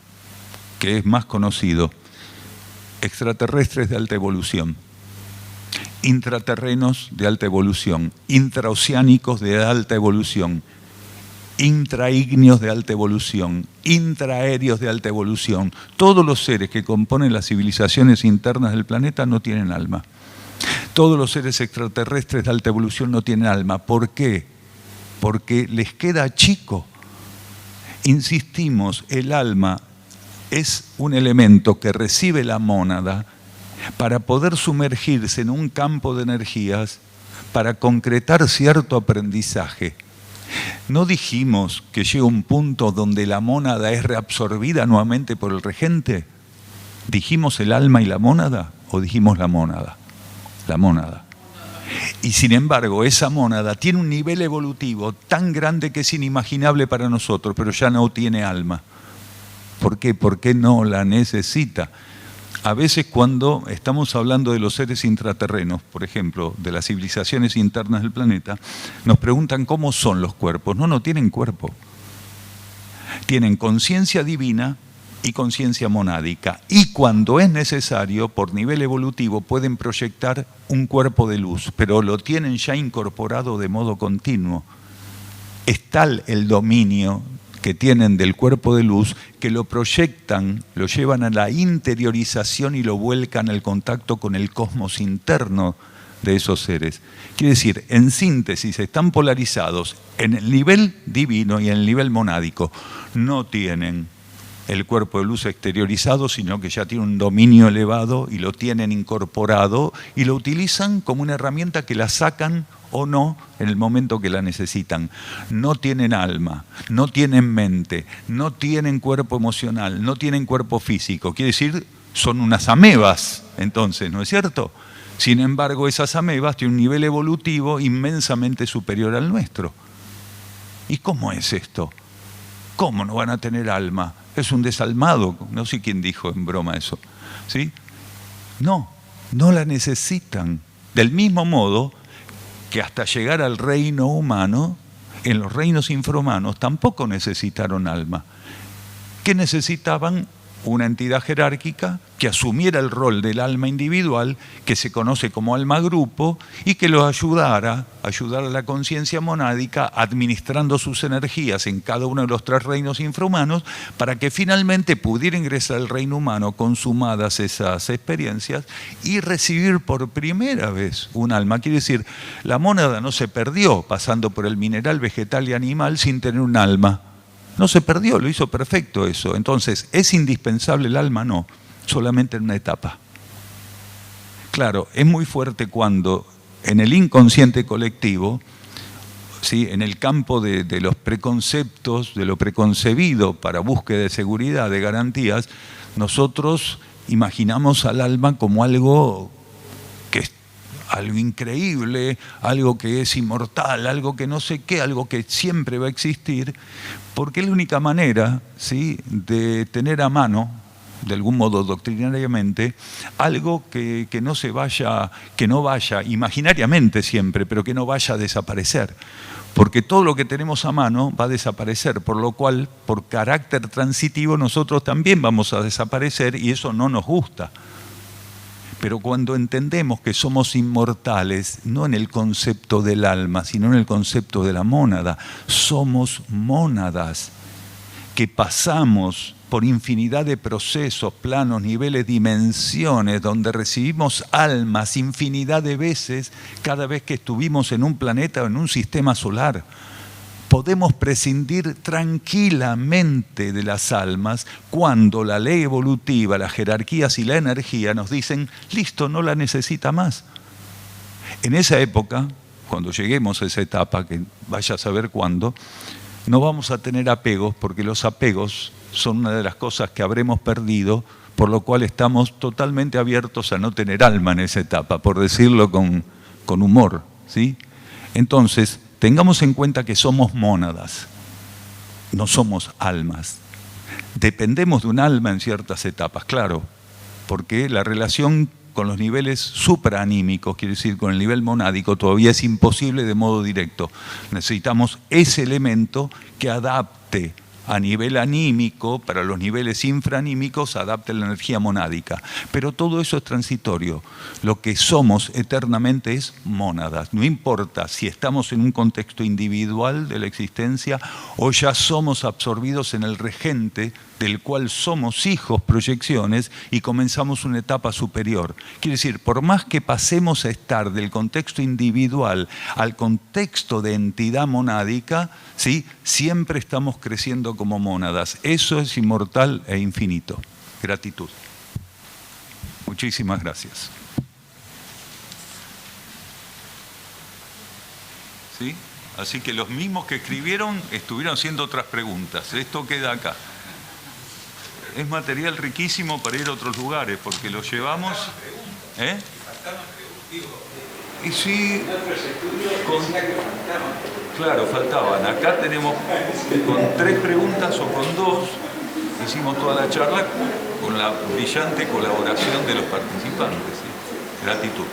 que es más conocido. Extraterrestres de alta evolución, intraterrenos de alta evolución, intraoceánicos de alta evolución, intraígneos de alta evolución, intraaéreos de alta evolución. Todos los seres que componen las civilizaciones internas del planeta no tienen alma. Todos los seres extraterrestres de alta evolución no tienen alma. ¿Por qué? Porque les queda chico. Insistimos, el alma es un elemento que recibe la mónada para poder sumergirse en un campo de energías para concretar cierto aprendizaje. ¿No dijimos que llega un punto donde la mónada es reabsorbida nuevamente por el regente? ¿Dijimos el alma y la mónada? o dijimos la mónada? La mónada. Y sin embargo, esa mónada tiene un nivel evolutivo tan grande que es inimaginable para nosotros, pero ya no tiene alma. ¿Por qué? Porque no la necesita. A veces cuando estamos hablando de los seres intraterrenos, por ejemplo, de las civilizaciones internas del planeta, nos preguntan cómo son los cuerpos. No tienen cuerpo. Tienen conciencia divina y conciencia monádica. Y cuando es necesario, por nivel evolutivo, pueden proyectar un cuerpo de luz, pero lo tienen ya incorporado de modo continuo. Es tal el dominio que tienen del cuerpo de luz que lo proyectan, lo llevan a la interiorización y lo vuelcan al contacto con el cosmos interno de esos seres. Quiere decir, en síntesis, están polarizados en el nivel divino y en el nivel monádico. No tienen el cuerpo de luz exteriorizado, sino que ya tiene un dominio elevado y lo tienen incorporado y lo utilizan como una herramienta que la sacan o no en el momento que la necesitan. No tienen alma, no tienen mente, no tienen cuerpo emocional, no tienen cuerpo físico. Quiere decir, son unas amebas, entonces, ¿no es cierto? Sin embargo, esas amebas tienen un nivel evolutivo inmensamente superior al nuestro. ¿Y cómo es esto? ¿Cómo no van a tener alma? Es un desalmado, no sé quién dijo en broma eso, ¿sí? No la necesitan. Del mismo modo que hasta llegar al reino humano, en los reinos infrahumanos tampoco necesitaron alma. ¿Qué necesitaban? Una entidad jerárquica que asumiera el rol del alma individual, que se conoce como alma grupo, y que los ayudara a la conciencia monádica administrando sus energías en cada uno de los 3 reinos infrahumanos para que finalmente pudiera ingresar al reino humano consumadas esas experiencias y recibir por primera vez un alma. Quiere decir, la mónada no se perdió pasando por el mineral, vegetal y animal sin tener un alma. No se perdió, lo hizo perfecto eso. Entonces, ¿es indispensable el alma? No, solamente en una etapa. Claro, es muy fuerte cuando en el inconsciente colectivo, ¿sí?, en el campo de los preconceptos, de lo preconcebido para búsqueda de seguridad, de garantías, nosotros imaginamos al alma como algo que es algo increíble, algo que es inmortal, algo que no sé qué, algo que siempre va a existir, porque es la única manera, ¿sí?, de tener a mano, de algún modo doctrinariamente, algo que no vaya imaginariamente siempre, pero que no vaya a desaparecer. Porque todo lo que tenemos a mano va a desaparecer, por lo cual, por carácter transitivo, nosotros también vamos a desaparecer y eso no nos gusta. Pero cuando entendemos que somos inmortales, no en el concepto del alma, sino en el concepto de la mónada, somos mónadas que pasamos por infinidad de procesos, planos, niveles, dimensiones, donde recibimos almas infinidad de veces cada vez que estuvimos en un planeta o en un sistema solar. Podemos prescindir tranquilamente de las almas cuando la ley evolutiva, las jerarquías y la energía nos dicen, listo, no la necesita más. En esa época, cuando lleguemos a esa etapa, que vaya a saber cuándo, no vamos a tener apegos, porque los apegos son una de las cosas que habremos perdido, por lo cual estamos totalmente abiertos a no tener alma en esa etapa, por decirlo con humor, ¿sí? Entonces, tengamos en cuenta que somos mónadas, no somos almas. Dependemos de un alma en ciertas etapas, claro, porque la relación con los niveles supraanímicos, quiere decir con el nivel monádico, todavía es imposible de modo directo. Necesitamos ese elemento que adapte a nivel anímico, para los niveles infraanímicos, adapte la energía monádica. Pero todo eso es transitorio. Lo que somos eternamente es mónadas. No importa si estamos en un contexto individual de la existencia o ya somos absorbidos en el regente del cual somos hijos, proyecciones, y comenzamos una etapa superior. Quiere decir, por más que pasemos a estar del contexto individual al contexto de entidad monádica, ¿sí?, siempre estamos creciendo como mónadas. Eso es inmortal e infinito. Gratitud. Muchísimas gracias. ¿Sí? Así que los mismos que escribieron estuvieron haciendo otras preguntas. Esto queda acá. Es material riquísimo para ir a otros lugares, porque lo llevamos... ¿Eh? Y sí, claro, faltaban. Acá tenemos con 3 preguntas o con 2, hicimos toda la charla con la brillante colaboración de los participantes. ¿Sí? Gratitud.